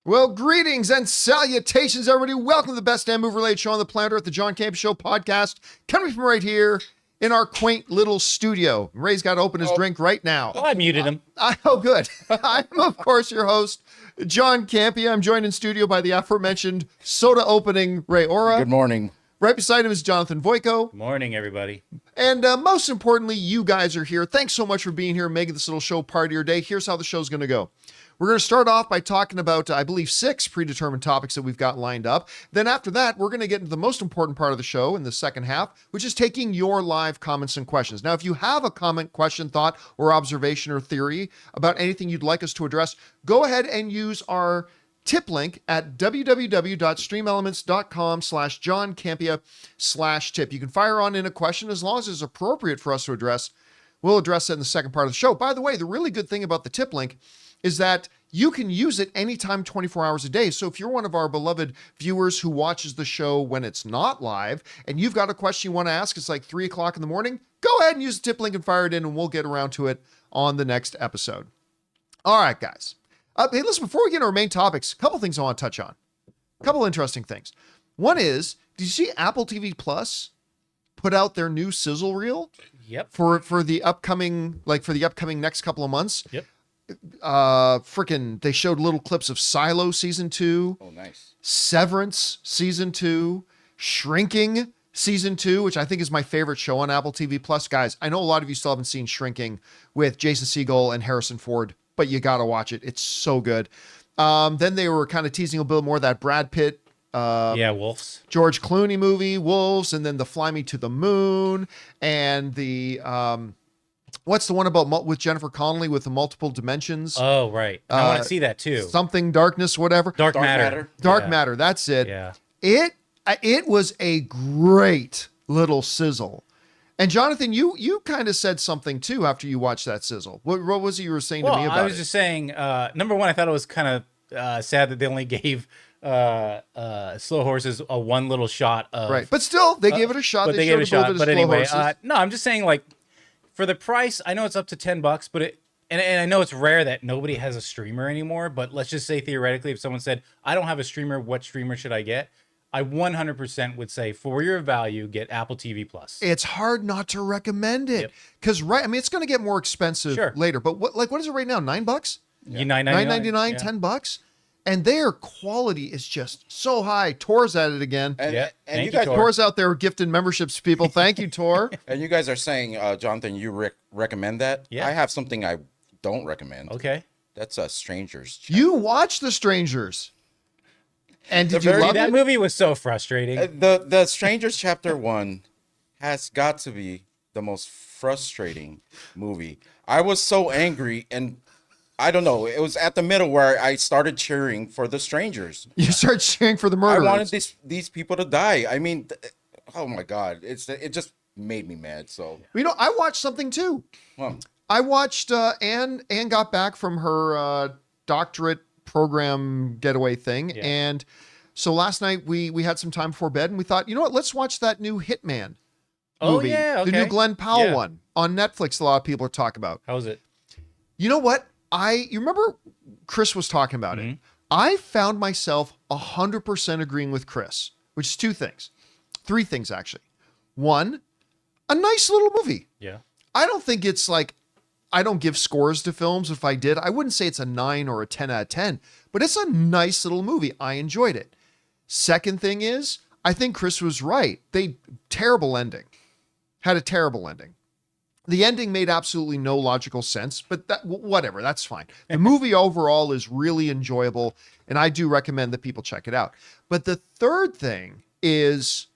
Well, greetings and salutations, everybody. Welcome to the best damn movie-related show on the planet Earth, the John Campea Show podcast, coming from right here in our quaint little studio. Ray's got to open his drink right now. Oh, I muted him. Oh, good. I'm, of course, your host, John Campea. I'm joined in studio by the aforementioned soda-opening Ray Ora. Good morning. Right beside him is Jonathan Voico. Good morning, everybody. And most importantly, you guys are here. Thanks so much for being here and making this little show part of your day. Here's how the show's going to go. We're going to start off by talking about, I believe, 6 predetermined topics that we've got lined up. Then after that, we're going to get into the most important part of the show in the second half, which is taking your live comments and questions. Now, if you have a comment, question, thought, or observation or theory about anything you'd like us to address, go ahead and use our tip link at www.streamelements.com/JohnCampea/tip. You can fire on in a question as long as it's appropriate for us to address. We'll address it in the second part of the show. By the way, the really good thing about the tip link is that you can use it anytime, 24 hours a day. So if you're one of our beloved viewers who watches the show when it's not live, and you've got a question you want to ask, it's like 3 o'clock in the morning, go ahead and use the tip link and fire it in, and we'll get around to it on the next episode. All right, guys. Hey, listen, before we get into our main topics, a couple things I want to touch on. A couple interesting things. One is, did you see Apple TV Plus put out their new sizzle reel? Yep. For the upcoming, next couple of months? Yep. They showed little clips of Silo season 2. Oh, nice. Severance season 2, Shrinking season 2, which I think is my favorite show on Apple TV Plus. Guys, I know a lot of you still haven't seen Shrinking with Jason Segel and Harrison Ford, but you got to watch it. It's so good. Then they were kind of teasing a bit more of that Brad Pitt, Wolves. George Clooney movie, Wolves, and then the Fly Me to the Moon, and the, what's the one about with Jennifer Connelly with the multiple dimensions? Oh, right. I want to see that too. Something Darkness, whatever. Dark Matter. Dark Matter. That's it. Yeah. It was a great little sizzle. And Jonathan, you kind of said something too after you watched that sizzle. What was it you were saying to me about it? I was just saying, number one, I thought it was kind of sad that they only gave Slow Horses a one little shot of. Right. But still, they gave it a shot. They gave it a shot. But anyway, Horses. no, I'm just saying, like, for the price, I know it's up to $10, but and I know it's rare that nobody has a streamer anymore, but let's just say theoretically, if someone said, I don't have a streamer, what streamer should I get? I 100% would say, for your value, get Apple TV Plus. It's hard not to recommend it because it's going to get more expensive later. But what is it right now? $9? Yeah. $9.99, $10, and their quality is just so high. Tor's at it again. And you guys, guys, Tor's out there gifting memberships to people. Thank you, Tor. and you guys are saying, Jonathan, you recommend that? Yeah. I have something I don't recommend. Okay. That's Strangers. You watched The Strangers. And did you love that it? movie was so frustrating. The Strangers Chapter 1 has got to be the most frustrating movie. I was so angry, and I don't know. It was at the middle where I started cheering for the strangers. You started cheering for the murderers. I wanted these people to die. I mean, oh my God. It just made me mad. So, I watched something too. I watched Anne got back from her doctorate program getaway thing. Yeah. And so last night we had some time before bed and we thought, you know what, let's watch that new Hitman movie. Oh, yeah, okay. The new Glenn Powell one on Netflix. A lot of people are talking about. How was it? You know what? You remember Chris was talking about it. I found myself 100% agreeing with Chris, which is 3 things actually. 1, a nice little movie. Yeah. I don't think it's like, I don't give scores to films. If I did, I wouldn't say it's a 9 or a 10 out of 10, but it's a nice little movie. I enjoyed it. Second thing is, I think Chris was right. Terrible ending. Had a terrible ending. The ending made absolutely no logical sense, but whatever, that's fine. The movie overall is really enjoyable, and I do recommend that people check it out. But the third thing is,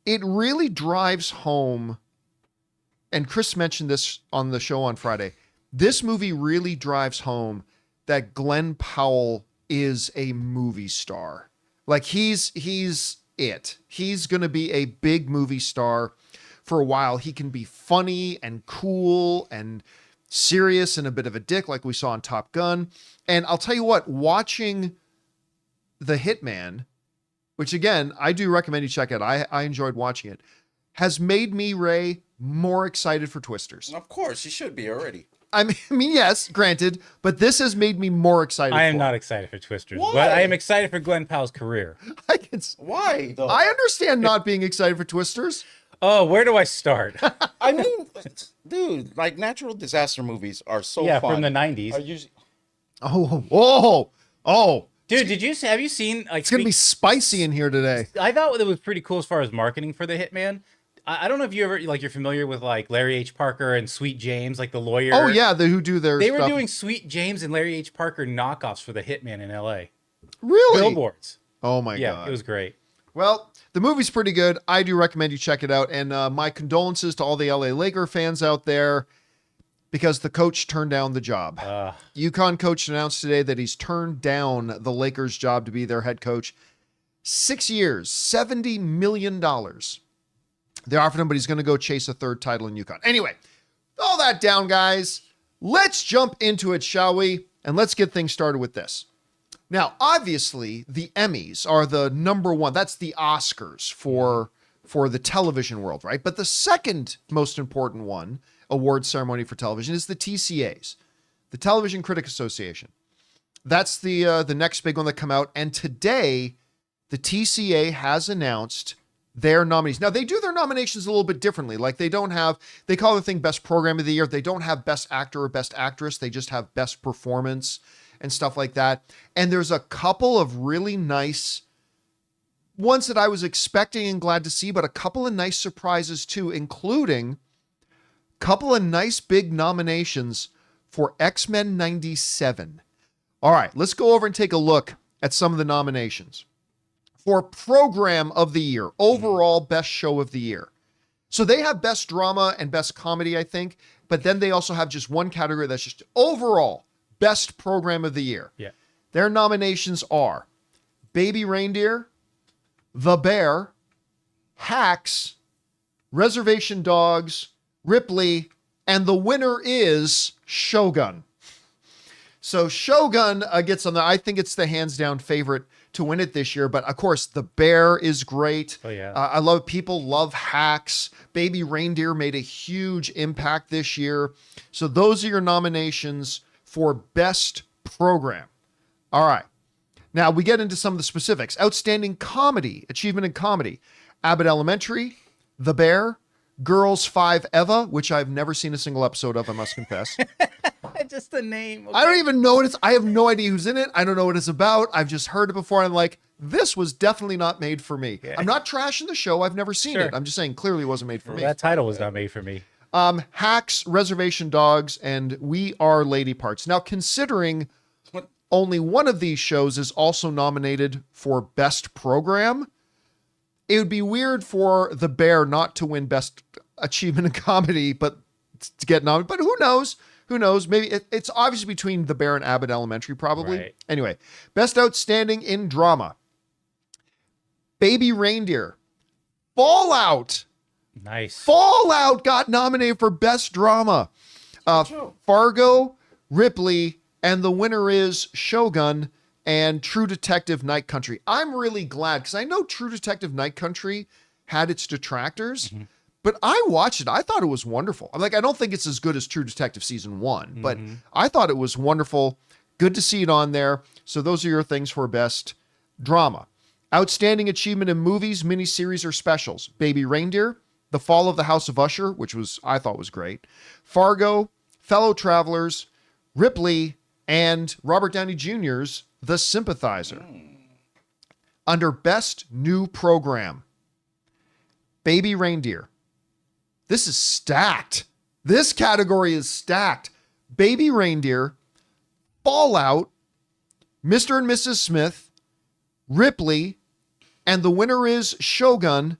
it really drives home, and Chris mentioned this on the show on Friday, this movie really drives home that Glenn Powell is a movie star. Like he's it. He's going to be a big movie star for a while. He can be funny and cool and serious and a bit of a dick like we saw in Top Gun. And I'll tell you what, watching The Hitman, which again, I do recommend you check out. I enjoyed watching it, has made me, Ray, more excited for Twisters. of course, you should be already. mean, yes, granted, but this has made me more excited. I am for not it. excited for Twisters, Why? but I am excited for Glenn Powell's career. Why though? I understand not being excited for Twisters. Oh, where do I start? I mean, dude, like natural disaster movies are so Yeah, fun. from the 90s. Are usually, Oh. Dude, have you seen like It's going to be spicy in here today. I thought it was pretty cool as far as marketing for the Hitman. I don't know if you ever you're familiar with like Larry H. Parker and Sweet James, like the lawyer. Oh yeah, who do their They were stuff. doing Sweet James and Larry H. Parker knockoffs for the Hitman in LA. Really? Billboards. Oh my Yeah, god. it was great. Well, the movie's pretty good. I do recommend you check it out. And my condolences to all the LA Laker fans out there because the coach turned down the job. UConn coach announced today that he's turned down the Lakers job to be their head coach. 6 years, $70 million. They offered him, but he's going to go chase a third title in UConn. Anyway, all that down, guys. Let's jump into it, shall we? And let's get things started with this. Now, obviously, the Emmys are the number one. That's the Oscars for the television world, right? But the second most important one, award ceremony for television, is the TCAs, the Television Critics Association. That's the next big one that come out. And today, the TCA has announced their nominees. Now, they do their nominations a little bit differently. Like they call the thing Best Program of the Year. They don't have Best Actor or Best Actress. They just have Best Performance and stuff like that. And there's a couple of really nice ones that I was expecting and glad to see, but a couple of nice surprises too, including a couple of nice big nominations for X-Men 97. All right, let's go over and take a look at some of the nominations. For Program of the Year, overall Best Show of the Year. So they have Best Drama and Best Comedy, I think, but then they also have just one category that's just overall Best Program of the Year. Yeah. Their nominations are Baby Reindeer, The Bear, Hacks, Reservation Dogs, Ripley, and the winner is Shogun. So Shogun gets on there. I think it's the hands down favorite to win it this year. But of course, The Bear is great. Oh, yeah. People love Hacks. Baby Reindeer made a huge impact this year. So those are your nominations for Best Program. All right. Now we get into some of the specifics. Outstanding Comedy, Achievement in Comedy. Abbott Elementary, The Bear, Girls 5 Eva, which I've never seen a single episode of, I must confess. Just the name. I don't even know what it's. I have no idea who's in it. I don't know what it's about. I've just heard it before. I'm like, this was definitely not made for me. Yeah. I'm not trashing the show. I've never seen it. I'm just saying clearly it wasn't made for me. That title was not made for me. Hacks, Reservation Dogs, and We Are Lady Parts. Now, considering only one of these shows is also nominated for Best Program, it would be weird for The Bear not to win Best Achievement in Comedy, but to get nominated. But who knows? Who knows? Maybe it's obviously between The Bear and Abbott Elementary, probably. Right. Anyway, Best Outstanding in Drama. Baby Reindeer. Fallout. Nice. Fallout got nominated for Best Drama. Fargo, Ripley, and the winner is Shogun and True Detective Night Country. I'm really glad because I know True Detective Night Country had its detractors, but I watched it. I thought it was wonderful. I'm like, I don't think it's as good as True Detective Season 1, but I thought it was wonderful. Good to see it on there. So those are your things for Best Drama. Outstanding Achievement in Movies, Miniseries, or Specials. Baby Reindeer, The Fall of the House of Usher, which I thought was great. Fargo, Fellow Travelers, Ripley, and Robert Downey Jr.'s The Sympathizer. Under Best New Program, Baby Reindeer. This is stacked. This category is stacked. Baby Reindeer, Fallout, Mr. and Mrs. Smith, Ripley, and the winner is Shogun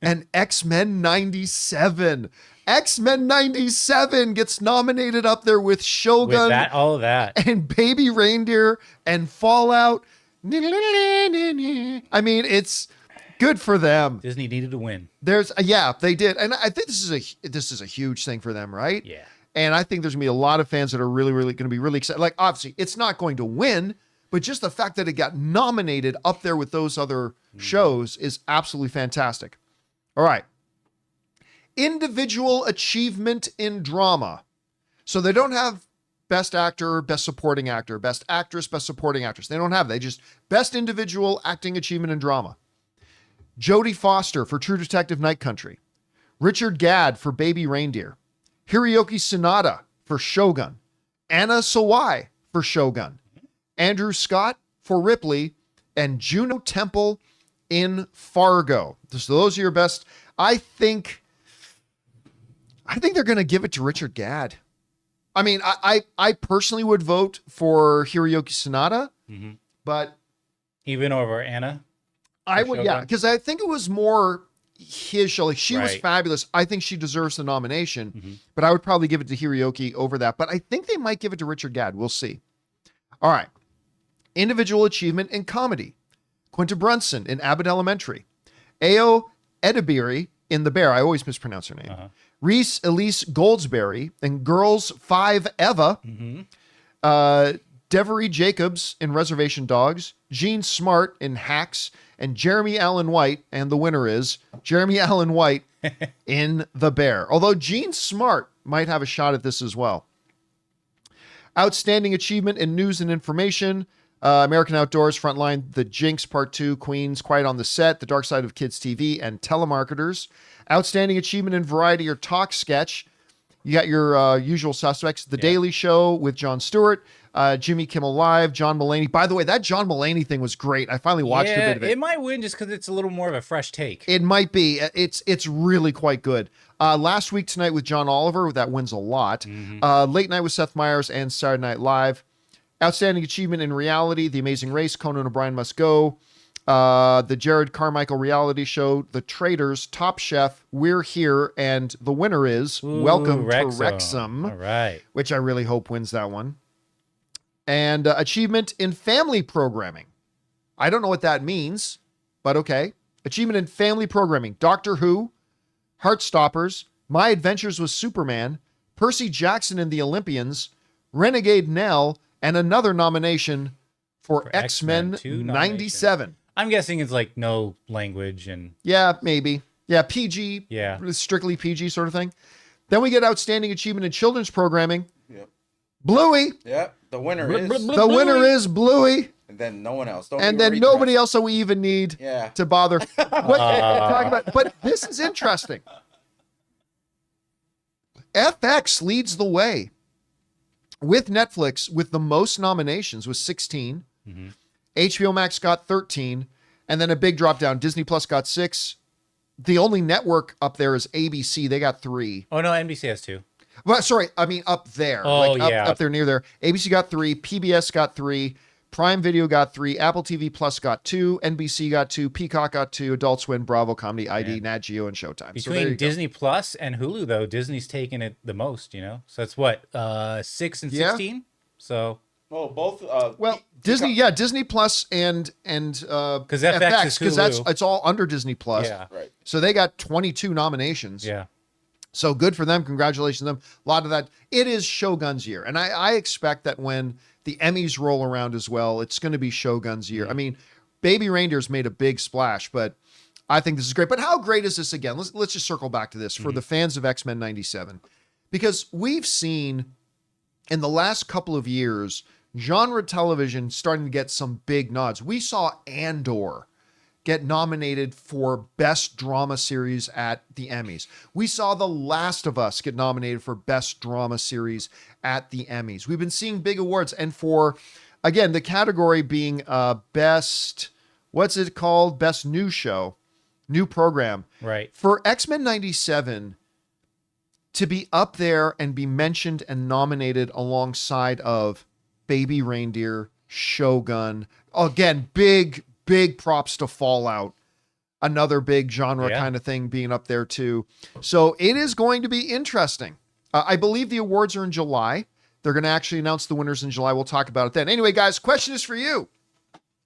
and X-Men 97. X-Men 97 gets nominated up there with Shogun. With all of that. And Baby Reindeer and Fallout. I mean, it's good for them. Disney needed to win. Yeah, they did. And I think this is a huge thing for them, right? Yeah. And I think there's gonna be a lot of fans that are really, really gonna be really excited. Like, obviously, it's not going to win, but just the fact that it got nominated up there with those other shows is absolutely fantastic. All right. Individual Achievement in Drama. So they don't have best actor, best supporting actor, best actress, best supporting actress. They don't have. They just best individual acting achievement in drama. Jodie Foster for True Detective Night Country. Richard Gadd for Baby Reindeer. Hiroyuki Sanada for Shogun. Anna Sawai for Shogun. Andrew Scott for Ripley. And Juno Temple in Fargo. So those are your best. I think they're going to give it to Richard Gadd. I mean, I personally would vote for Hiroyuki Sanada, but even over Anna. I would, yeah, because I think it was more his show. Like she was fabulous. I think she deserves the nomination, but I would probably give it to Hiroyuki over that. But I think they might give it to Richard Gadd. We'll see. All right. Individual achievement in comedy. Quinta Brunson in Abbott Elementary. Ayo Edebiri in The Bear. I always mispronounce her name. Reese Elise Goldsberry in Girls 5 Eva. Devery Jacobs in Reservation Dogs. Gene Smart in Hacks. And Jeremy Allen White, and the winner is Jeremy Allen White in The Bear. Although Gene Smart might have a shot at this as well. Outstanding achievement in news and information. American Outdoors, Frontline, The Jinx, Part 2, Queens, Quiet on the Set, The Dark Side of Kids TV, and Telemarketers. Outstanding achievement in variety or talk sketch. You got your usual suspects. The Daily Show with Jon Stewart, Jimmy Kimmel Live, John Mulaney. By the way, that John Mulaney thing was great. I finally watched a bit of it. It might win just because it's a little more of a fresh take. It might be. It's really quite good. Last Week Tonight with John Oliver, that wins a lot. Late Night with Seth Meyers and Saturday Night Live. Outstanding achievement in reality, The Amazing Race, Conan O'Brien Must Go, the Jared Carmichael reality show, The Traitors, Top Chef, We're Here, and the winner is Welcome to Wrexham. All right. Which I really hope wins that one. And achievement in family programming. I don't know what that means, but okay. Achievement in family programming, Doctor Who, Heartstoppers, My Adventures with Superman, Percy Jackson and the Olympians, Renegade Nell, and another nomination for X-Men 97. I'm guessing it's like no language and... Yeah, maybe. Yeah, PG. Yeah. Strictly PG sort of thing. Then we get outstanding achievement in children's programming. Bluey. Yep. The winner is... The winner is Bluey. And then no one else. And then nobody else that we even need to bother talking about. But this is interesting. FX leads the way with Netflix with the most nominations with 16. HBO Max got 13. And then a big drop down. Disney Plus got 6. The only network up there is ABC. They got 3. Oh, no, NBC has 2. Well, sorry, I mean up there. Oh, up there near there. ABC got 3. PBS got 3. Prime Video got 3, Apple TV Plus got 2, NBC got 2, Peacock got 2, Adult Swim, Bravo, Comedy, ID, Nat Geo, and Showtime. Between Disney Plus and Hulu, though, Disney's taking it the most, you know? So that's what, 6 and 16? So... Oh, both... Disney, Disney Plus and because FX, because it's all under Disney Plus. Yeah. Right. So they got 22 nominations. Yeah. So good for them. Congratulations to them. A lot of that. It is Shogun's year. And I expect that when the Emmys roll around as well, it's going to be Shogun's year. I mean, Baby Reindeer's made a big splash, but I think this is great. But how great is this again? Let's just circle back to this for the fans of X-Men 97. Because we've seen in the last couple of years, genre television starting to get some big nods. We saw Andor get nominated for Best Drama Series at the Emmys. We saw The Last of Us get nominated for Best Drama Series at the Emmys. We've been seeing big awards. And for, again, the category being Best, what's it called? Best New Show, New Program. Right. For X-Men 97 to be up there and be mentioned and nominated alongside of Baby Reindeer, Shogun, again, big props to Fallout. Another big genre kind of thing being up there too. So it is going to be interesting. I believe the awards are in July. They're going to actually announce the winners in July. We'll talk about it then. Anyway, guys, question is for you.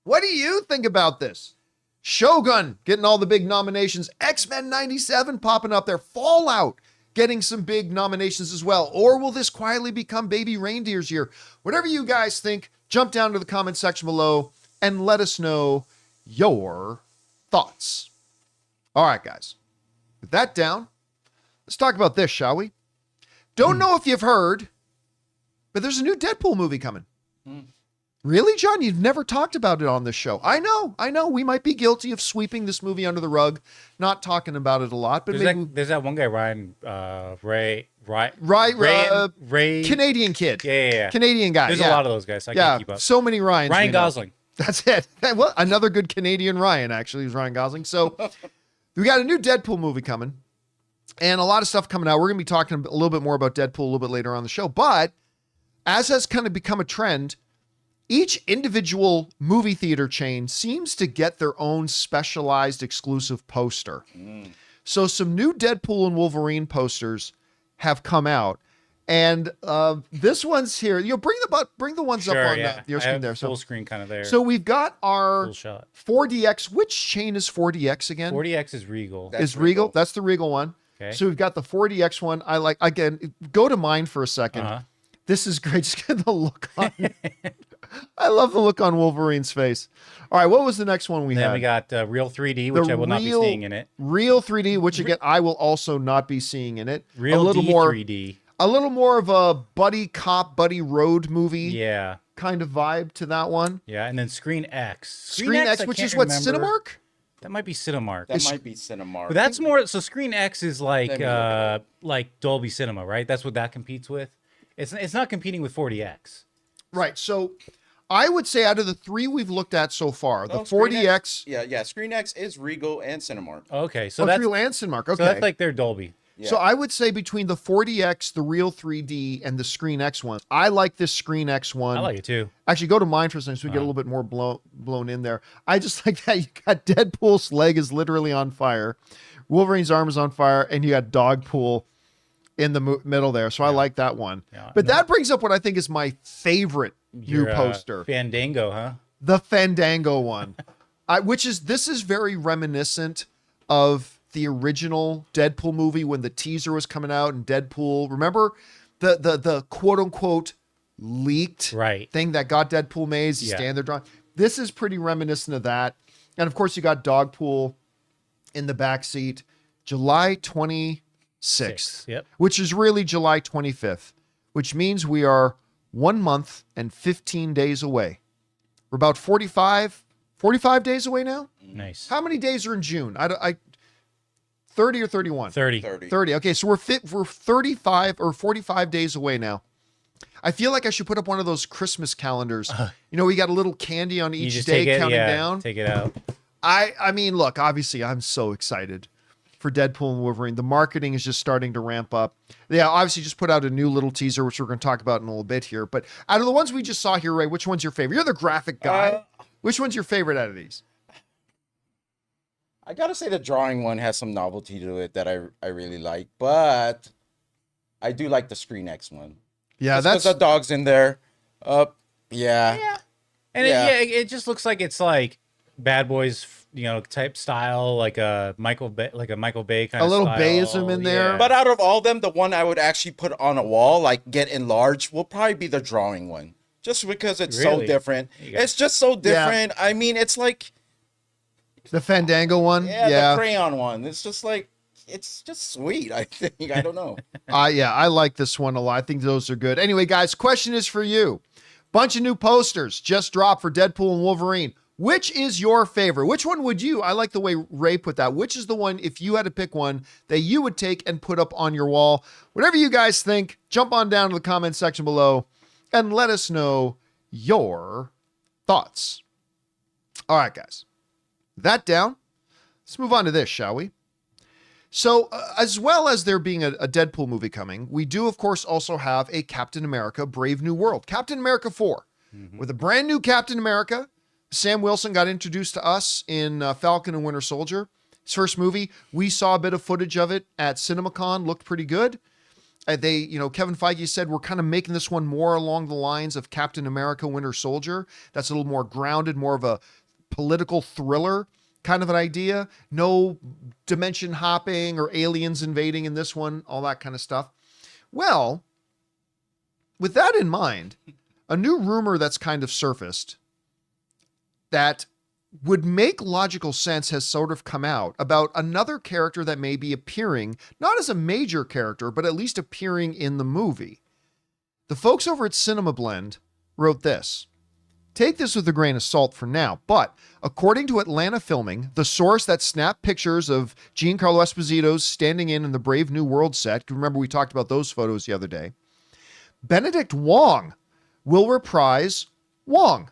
What do you think about this? Shogun getting all the big nominations. X-Men 97 popping up there. Fallout getting some big nominations as well. Or will this quietly become Baby Reindeer's year? Whatever you guys think, jump down to the comment section below and let us know your thoughts. All right, guys. With that down, let's talk about this, shall we? Don't know if you've heard, But there's a new Deadpool movie coming. Really, John? You've never talked about it on this show. I know. We might be guilty of sweeping this movie under the rug, not talking about it a lot. But There's that one guy, Ryan, Ray, Canadian kid. Yeah. Canadian guy. There's a lot of those guys. So I can't keep up. So many Ryans. Ryan Gosling. That's it. Well, another good Canadian Ryan, actually, is Ryan Gosling. So we got a new Deadpool movie coming and a lot of stuff coming out. We're going to be talking a little bit more about Deadpool a little bit later on the show. But as has kind of become a trend, each individual movie theater chain seems to get their own specialized exclusive poster. So some new Deadpool and Wolverine posters have come out. And this one's here. Bring the ones up on your screen there. Full screen kind of there. So we've got our Full shot. 4DX. Which chain is 4DX again? 40X is Regal. Is Regal? That's the Regal one. Okay. So we've got the 4DX one. I like, again, go to mine for a second. This is great. Just get the look on. I love the look on Wolverine's face. All right, what was the next one we had? Then we got Real 3D, which I will not be seeing in it. Real 3D, which again I will also not be seeing in it. Real a little more 3D. A little more of a buddy cop, buddy road movie. Yeah. Kind of vibe to that one. Yeah, and then Screen X. Screen X, which is what, Cinemark? That might be Cinemark. That might be Cinemark. But that's more. So Screen X is like Dolby Cinema, right? That's what that competes with. It's not competing with 40X. Right. So I would say out of the three we've looked at so far, the Screen 40X. X, Screen X is Regal and Cinemark. Okay, so that's Real and Cinemark. Okay. So that's like their Dolby. Yeah. So I would say between the 40X, the Real 3D, and the Screen X one, I like this Screen X one. I like it too. Actually, go to mine for a second so we get a little bit more blown in there. I just like that you got Deadpool's leg is literally on fire, Wolverine's arm is on fire, and you got Dogpool in the middle there. So I like that one. Yeah, but that brings up what I think is my favorite new poster. Fandango, huh? The Fandango one, this is very reminiscent of the original Deadpool movie when the teaser was coming out and Deadpool, remember the quote unquote leaked thing that got Deadpool made? He's standing there drawing. This is pretty reminiscent of that. And of course you got Dogpool in the back seat. July 26th, which is really July 25th, which means we are 1 month and 15 days away. We're about 45 days away now. Nice. How many days are in June? 30 or 31? 30. 30. Okay, so we're 35 or 45 days away now. I feel like I should put up one of those Christmas calendars. We got a little candy on each day counting down. Take it out. I mean, look, obviously I'm so excited for Deadpool and Wolverine. The marketing is just starting to ramp up. They obviously just put out a new little teaser, which we're going to talk about in a little bit here. But out of the ones we just saw here, Ray, which one's your favorite? You're the graphic guy. Which one's your favorite out of these? I gotta say the drawing one has some novelty to it that I really like, but I do like the Screen X one. Yeah, that's the dog's in there. Yeah. And it just looks like it's like Bad Boys, type style, like a Michael Bay kind of a little style. Bayism in there. But out of all them, the one I would actually put on a wall, like get enlarged, will probably be the drawing one, just because it's so different. It's just so different. Yeah. I mean, it's like the Fandango one. The crayon one. It's just like, it's just sweet, I think. I don't know. I like this one a lot. I think those are good. Anyway, guys, question is for you. Bunch of new posters just dropped for Deadpool and Wolverine. Which is your favorite? Which one would you? I like the way Ray put that. Which is the one, if you had to pick one, that you would take and put up on your wall? Whatever you guys think, jump on down to the comment section below and let us know your thoughts. All right, guys. That down. Let's move on to this, shall we? So, as well as there being a Deadpool movie coming, we do, of course, also have a Captain America Brave New World. Captain America 4. With a brand new Captain America. Sam Wilson got introduced to us in Falcon and Winter Soldier. His first movie. We saw a bit of footage of it at CinemaCon. Looked pretty good. Kevin Feige said we're kind of making this one more along the lines of Captain America Winter Soldier. That's a little more grounded, more of a political thriller kind of an idea. No dimension hopping or aliens invading in this one, all that kind of stuff. Well, with that in mind, a new rumor that's kind of surfaced that would make logical sense has sort of come out about another character that may be appearing, not as a major character, but at least appearing in the movie. The folks over at Cinema Blend wrote this. Take this with a grain of salt for now, but according to Atlanta Filming, the source that snapped pictures of Giancarlo Esposito's standing in the Brave New World set, remember we talked about those photos the other day, Benedict Wong will reprise Wong.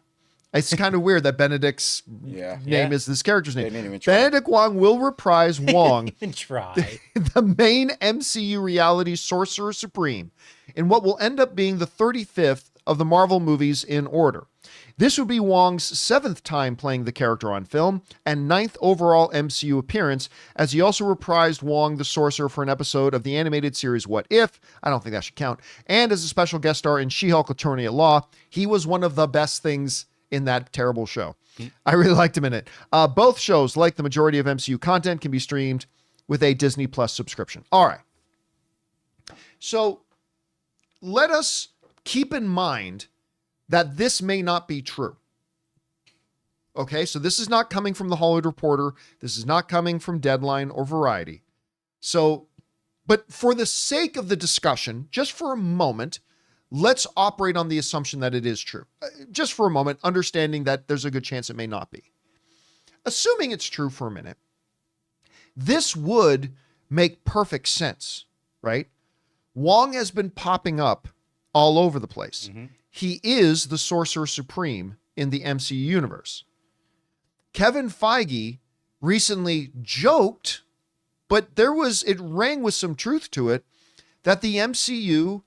It's kind of weird that Benedict's name is this character's name. Benedict Wong will reprise Wong, Even try. the main MCU reality Sorcerer Supreme, in what will end up being the 35th of the Marvel movies in order. This would be Wong's 7th time playing the character on film and 9th overall MCU appearance, as he also reprised Wong the Sorcerer for an episode of the animated series What If? I don't think that should count. And as a special guest star in She-Hulk Attorney at Law. He was one of the best things in that terrible show. I really liked him in it. Both shows, like the majority of MCU content, can be streamed with a Disney Plus subscription. All right. So let us keep in mind that this may not be true. Okay, so this is not coming from the Hollywood Reporter. This is not coming from Deadline or Variety. So, but for the sake of the discussion, just for a moment, let's operate on the assumption that it is true. Just for a moment, understanding that there's a good chance it may not be. Assuming it's true for a minute, this would make perfect sense, right? Wong has been popping up all over the place. Mm-hmm. He is the Sorcerer Supreme in the MCU universe. Kevin Feige recently joked, but it rang with some truth to it, that the MCU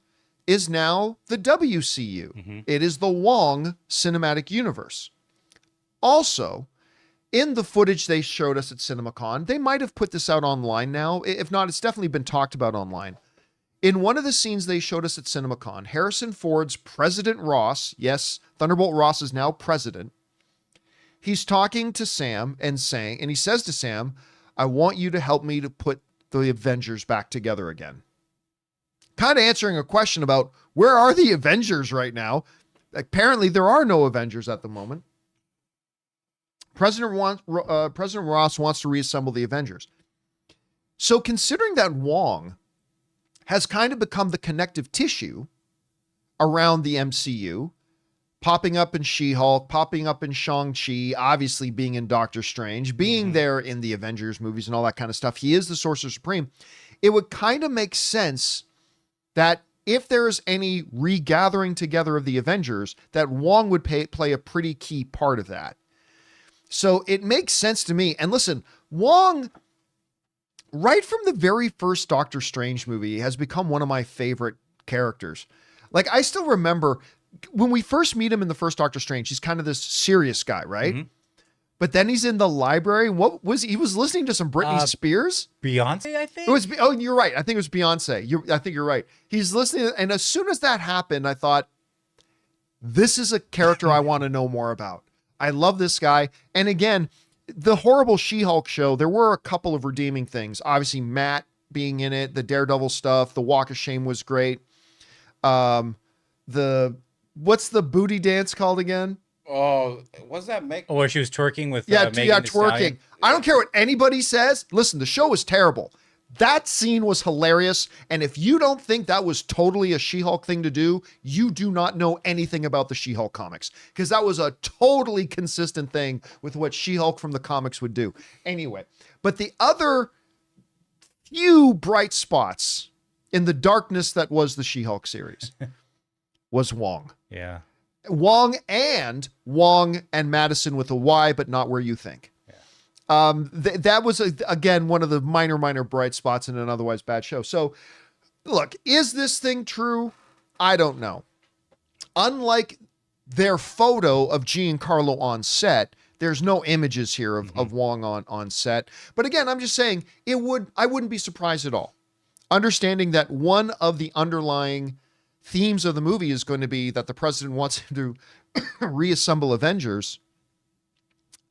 is now the WCU. Mm-hmm. It is the Wong cinematic universe. Also, in the footage they showed us at CinemaCon, they might have put this out online now. If not, it's definitely been talked about online. In one of the scenes they showed us at CinemaCon, Harrison Ford's President Ross, yes, Thunderbolt Ross is now president. He's talking to Sam and he says to Sam, I want you to help me to put the Avengers back together again. Kind of answering a question about where are the Avengers right now? Apparently there are no Avengers at the moment. President Ross wants to reassemble the Avengers. So considering that Wong has kind of become the connective tissue around the MCU, popping up in She-Hulk, popping up in Shang-Chi, obviously being in Doctor Strange, being there in the Avengers movies and all that kind of stuff. He is the Sorcerer Supreme. It would kind of make sense that if there's any regathering together of the Avengers, that Wong would play a pretty key part of that. So it makes sense to me. And listen, Wong, right from the very first Doctor Strange movie, has become one of my favorite characters. Like, I still remember when we first meet him in the first Doctor Strange, he's kind of this serious guy, right? Mm-hmm. But then he's in the library. He was listening to some Britney Spears? Beyonce, I think? You're right. I think it was Beyonce. I think you're right. He's listening. And as soon as that happened, I thought, this is a character I want to know more about. I love this guy. And again, the horrible She-Hulk show, there were a couple of redeeming things. Obviously, Matt being in it, the Daredevil stuff, the Walk of Shame was great. What's the booty dance called again? Oh, what's that make? Where she was twerking with Megan Thee Stallion. I don't care what anybody says. Listen, the show was terrible. That scene was hilarious. And if you don't think that was totally a She-Hulk thing to do, you do not know anything about the She-Hulk comics, because that was a totally consistent thing with what She-Hulk from the comics would do. Anyway, but the other few bright spots in the darkness that was the She-Hulk series was Wong. Yeah. Wong and Madison with a Y, but not where you think. That was, again, one of the minor bright spots in an otherwise bad show. So, look, is this thing true? I don't know. Unlike their photo of Giancarlo on set, there's no images here of Wong on set. But again, I'm just saying, I wouldn't be surprised at all. Understanding that one of the underlying themes of the movie is going to be that the president wants him to reassemble Avengers.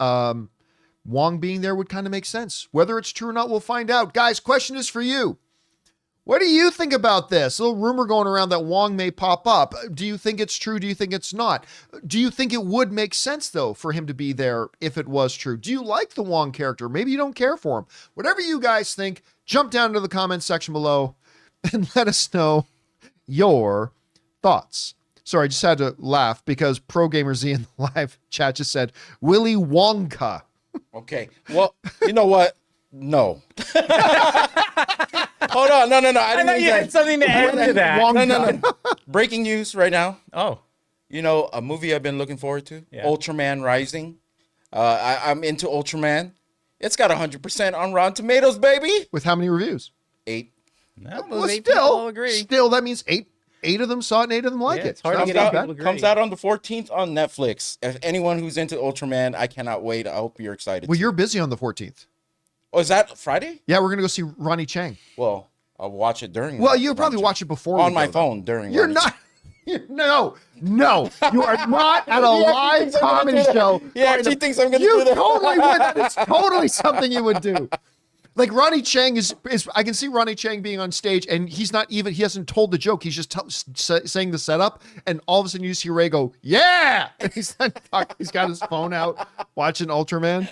Wong being there would kind of make sense. Whether it's true or not, we'll find out. Guys, question is for you. What do you think about this? A little rumor going around that Wong may pop up. Do you think it's true? Do you think it's not? Do you think it would make sense, though, for him to be there if it was true? Do you like the Wong character? Maybe you don't care for him. Whatever you guys think, jump down to the comments section below and let us know your Thoughts? Sorry, I just had to laugh because Pro Gamer Z in the live chat just said Willy Wonka. Okay. Well, you know what? No. Hold on. No. I I didn't thought mean you had that. something to add to that. Wonka. No. Breaking news right now. Oh, You know, a movie I've been looking forward to, Yeah. Ultraman Rising. I'm into Ultraman. It's got 100% on Rotten Tomatoes, baby. With how many reviews? 8. no, Well, those 8 people all agree. still, that means eight of them saw it and 8 of them like Yeah, it. it's hard to So get that's out not people bad. to agree. Comes out on the 14th on Netflix. If anyone who's into Ultraman, I cannot wait. I hope you're excited. Well, you're busy on the 14th. Oh, is that Friday? Yeah, we're going to go see Ronnie Chang. Well, I'll watch it during. Well, that you'll probably lunch. watch it before. on we my go, though. phone during. You're lunch. not. No, you are not at a live thinks I'm gonna comedy do that. show. He actually thinks I'm gonna You do that. totally would. That is totally something you would do. Like Ronnie Chang is I can see Ronnie Chang being on stage and he hasn't told the joke. He's just saying the setup, and all of a sudden you see Ray go, yeah! And he's got his phone out watching Ultraman.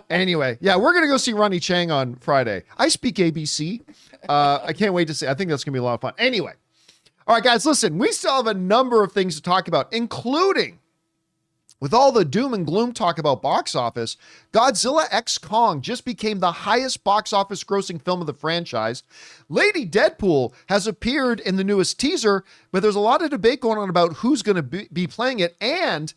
Anyway, yeah, we're going to go see Ronnie Chang on Friday. I speak ABC. I can't wait to see. I think that's going to be a lot of fun. Anyway. All right, guys, listen, we still have a number of things to talk about, including, with all the doom and gloom talk about box office, Godzilla X Kong just became the highest box office grossing film of the franchise. Lady Deadpool has appeared in the newest teaser, but there's a lot of debate going on about who's going to be playing it. And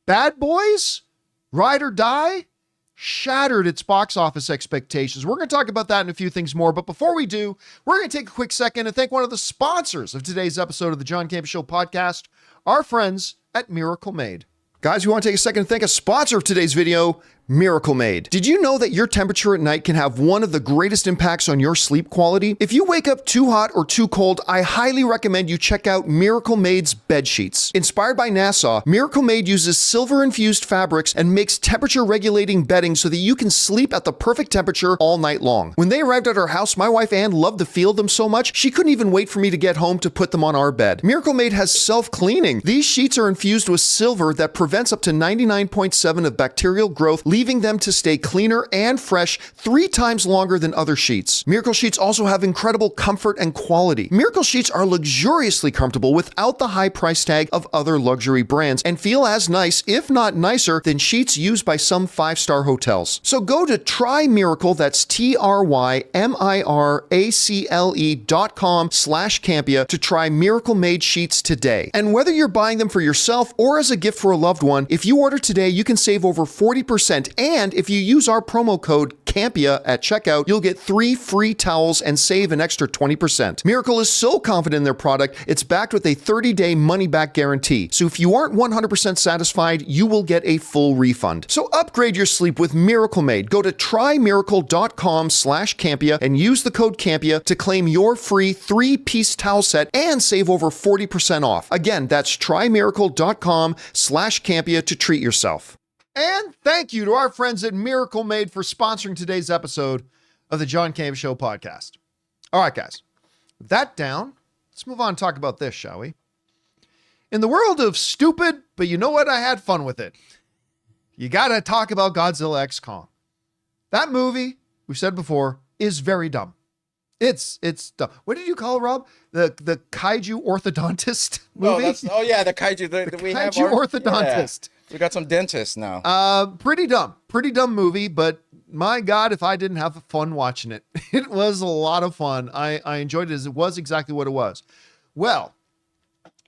Bad Boys, Ride or Die, shattered its box office expectations. We're going to talk about that and a few things more. But before we do, we're going to take a quick second and thank one of the sponsors of today's episode of the John Campea Show podcast, our friends at Miracle Made. Guys, we want to take a second to thank a sponsor of today's video, Miracle Made. Did you know that your temperature at night can have one of the greatest impacts on your sleep quality? If you wake up too hot or too cold, I highly recommend you check out Miracle Made's bed sheets. Inspired by NASA, Miracle Made uses silver-infused fabrics and makes temperature-regulating bedding so that you can sleep at the perfect temperature all night long. When they arrived at our house, my wife Ann loved the feel of them so much, she couldn't even wait for me to get home to put them on our bed. Miracle Made has self-cleaning. These sheets are infused with silver that prevents up to 99.7% of bacterial growth, leaving them to stay cleaner and fresh 3 times longer than other sheets. Miracle Sheets also have incredible comfort and quality. Miracle Sheets are luxuriously comfortable without the high price tag of other luxury brands and feel as nice, if not nicer, than sheets used by some 5-star hotels. So go to TryMiracle, that's TryMiracle.com/Campea to try Miracle Made sheets today. And whether you're buying them for yourself or as a gift for a loved one, if you order today, you can save over 40%. And if you use our promo code Campea at checkout, you'll get 3 free towels and save an extra 20%. Miracle is so confident in their product, it's backed with a 30-day money-back guarantee. So if you aren't 100% satisfied, you will get a full refund. So upgrade your sleep with Miracle Made. Go to TryMiracle.com/Campea and use the code Campea to claim your free 3-piece towel set and save over 40% off. Again, that's TryMiracle.com/Campea to treat yourself. And thank you to our friends at Miracle Made for sponsoring today's episode of the John Campea Show podcast. All right, guys, with that down, let's move on and talk about this, shall we? In the world of stupid, but you know what? I had fun with it. You got to talk about Godzilla X Kong. That movie, we said before, is very dumb. It's dumb. What did you call it, Rob? The kaiju orthodontist movie? Oh yeah, the kaiju. We have kaiju orthodontist. Yeah. We got some dentists now. Pretty dumb movie, but my God, if I didn't have fun watching it. It was a lot of fun. I enjoyed it as it was exactly what it was. Well,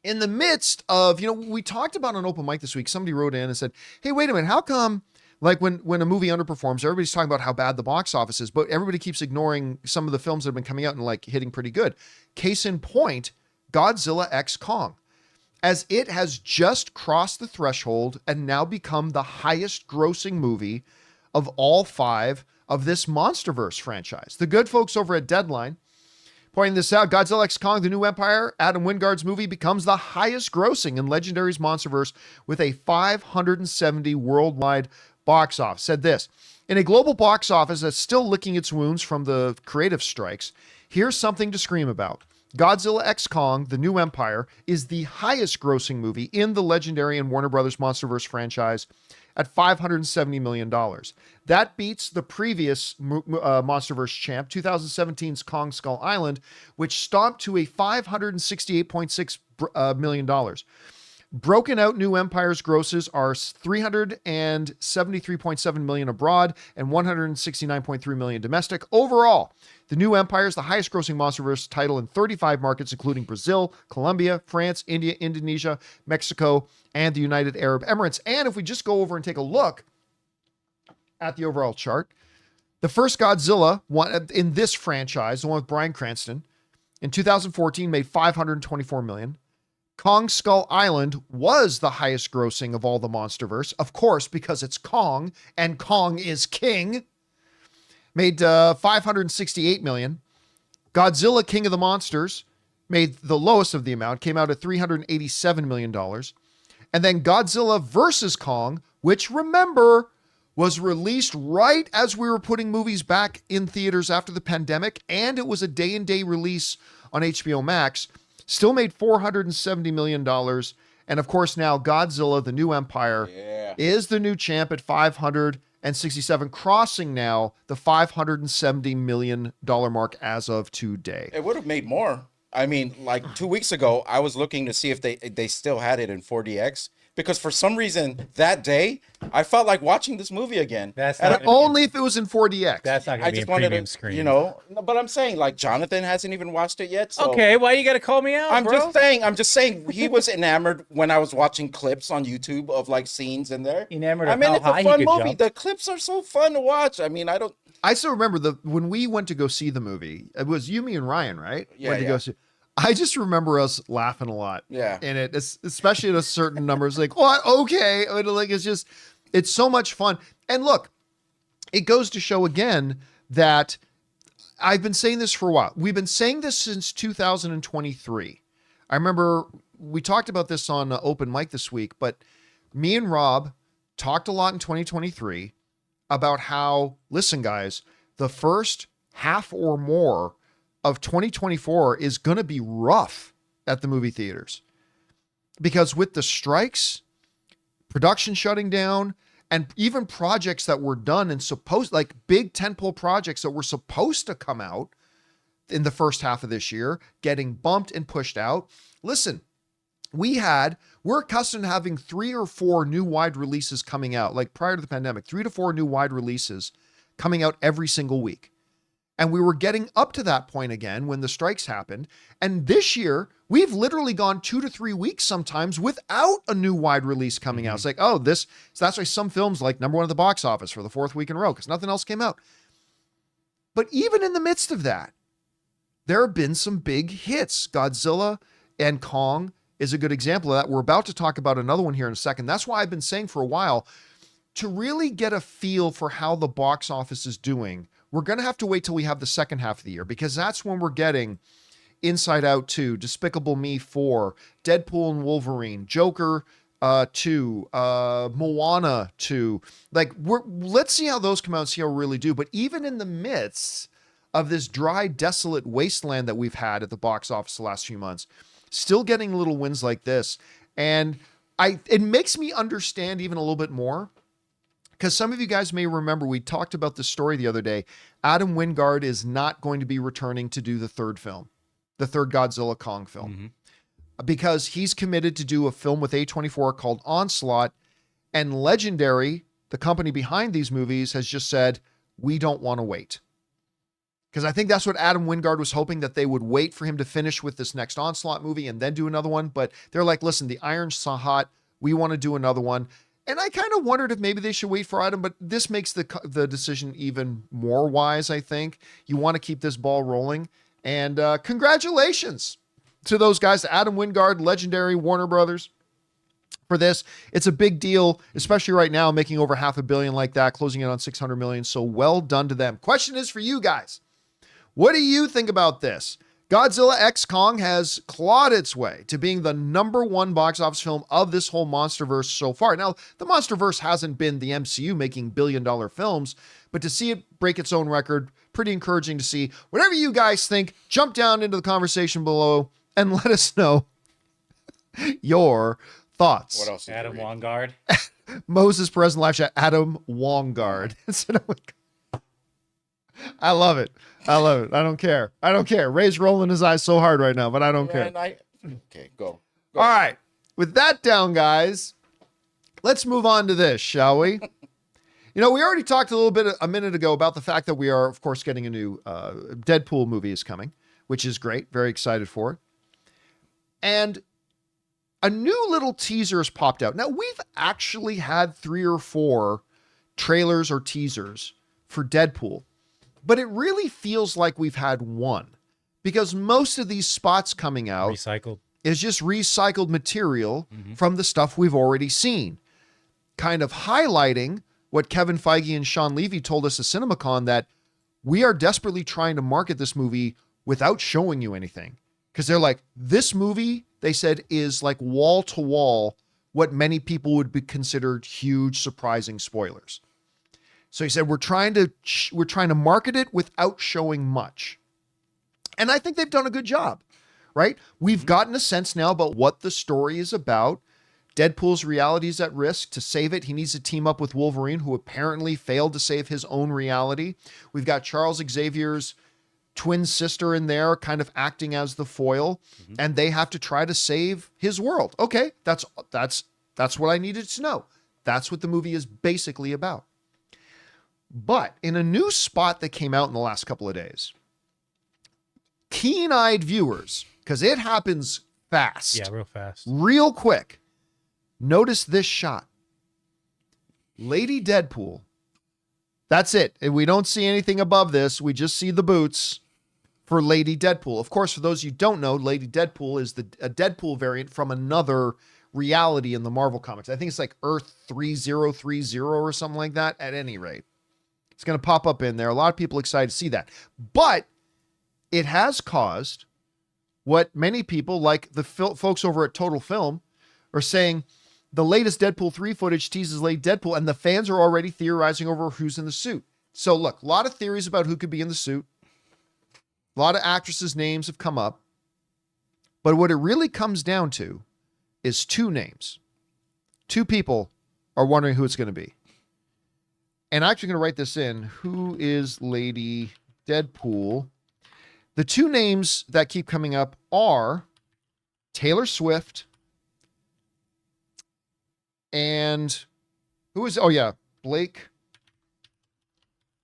in the midst of, we talked about on Open Mic this week, somebody wrote in and said, hey, wait a minute, how come, like when a movie underperforms, everybody's talking about how bad the box office is, but everybody keeps ignoring some of the films that have been coming out and like hitting pretty good. Case in point, Godzilla X Kong, as it has just crossed the threshold and now become the highest grossing movie of all 5 of this Monsterverse franchise. The good folks over at Deadline pointing this out, Godzilla X Kong, The New Empire, Adam Wingard's movie, becomes the highest grossing in Legendary's Monsterverse with a 570 worldwide box office. Said this, in a global box office that's still licking its wounds from the creative strikes, here's something to scream about. Godzilla x Kong, The New Empire, is the highest grossing movie in the legendary and Warner Brothers Monsterverse franchise at $570 million. That beats the previous Monsterverse champ, 2017's Kong Skull Island, which stomped to a $568.6 million. Broken out New Empire's grosses are $373.7 million abroad and $169.3 million domestic. Overall, The New Empire is the highest grossing Monsterverse title in 35 markets, including Brazil, Colombia, France, India, Indonesia, Mexico, and the United Arab Emirates. And if we just go over and take a look at the overall chart, the first Godzilla one in this franchise, the one with Bryan Cranston, in 2014 made $524 million. Kong Skull Island was the highest grossing of all the Monsterverse, of course, because it's Kong and Kong is king. Made $568 million. Godzilla King of the Monsters made the lowest of the amount, came out at $387 million. And then Godzilla vs. Kong, which, remember, was released right as we were putting movies back in theaters after the pandemic, and it was a day-and-day release on HBO Max, still made $470 million. And of course, now Godzilla, The New Empire, is the new champ at 567, crossing now the $570 million mark as of today. It would have made more. I mean, like 2 weeks ago, I was looking to see if they still had it in 4DX. Because for some reason that day, I felt like watching this movie again. That's And not only if it was in 4DX. that's not I going to be just a wanted premium to, screen. you know, but I'm saying like Jonathan hasn't even watched it yet. So Okay, why you got to call me out, I'm bro? just saying he was enamored when I was watching clips on YouTube of like scenes in there. Enamored I of mean, how it's high a he fun could movie. jump. The clips are so fun to watch. I mean, I still remember when we went to go see the movie, it was you, me, and Ryan, right? Yeah, Went to go see. I just remember us laughing a lot. Yeah. In it, especially at a certain number. It's like, what? Okay. I mean, like, it's so much fun. And look, it goes to show again that I've been saying this for a while. We've been saying this since 2023. I remember we talked about this on Open Mic this week, but me and Rob talked a lot in 2023 about how, listen, guys, the first half or more of 2024 is going to be rough at the movie theaters, because with the strikes, production shutting down, and even projects that were done and like big tentpole projects that were supposed to come out in the first half of this year, getting bumped and pushed out. Listen, we're accustomed to having 3 or 4 new wide releases coming out, like prior to the pandemic, 3 to 4 new wide releases coming out every single week. And we were getting up to that point again when the strikes happened. And this year, we've literally gone 2 to 3 weeks sometimes without a new wide release coming out. It's like, so that's why some films like #1 at the box office for the 4th week in a row, because nothing else came out. But even in the midst of that, there have been some big hits. Godzilla and Kong is a good example of that. We're about to talk about another one here in a second. That's why I've been saying for a while, to really get a feel for how the box office is doing, we're going to have to wait till we have the second half of the year, because that's when we're getting Inside Out 2, Despicable Me 4, Deadpool and Wolverine, Joker 2, Moana 2. Like, let's see how those come out and see how we really do. But even in the midst of this dry, desolate wasteland that we've had at the box office the last few months, still getting little wins like this. And it makes me understand even a little bit more, because some of you guys may remember we talked about this story the other day. Adam Wingard is not going to be returning to do the third film, the third Godzilla Kong film, because he's committed to do a film with A24 called Onslaught. And Legendary, the company behind these movies, has just said, we don't want to wait. Because I think that's what Adam Wingard was hoping, that they would wait for him to finish with this next Onslaught movie and then do another one. But they're like, listen, the iron's so hot, we want to do another one. And I kind of wondered if maybe they should wait for Adam, but this makes the decision even more wise, I think. You want to keep this ball rolling. And congratulations to those guys, Adam Wingard, Legendary, Warner Brothers, for this. It's a big deal, especially right now, making over $500 million like that, closing in on $600 million. So well done to them. Question is for you guys. What do you think about this? Godzilla x Kong has clawed its way to being the #1 box office film of this whole Monsterverse so far. Now, the Monsterverse hasn't been the MCU making billion-dollar films, but to see it break its own record, pretty encouraging to see. Whatever you guys think, jump down into the conversation below and let us know your thoughts. What else? Adam Wongard. Moses Perez in live chat, Adam Wongard. I love it. I love it. I don't care. Ray's rolling his eyes so hard right now, but I don't care. Okay, go. All right. With that down, guys, let's move on to this, shall we? We already talked a minute ago about the fact that we are, of course, getting a new Deadpool movie is coming, which is great. Very excited for it. And a new little teaser has popped out. Now, we've actually had 3 or 4 trailers or teasers for Deadpool, but it really feels like we've had one because most of these spots coming out Recycled. is just recycled material from the stuff we've already seen, kind of highlighting what Kevin Feige and Sean Levy told us at CinemaCon, that we are desperately trying to market this movie without showing you anything. Because they're like, this movie, they said, is like wall to wall what many people would be considered huge, surprising spoilers. So he said, we're trying to market it without showing much. And I think they've done a good job, right? We've gotten a sense now about what the story is about. Deadpool's reality is at risk. To save it, he needs to team up with Wolverine, who apparently failed to save his own reality. We've got Charles Xavier's twin sister in there kind of acting as the foil, and they have to try to save his world. Okay, that's what I needed to know. That's what the movie is basically about. But in a new spot that came out in the last couple of days, keen-eyed viewers, because it happens fast. Yeah, real fast. Real quick. Notice this shot. Lady Deadpool. That's it. And we don't see anything above this. We just see the boots for Lady Deadpool. Of course, for those you don't know, Lady Deadpool is a Deadpool variant from another reality in the Marvel comics. I think it's like Earth 3030 or something like that. At any rate, it's going to pop up in there. A lot of people excited to see that. But it has caused what many people, like the folks over at Total Film, are saying the latest Deadpool 3 footage teases Lady Deadpool, and the fans are already theorizing over who's in the suit. So look, a lot of theories about who could be in the suit. A lot of actresses' names have come up. But what it really comes down to is 2 names. 2 people are wondering who it's going to be. And I'm actually going to write this in. Who is Lady Deadpool? The 2 names that keep coming up are Taylor Swift and who is, Blake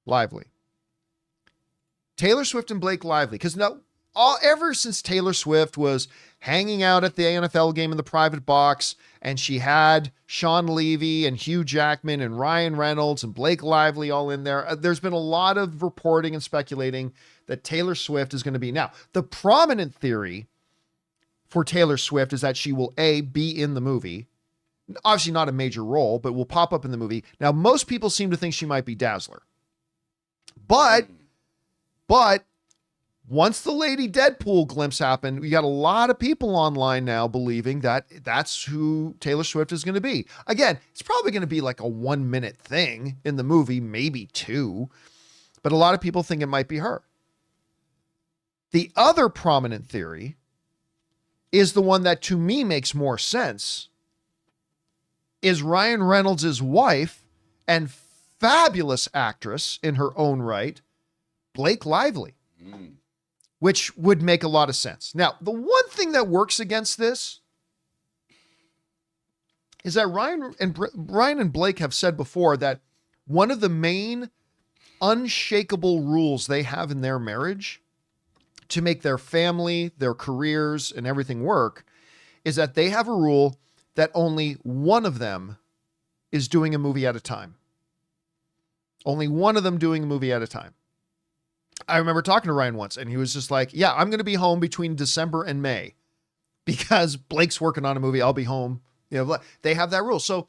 Lively. Taylor Swift and Blake Lively. Because now, ever since Taylor Swift was hanging out at the NFL game in the private box, and she had Sean Levy and Hugh Jackman and Ryan Reynolds and Blake Lively all in there, there's been a lot of reporting and speculating that Taylor Swift is going to be. Now, the prominent theory for Taylor Swift is that she will, A, be in the movie. Obviously not a major role, but will pop up in the movie. Now, most people seem to think she might be Dazzler. But once the Lady Deadpool glimpse happened, we got a lot of people online now believing that that's who Taylor Swift is going to be. Again, it's probably going to be like a 1-minute thing in the movie, maybe 2, but a lot of people think it might be her. The other prominent theory is the one that to me makes more sense, is Ryan Reynolds' wife and fabulous actress in her own right, Blake Lively, which would make a lot of sense. Now, the one thing that works against this is that Ryan and Blake have said before that one of the main unshakable rules they have in their marriage to make their family, their careers, and everything work is that they have a rule that only one of them is doing a movie at a time. Only one of them doing a movie at a time. I remember talking to Ryan once, and he was just like, yeah, I'm going to be home between December and May because Blake's working on a movie. I'll be home. They have that rule. So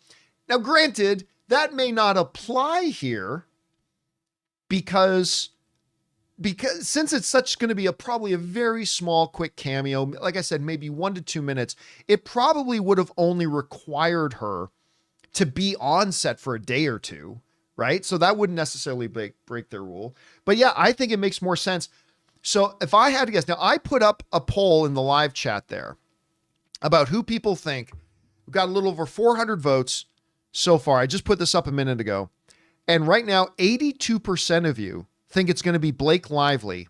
now granted, that may not apply here because since it's going to be probably a very small, quick cameo, like I said, maybe 1 to 2 minutes, it probably would have only required her to be on set for a day or two, right? So that wouldn't necessarily break their rule. But yeah, I think it makes more sense. So if I had to guess, now I put up a poll in the live chat there about who people think. We've got a little over 400 votes so far. I just put this up a minute ago. And right now, 82% of you think it's going to be Blake Lively.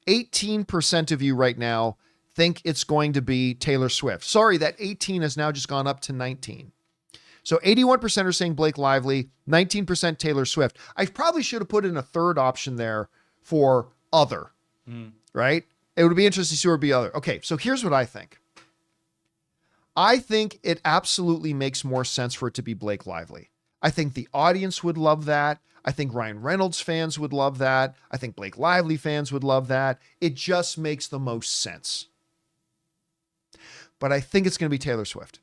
18% of you right now think it's going to be Taylor Swift. Sorry, that 18 has now just gone up to 19. So 81% are saying Blake Lively, 19% Taylor Swift. I probably should have put in a third option there for other, right? It would be interesting to see where it would be other. Okay, so here's what I think. I think it absolutely makes more sense for it to be Blake Lively. I think the audience would love that. I think Ryan Reynolds fans would love that. I think Blake Lively fans would love that. It just makes the most sense. But I think it's going to be Taylor Swift.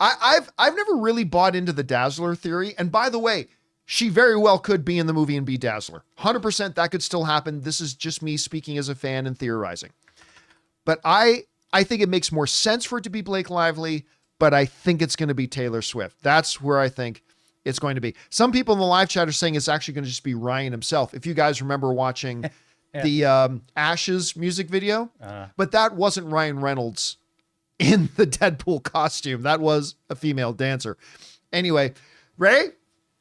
I've never really bought into the Dazzler theory. And by the way, she very well could be in the movie and be Dazzler. 100% that could still happen. This is just me speaking as a fan and theorizing. But I think it makes more sense for it to be Blake Lively, but I think it's going to be Taylor Swift. That's where I think it's going to be. Some people in the live chat are saying it's actually going to just be Ryan himself. If you guys remember watching the Ashes music video, but that wasn't Ryan Reynolds in the Deadpool costume. That was a female dancer. Anyway, Ray,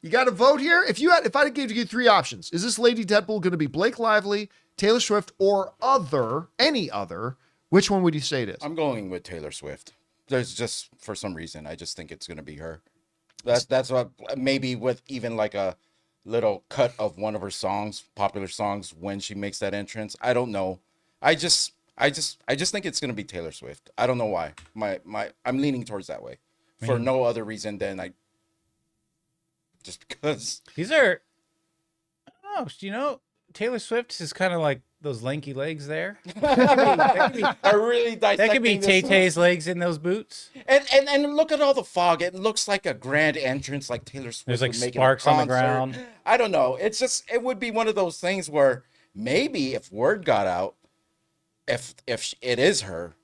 you got to vote here. If I gave you three options, is this Lady Deadpool going to be Blake Lively, Taylor Swift, or any other? Which one would you say it is? I'm going with Taylor Swift. There's just, for some reason, I just think it's going to be her. That's what, maybe with even like a little cut of one of her songs, popular songs, when she makes that entrance. I don't know. I just think it's going to be Taylor Swift. I don't know why. I'm leaning towards that way for no other reason than just because. These are, oh, Taylor Swift is kind of like those lanky legs there. That could be Tay-Tay's legs in those boots. And look at all the fog. It looks like a grand entrance, like Taylor Swift. There's like sparks on the ground. I don't know. It's just, it would be one of those things where maybe if word got out, if it is her,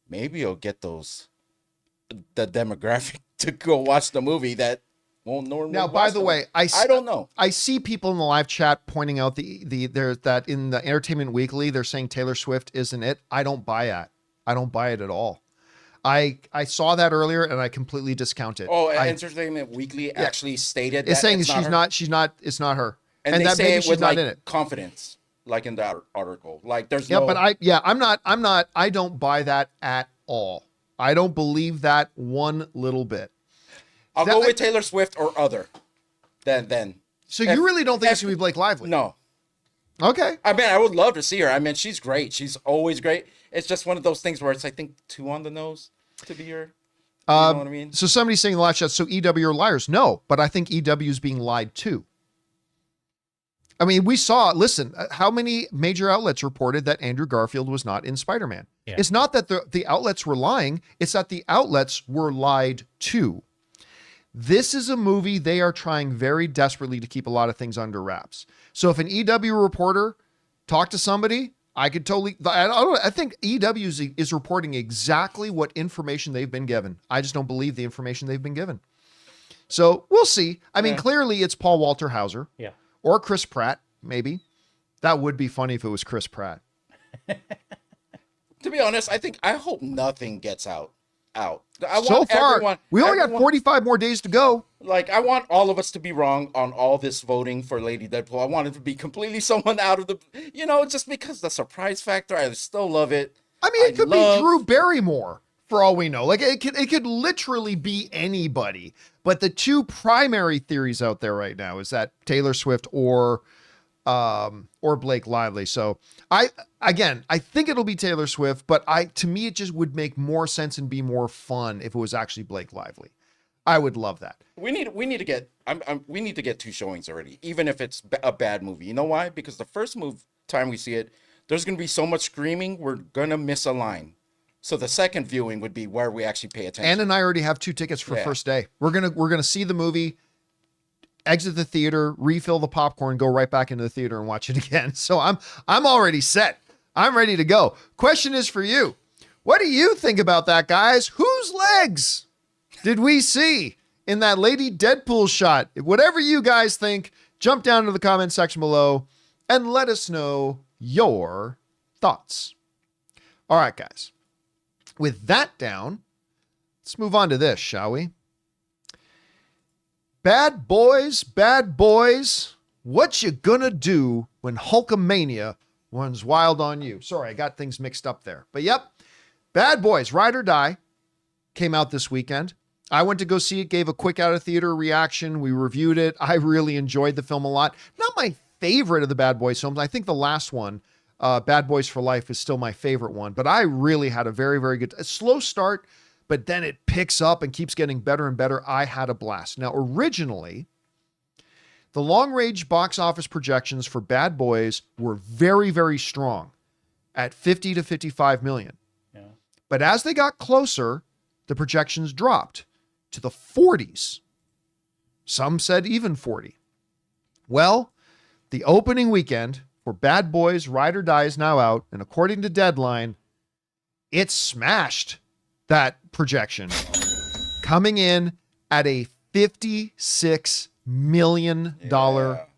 maybe you'll get the demographic to go watch the movie that won't normally. Now, by the way, I don't know. I see people in the live chat pointing out there's that in the Entertainment Weekly, they're saying Taylor Swift isn't it. I don't buy it. I don't buy it at all. I saw that earlier and I completely discount it. Oh, Entertainment Weekly actually stated it's that saying it's not her. And they that say maybe it she's with not like in it. confidence, like in that article. Like there's yeah, no. but I don't buy that at all. I don't believe that one little bit. I'll go with Taylor Swift or other. Then. So you really don't think it's going to be Blake Lively? No. Okay. I mean, I would love to see her. I mean, she's great. She's always great. It's just one of those things where it's, I think, too on the nose to be her. You know what I mean? So somebody's saying in the live chat, so EW are liars. No, but I think EW is being lied to. I mean, listen, how many major outlets reported that Andrew Garfield was not in Spider-Man? Yeah. It's not that the outlets were lying. It's that the outlets were lied to. This is a movie they are trying very desperately to keep a lot of things under wraps. So if an EW reporter talked to somebody, I could totally, I think EW is reporting exactly what information they've been given. I just don't believe the information they've been given. So we'll see. I mean, clearly it's Paul Walter Hauser. Yeah. Or Chris Pratt, maybe. That would be funny if it was Chris Pratt. To be honest, I hope nothing gets out. So far, we only got 45 more days to go. Like, I want all of us to be wrong on all this voting for Lady Deadpool. I want it to be completely someone out of the, just because the surprise factor. I still love it. I mean, it could be Drew Barrymore for all we know. Like, it could literally be anybody. But the two primary theories out there right now is that Taylor Swift or Blake Lively. So I think it'll be Taylor Swift, but to me, it just would make more sense and be more fun if it was actually Blake Lively. I would love that. We need to get two showings already, even if it's a bad movie. You know why? Because the first time we see it, there's going to be so much screaming, we're going to miss a line. So the second viewing would be where we actually pay attention. Ann and I already have 2 tickets for first day. We're gonna see the movie, exit the theater, refill the popcorn, go right back into the theater and watch it again. So I'm already set. I'm ready to go. Question is for you. What do you think about that, guys? Whose legs did we see in that Lady Deadpool shot? Whatever you guys think, jump down to the comment section below and let us know your thoughts. All right, guys. With that down, let's move on to this, shall we? Bad boys, what you gonna do when Hulkamania runs wild on you? Sorry, I got things mixed up there. But yep, Bad Boys, Ride or Die came out this weekend. I went to go see it, gave a quick out of theater reaction. We reviewed it. I really enjoyed the film a lot. Not my favorite of the Bad Boys films. I think the last one, Bad Boys for Life, is still my favorite one. But I really had a very, very good, a slow start, but then it picks up and keeps getting better and better. I had a blast. Now, originally, the long-range box office projections for Bad Boys were very, very strong at 50 to 55 million. Yeah. But as they got closer, the projections dropped to the 40s. Some said even 40. Well, the opening weekend for Bad Boys Ride or Die is now out, and according to Deadline, it smashed that projection, coming in at a $56 million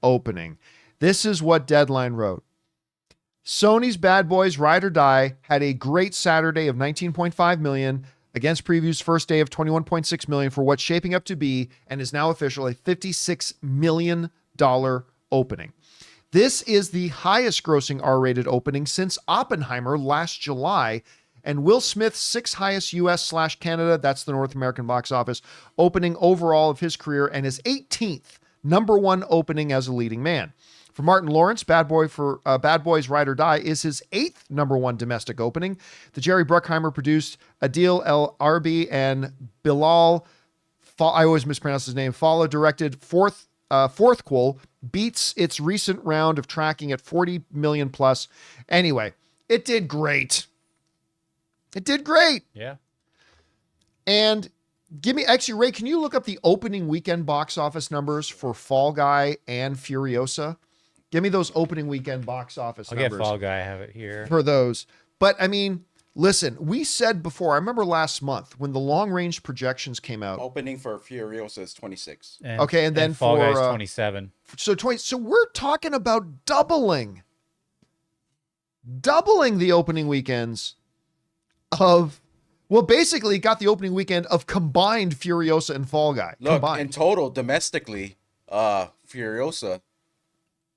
opening. This is what Deadline wrote. Sony's Bad Boys Ride or Die had a great Saturday of 19.5 million against preview's first day of 21.6 million for what's shaping up to be, and is now official, a $56 million opening. This is the highest grossing R-rated opening since Oppenheimer last July, and Will Smith's sixth highest US/Canada, that's the North American box office, opening overall of his career, and his 18th number one opening as a leading man. For Martin Lawrence, Bad Boys Ride or Die is his 8th number one domestic opening. The Jerry Bruckheimer produced Adil El Arbi and Bilal, I always mispronounce his name, Fala directed Fourthquel beats its recent round of tracking at 40 million plus. Anyway, it did great. It did great. Yeah. And actually, Ray, can you look up the opening weekend box office numbers for Fall Guy and Furiosa? Give me those opening weekend box office numbers. I'll get Fall Guy. I have it here. For those. But I mean, listen, we said before, I remember last month when the long range projections came out. Opening for Furiosa is 26. And then Fall for Guy's 27. So we're talking about doubling the opening weekends of, well, basically got the opening weekend of combined Furiosa and Fall Guy. Look, combined. in total, domestically, Furiosa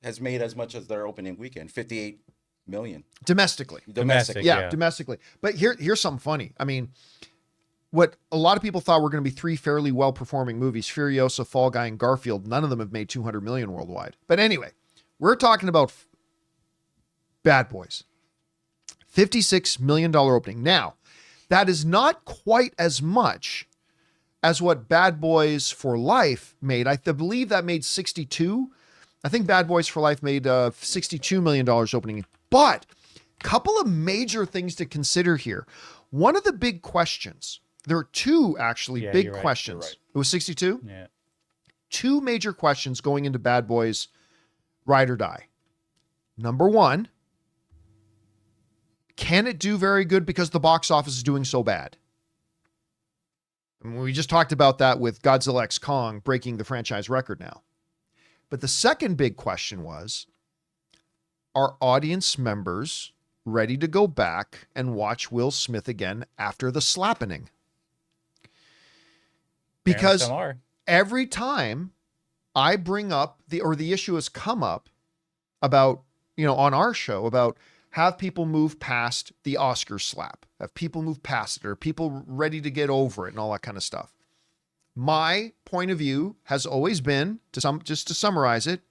has made as much as their opening weekend, 58 million. Domestically. Domestic, yeah, domestically. But here's something funny. I mean, what a lot of people thought were going to be three fairly well-performing movies, Furiosa, Fall Guy, and Garfield, none of them have made 200 million worldwide. But anyway, we're talking about Bad Boys. $56 million opening. Now, that is not quite as much as what Bad Boys for Life made. I believe that made 62. I think Bad Boys for Life made $62 million opening. But a couple of major things to consider here. One of the big questions, there are two actually big questions. Right. It was 62? Yeah. Two major questions going into Bad Boys Ride or Die. Number one, can it do very good because the box office is doing so bad? And we just talked about that with Godzilla x Kong breaking the franchise record now. But the second big question was, are audience members ready to go back and watch Will Smith again after the slappening? Because every time I bring up the issue has come up about, on our show about have people move past the Oscar slap, have people move past it, or people ready to get over it and all that kind of stuff. My point of view has always been, just to summarize it,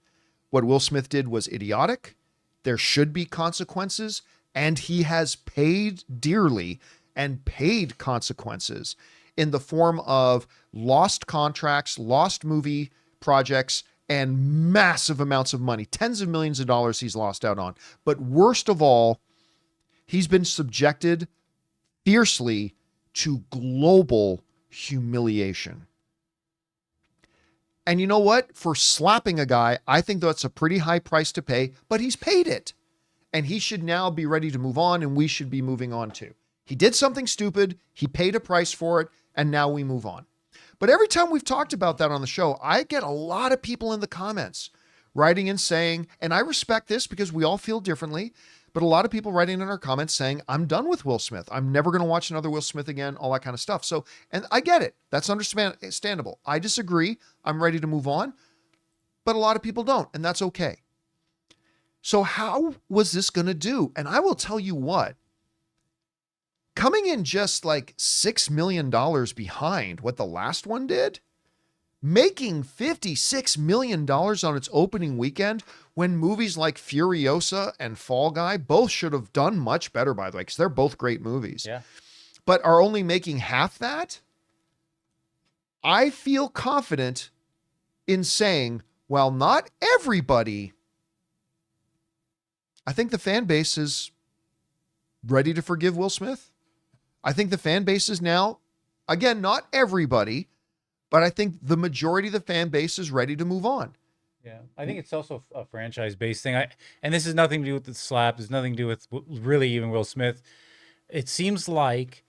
what Will Smith did was idiotic. There should be consequences, and he has paid dearly and paid consequences in the form of lost contracts, lost movie projects, and massive amounts of money, tens of millions of dollars he's lost out on. But worst of all, he's been subjected fiercely to global humiliation. And you know what? For slapping a guy, I think that's a pretty high price to pay, but he's paid it. And he should now be ready to move on, and we should be moving on too. He did something stupid, he paid a price for it, and now we move on. But every time we've talked about that on the show, I get a lot of people in the comments writing and saying, and I respect this because we all feel differently, but a lot of people writing in our comments saying, I'm done with Will Smith. I'm never going to watch another Will Smith again, all that kind of stuff. So, and I get it. That's understandable. I disagree. I'm ready to move on, but a lot of people don't, and that's okay. So how was this going to do? And I will tell you what, coming in just like $6 million behind what the last one did, making $56 million on its opening weekend when movies like Furiosa and Fall Guy both should have done much better, by the way, because they're both great movies, but are only making half that. I feel confident in saying, well, not everybody. I think the fan base is ready to forgive Will Smith. I think the fan base is now, again, not everybody, but I think the majority of the fan base is ready to move on. Yeah, I think it's also a franchise-based thing. And this has nothing to do with the slap. There's nothing to do with really even Will Smith. It seems like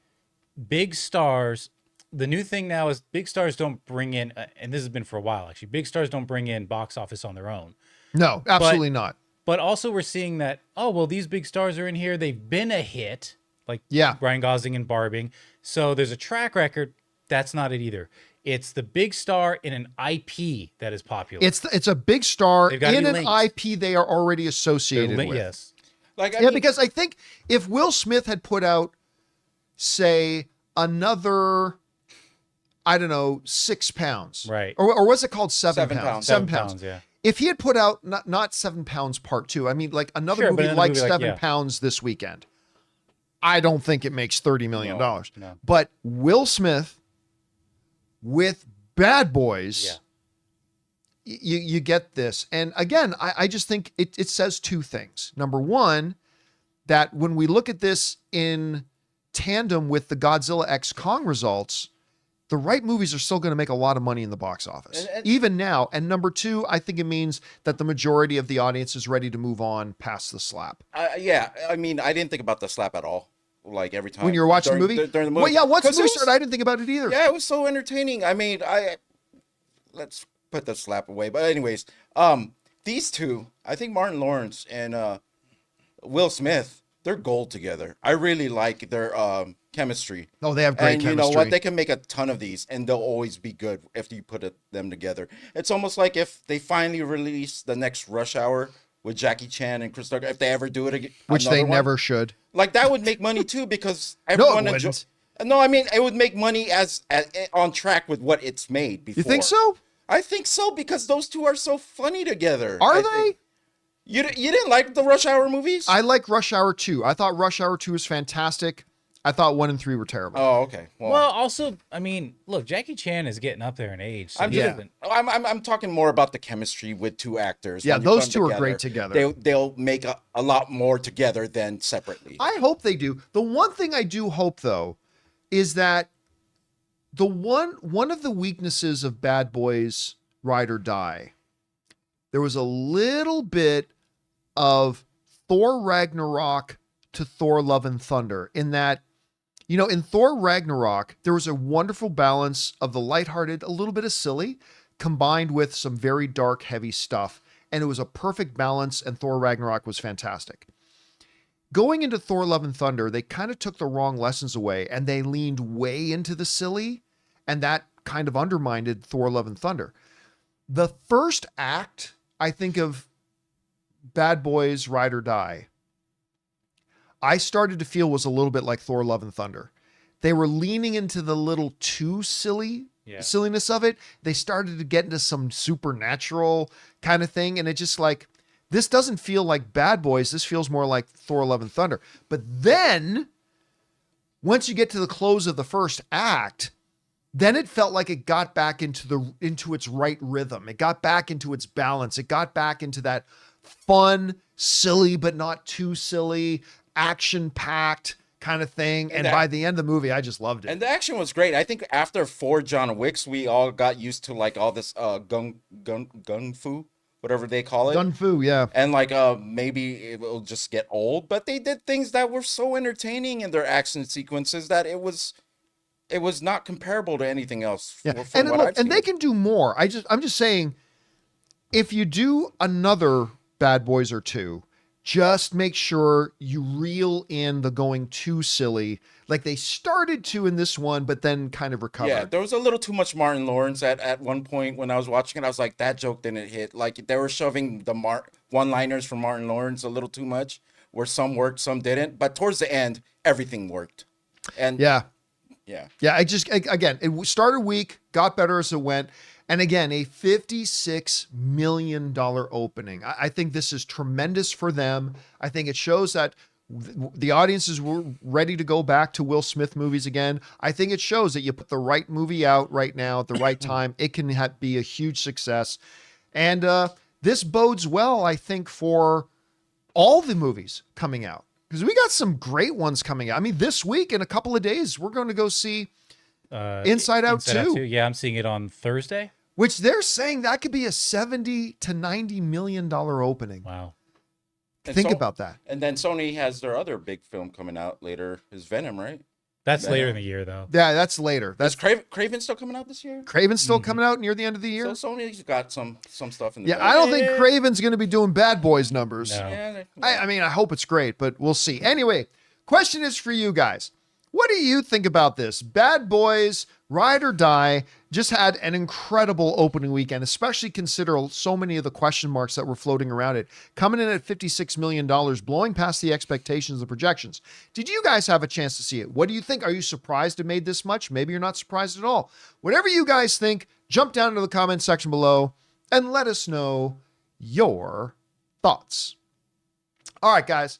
big stars, the new thing now is big stars don't bring in, and this has been for a while actually, big stars don't bring in box office on their own. No, absolutely not. But also we're seeing that, oh, well, these big stars are in here. They've been a hit, like Ryan Gosling and Barbing. So there's a track record. That's not it either. It's the big star in an IP that is popular. It's a big star in an linked. IP they are already associated with. Yes. Like, I mean, because I think if Will Smith had put out, say, another, I don't know, 6 pounds. Right. Or what's it called? 7 7 pounds. pounds. 7 pounds. Yeah. If he had put out not 7 pounds part 2, I mean, like another movie like 7 pounds this weekend, I don't think it makes $30 million. No. But Will Smith with Bad Boys, you get this. And again, I just think it says two things. Number one, that when we look at this in tandem with the Godzilla X Kong results, the right movies are still going to make a lot of money in the box office, even now. And number two, I think it means that the majority of the audience is ready to move on past the slap. Yeah, I mean, I didn't think about the slap at all. Like every time when you're watching the movie, during the movie. Well, yeah, once the movie started, I didn't think about it either. Yeah, it was so entertaining. I mean, let's put the slap away. But anyways, these two, I think Martin Lawrence and Will Smith, they're gold together. I really like their chemistry. Oh, they have great chemistry. And you know what? They can make a ton of these, and they'll always be good if you put them together. It's almost like if they finally release the next Rush Hour with Jackie Chan and Chris Tucker, if they ever do it again, which they never should. Like that would make money too, because everyone enjoys. No, I mean it would make money as on track with what it's made before. You think so? I think so, because those two are so funny together. Are they? You didn't like the Rush Hour movies? I like Rush Hour 2. I thought Rush Hour 2 was fantastic. I thought 1 and 3 were terrible. Oh, okay. Well, also, I mean, look, Jackie Chan is getting up there in age. So I'm talking more about the chemistry with two actors. Yeah, those two are great together. They'll make a lot more together than separately. I hope they do. The one thing I do hope, though, is that the one of the weaknesses of Bad Boys Ride or Die, there was a little bit of Thor Ragnarok to Thor Love and Thunder, in that, you know, in Thor Ragnarok, there was a wonderful balance of the lighthearted, a little bit of silly, combined with some very dark, heavy stuff. And it was a perfect balance, and Thor Ragnarok was fantastic. Going into Thor Love and Thunder, they kind of took the wrong lessons away, and they leaned way into the silly, and that kind of undermined Thor Love and Thunder. The first act, I think, of Bad Boys Ride or Die, I started to feel was a little bit like Thor Love and Thunder. They were leaning into the little too silliness of it. They started to get into some supernatural kind of thing. And it just like, this doesn't feel like Bad Boys. This feels more like Thor Love and Thunder. But then once you get to the close of the first act, then it felt like it got back into its right rhythm. It got back into its balance. It got back into that fun, silly, but not too silly, action-packed kind of thing. And by the end of the movie, I just loved it. And the action was great. I think after 4 John Wicks, we all got used to like all this gun fu, whatever they call it. Gun fu, yeah. And like maybe it will just get old, but they did things that were so entertaining in their action sequences that it was it was not comparable to anything else. Yeah, From what I've seen. and they can do more. I'm just saying, if you do another Bad Boys or two, just make sure you reel in the going too silly, like they started to in this one, but then kind of recovered. Yeah, there was a little too much Martin Lawrence at one point when I was watching it. I was like, that joke didn't hit. Like they were shoving the one-liners from Martin Lawrence a little too much, where some worked, some didn't. But towards the end, everything worked. And yeah. Again, it started weak, got better as it went. And again, a $56 million opening. I think this is tremendous for them. I think it shows that the audiences were ready to go back to Will Smith movies again. I think it shows that you put the right movie out right now at the right time. It can be a huge success. And this bodes well, I think, for all the movies coming out. Because we got some great ones coming out. I mean, this week, in a couple of days, we're going to go see Inside Out 2. Yeah, I'm seeing it on Thursday. Which they're saying that could be a $70 to $90 million opening. Wow. Think about that. And then Sony has their other big film coming out later, is Venom, right? That's later in the year, though. Yeah, that's later. That's Craven still coming out this year? Craven's still coming out near the end of the year. So Sony's got some stuff in the Yeah, I don't think Craven's going to be doing Bad Boys numbers. No. Yeah, I mean, I hope it's great, but we'll see. Anyway, question is for you guys. What do you think about this? Bad Boys, Ride or Die, just had an incredible opening weekend, especially consider so many of the question marks that were floating around it. Coming in at $56 million, blowing past the expectations and projections. Did you guys have a chance to see it? What do you think? Are you surprised it made this much? Maybe you're not surprised at all. Whatever you guys think, jump down into the comment section below and let us know your thoughts. All right, guys.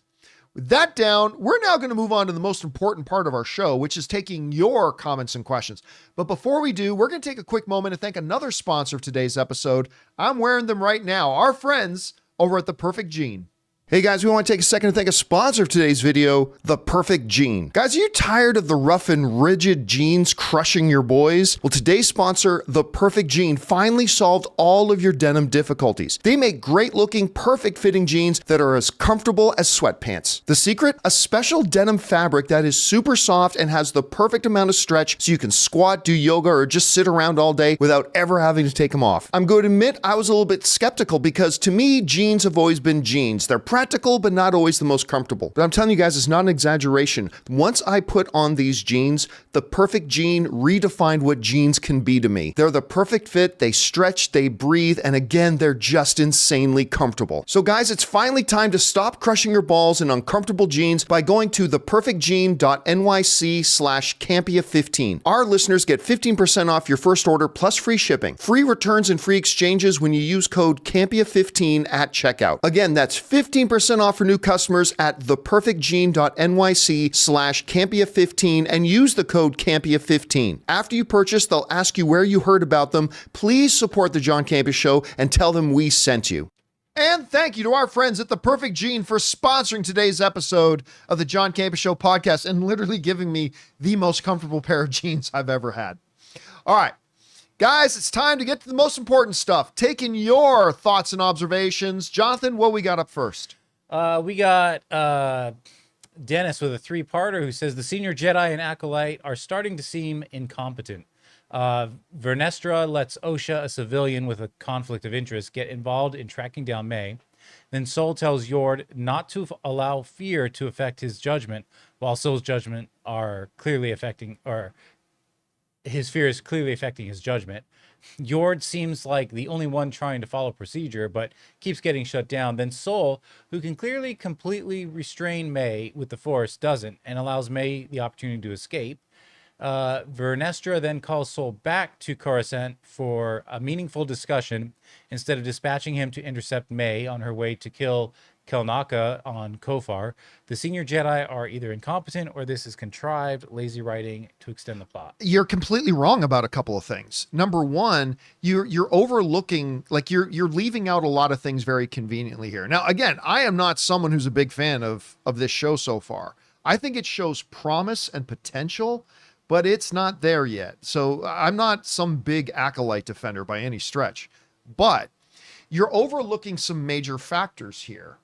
With that down, we're now going to move on to the most important part of our show, which is taking your comments and questions. But before we do, we're going to take a quick moment to thank another sponsor of today's episode. I'm wearing them right now, our friends over at The Perfect Jean. Hey guys, we want to take a second to thank a sponsor of today's video, The Perfect Jean. Guys, are you tired of the rough and rigid jeans crushing your boys? Well, today's sponsor, The Perfect Jean, finally solved all of your denim difficulties. They make great looking, perfect fitting jeans that are as comfortable as sweatpants. The secret? A special denim fabric that is super soft and has the perfect amount of stretch so you can squat, do yoga, or just sit around all day without ever having to take them off. I'm going to admit I was a little bit skeptical because to me, jeans have always been jeans. They're practical, but not always the most comfortable. But I'm telling you guys, it's not an exaggeration. Once I put on these jeans, The Perfect Jean redefined what jeans can be to me. They're the perfect fit, they stretch, they breathe, and again, they're just insanely comfortable. So guys, it's finally time to stop crushing your balls in uncomfortable jeans by going to theperfectjean.nyc/Campea15. Our listeners get 15% off your first order plus free shipping, free returns and free exchanges when you use code Campea15 at checkout. Again, that's 15% off for new customers at theperfectjean.nyc/Campea15 and use the code Campea15. After you purchase, they'll ask you where you heard about them. Please support the John Campea Show and tell them we sent you. And thank you to our friends at The Perfect Jean for sponsoring today's episode of the John Campea Show podcast and literally giving me the most comfortable pair of jeans I've ever had. All right. Guys, it's time to get to the most important stuff. Taking your thoughts and observations. Jonathan, what we got up first? We got Dennis with a three-parter who says the senior Jedi and Acolyte are starting to seem incompetent. Vernestra lets Osha, a civilian with a conflict of interest, get involved in tracking down May. Then Sol tells Yord not to allow fear to affect his judgment, while Sol's judgment are clearly affecting, or his fear is clearly affecting his judgment. Yord seems like the only one trying to follow procedure, but keeps getting shut down. Then Sol, who can clearly completely restrain May with the Force, doesn't, and allows May the opportunity to escape. Vernestra then calls Sol back to Coruscant for a meaningful discussion instead of dispatching him to intercept May on her way to kill Kelnaka on Kofar. The senior Jedi are either incompetent or this is contrived, lazy writing to extend the plot. You're completely wrong about a couple of things. Number one, you're overlooking, like you're leaving out a lot of things very conveniently here. Now, again, I am not someone who's a big fan of this show so far. I think it shows promise and potential, but it's not there yet. So I'm not some big Acolyte defender by any stretch, but you're overlooking some major factors here.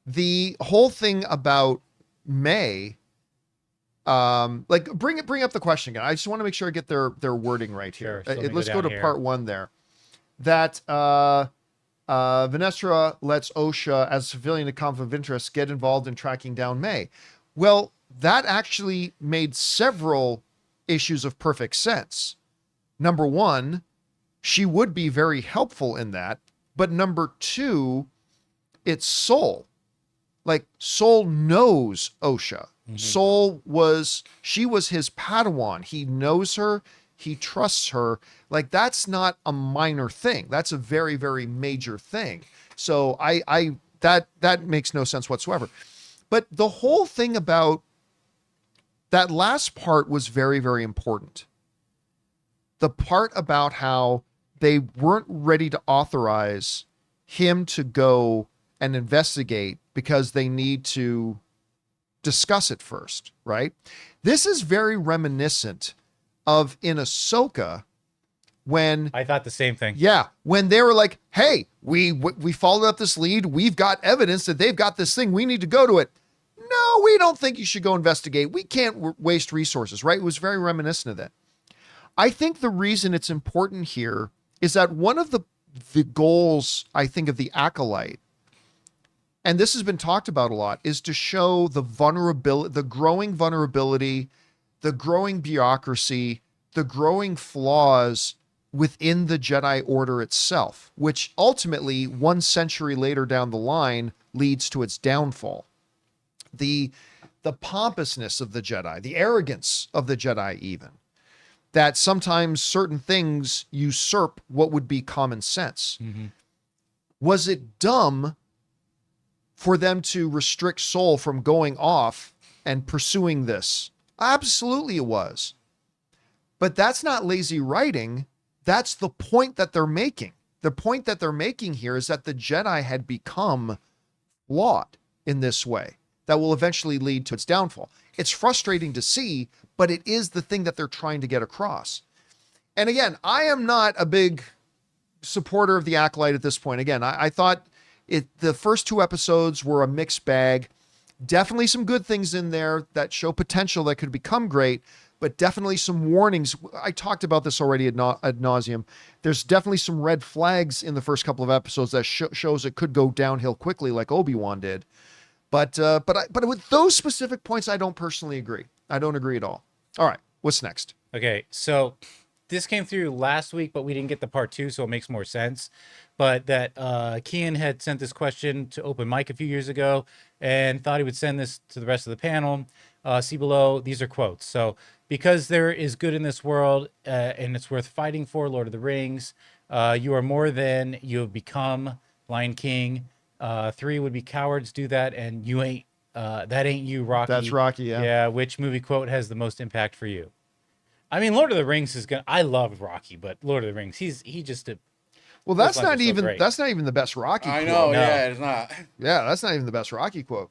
The whole thing about May Like bring up the question again. I just want to make sure I get their wording right here. Sure. So let me Let's go go down to here. part 1 there. That Venestra lets OSHA, as a civilian in conflict of interest, get involved in tracking down May. Well, that actually made several issues of perfect sense. Number 1, she would be very helpful in that. But number 2, it's Soul. Like, Soul knows OSHA. Soul was his Padawan. He knows her. He trusts her. Like, that's not a minor thing. That's a very, very major thing. So that makes no sense whatsoever. But the whole thing about that last part was very, very important. The part about how they weren't ready to authorize him to go and investigate because they need to discuss it first, right? This is very reminiscent of in Ahsoka when I thought the same thing. yeah, when they were like, hey, we followed up this lead. We've got evidence that they've got this thing. We need to go to it. No, we don't think you should go investigate. We can't waste resources, right? It was very reminiscent of that. I think the reason it's important here is that one of the goals, I think, of the Acolyte, and this has been talked about a lot, is to show the vulnerability, the growing vulnerability, the growing bureaucracy, the growing flaws within the Jedi Order itself, which ultimately, 1 century later down the line, leads to its downfall. The pompousness of the Jedi, the arrogance of the Jedi even, that sometimes certain things usurp what would be common sense. Was it dumb for them to restrict Soul from going off and pursuing this? Absolutely it was. But that's not lazy writing. That's the point that they're making. The point that they're making here is that the Jedi had become flawed in this way that will eventually lead to its downfall. It's frustrating to see, but it is the thing that they're trying to get across. And again, I am not a big supporter of the Acolyte at this point. Again, I thought the first 2 episodes were a mixed bag. Definitely some good things in there that show potential that could become great, but definitely some warnings. I talked about this already ad nauseum. There's definitely some red flags in the first couple of episodes that shows it could go downhill quickly, like Obi-Wan did. But with those specific points, I don't personally agree. I don't agree at all. All right, what's next? Okay, so this came through last week, but we didn't get the part 2, so it makes more sense. But that Kian had sent this question to Open Mic a few years ago and thought he would send this to the rest of the panel. See below, these are quotes. So, because there is good in this world and it's worth fighting for, Lord of the Rings, you are more than you have become, Lion King. 3 would be cowards do that, and you ain't, that ain't you, Rocky. That's Rocky, yeah. Yeah, which movie quote has the most impact for you? I mean, Lord of the Rings is gonna. I love Rocky, but Lord of the Rings, he just a. Well, that's Looks like not it's so even great. that's not even the best Rocky I quote. know, No. yeah, it's not. Yeah, that's not even the best Rocky quote.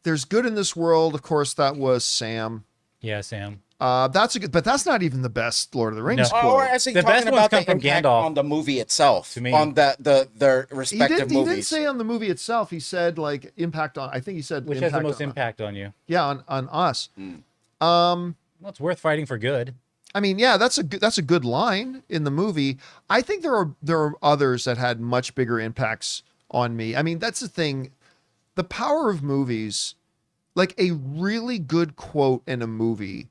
There's good in this world, of course, that was Sam. Yeah, Sam. That's a good, but that's not even the best Lord of the Rings No. quote. Or actually The best talking ones about the come from impact Gandalf. on the movie itself, To me. on their He respective didn't movies. say on the movie itself. He said like impact on. I think he said Which has the most on- impact on you? Yeah, on us. Well, it's worth fighting for good. I mean, yeah, that's a good line in the movie. I think there are others that had much bigger impacts on me. I mean, that's the thing. The power of movies, like a really good quote in a movie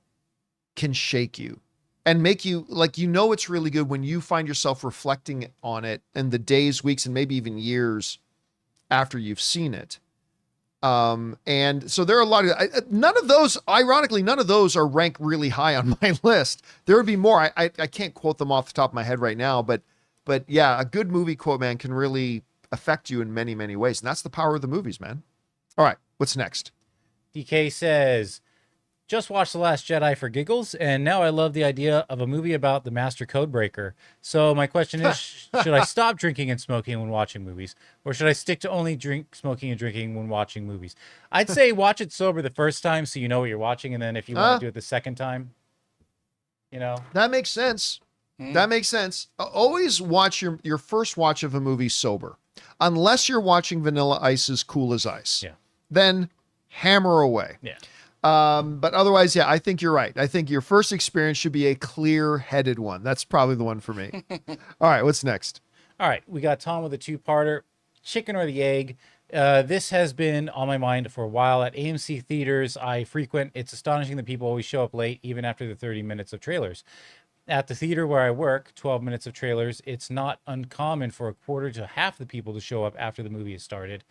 can shake you and make you like, it's really good when you find yourself reflecting on it in the days, weeks, and maybe even years after you've seen it. And so there are a lot of, none of those are ranked really high on my list. There would be more. I can't quote them off the top of my head right now, but yeah, a good movie quote, man, can really affect you in many, many ways. And that's the power of the movies, man. All right. What's next? DK says, just watched The Last Jedi for giggles, and now I love the idea of a movie about the Master Codebreaker. So my question is, should I stop drinking and smoking when watching movies, or should I stick to only smoking and drinking when watching movies? I'd say watch it sober the first time so you know what you're watching, and then if you want to do it the second time, That makes sense. That makes sense. Always watch your first watch of a movie sober, unless you're watching Vanilla Ice's Cool as Ice. Yeah. Then hammer away. Yeah. But otherwise, yeah, I think you're right. I think your first experience should be a clear-headed one. That's probably the one for me. All right, what's next? All right, we got Tom with a two-parter, chicken or the egg. This has been on my mind for a while. At AMC theaters I frequent, it's astonishing that people always show up late, even after the 30 minutes of trailers. At the theater where I work, 12 minutes of trailers, it's not uncommon for a quarter to half the people to show up after the movie has started.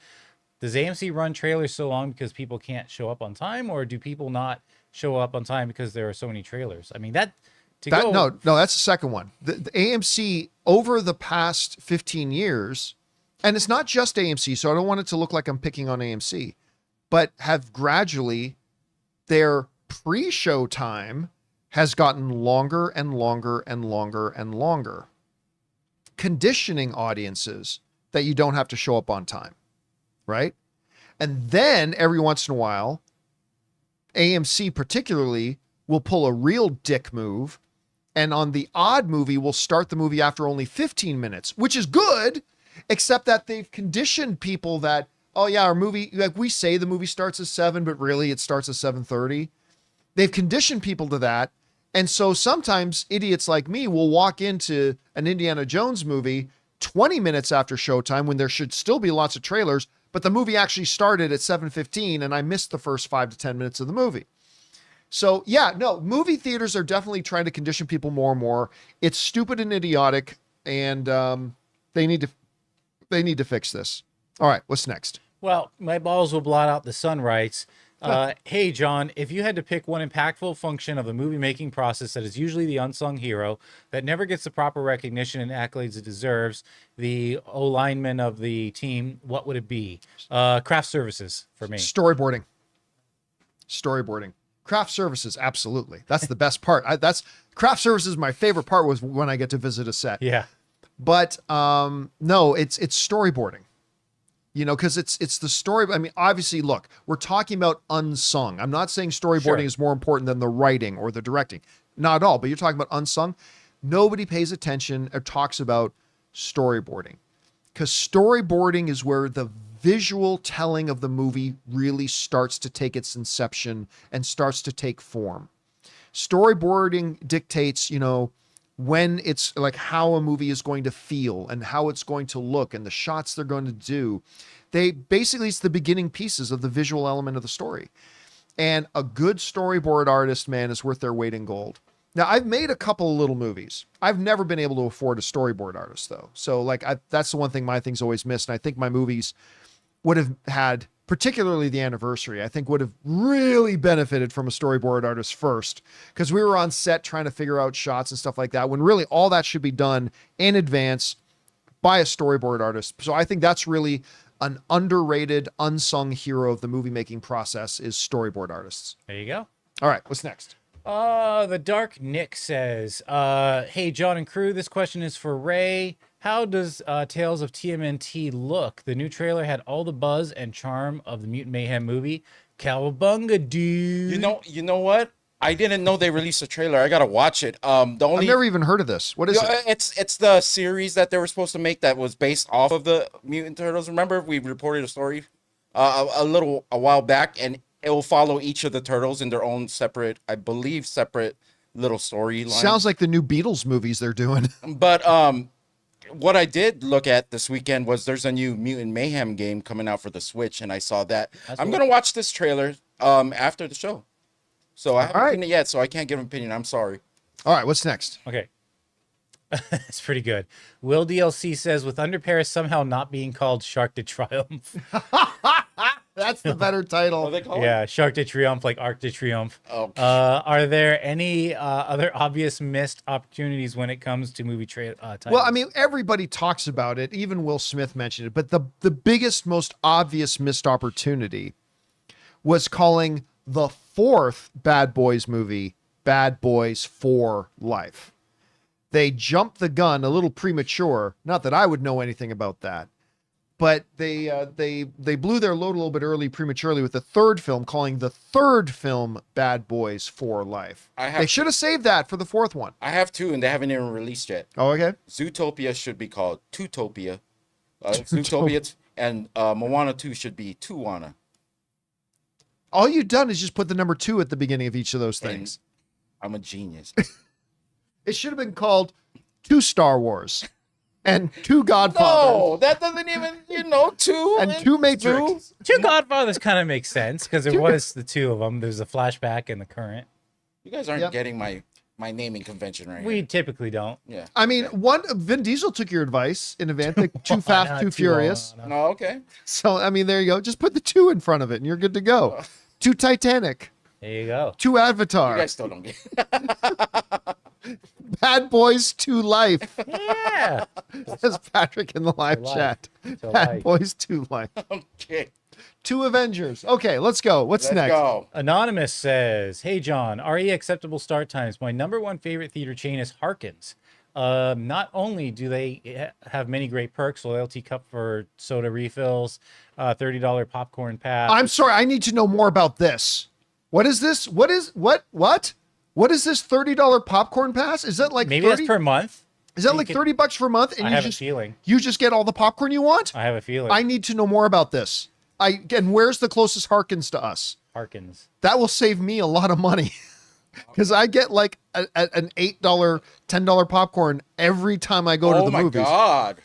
Does AMC run trailers so long because people can't show up on time, or do people not show up on time because there are so many trailers? I mean, no, that's the second one. The AMC over the past 15 years, and it's not just AMC, so I don't want it to look like I'm picking on AMC, but have gradually, their pre-show time has gotten longer and longer and longer and longer, conditioning audiences that you don't have to show up on time, right? And then every once in a while, AMC particularly will pull a real dick move, and on the odd movie will start the movie after only 15 minutes, which is good, except that they've conditioned people that, oh yeah, our movie, like we say the movie starts at 7, but really it starts at 7:30. They've conditioned people to that. And so sometimes idiots like me will walk into an Indiana Jones movie 20 minutes after showtime when there should still be lots of trailers, but the movie actually started at 7:15 and I missed the first 5 to 10 minutes of the movie. So yeah, no, movie theaters are definitely trying to condition people more and more. It's stupid and idiotic, and they need to fix this. All right, what's next? Well, my balls will blot out the sun writes, hey, John, if you had to pick one impactful function of the movie-making process that is usually the unsung hero, that never gets the proper recognition and accolades it deserves, the O-lineman of the team, what would it be? Craft services for me. Storyboarding. Craft services, absolutely. That's the best part. Craft services. My favorite part was when I get to visit a set. Yeah. But no, it's storyboarding. You know, because it's the story. I mean, obviously, look, we're talking about unsung. I'm not saying storyboarding is more important than the writing or the directing. Not at all. But you're talking about unsung. Nobody pays attention or talks about storyboarding, because storyboarding is where the visual telling of the movie really starts to take its inception and starts to take form. Storyboarding dictates, you know, when it's like how a movie is going to feel and how it's going to look and the shots they're going to do. They basically, it's the beginning pieces of the visual element of the story. And a good storyboard artist, man, is worth their weight in gold. Now, I've made a couple of little movies. I've never been able to afford a storyboard artist, though. So, like, that's the one thing my thing's always missed. And I think my movies would have had, particularly the anniversary, I think would have really benefited from a storyboard artist first, because we were on set trying to figure out shots and stuff like that, when really all that should be done in advance by a storyboard artist. So I think that's really an underrated, unsung hero of the movie making process, is storyboard artists. There you go. All right, what's next? The Dark Nick says, hey, John and crew, this question is for Ray. How does Tales of TMNT look? The new trailer had all the buzz and charm of the Mutant Mayhem movie. Cowabunga, dude. You know what? I didn't know they released a trailer. I gotta watch it. I've never even heard of this. What is it? It's the series that they were supposed to make that was based off of the Mutant Turtles. Remember, we reported a story a while back, and it will follow each of the turtles in their own separate, I believe, separate little storyline. Sounds like the new Beatles movies they're doing. But what I did look at this weekend was there's a new Mutant Mayhem game coming out for the Switch, and I saw that. I'm gonna watch this trailer after the show. So I haven't seen it yet, so I can't give an opinion. I'm sorry. All right, what's next? Okay. It's pretty good. Will DLC says, with Under Paris somehow not being called Shark de Triomphe. That's the better title. What are they called? Yeah, Shark de Triomphe, like Arc de Triomphe. Oh. Are there any other obvious missed opportunities when it comes to movie titles? Well, I mean, everybody talks about it. Even Will Smith mentioned it. But the biggest, most obvious missed opportunity was calling the fourth Bad Boys movie Bad Boys for Life. They jumped the gun a little premature. Not that I would know anything about that, but they blew their load a little bit prematurely with the third film, calling the third film Bad Boys for Life. They should have saved that for the fourth one. I have two, and they haven't even released yet. Oh, okay. Zootopia should be called Tootopia. Zootopia, and Moana 2 should be Tuana. All you've done is just put the number 2 at the beginning of each of those things. I'm a genius. It should have been called 2 Star Wars and 2 Godfathers. No, that doesn't even, 2 and 2 Matrix. Two Godfathers kind of makes sense because there was the 2 of them. There's a flashback and the current. You guys aren't Yep. getting my naming convention right We here. typically don't. Yeah. I mean, Vin Diesel took your advice in Avantic, Too Fast, Not Too Furious. long, No, okay. So, I mean, there you go. Just put the 2 in front of it and you're good to go. 2 Titanic, There you go. 2 Avatar, You guys still don't get it. Bad Boys 2 Life. Yeah. Says Patrick in the live life. chat. To Bad life. Boys 2 Life. Okay. 2 Avengers. Okay, let's go. What's Let's next? go. Anonymous says, "Hey John, RE acceptable start times. My number one favorite theater chain is Harkins. Not only do they have many great perks, loyalty cup for soda refills, $30 popcorn pass. I'm sorry. I need to know more about this. What is this? What is this $30 popcorn pass? Is that like Maybe 30? that's per month. Is that you like could- $30 per month? And I you have just a feeling. you just get all the popcorn you want? I have a feeling. I need to know more about this. And where's the closest Harkins to us? Harkins. That will save me a lot of money. Because I get like an $8, $10 popcorn every time I go to the movies. Oh my God.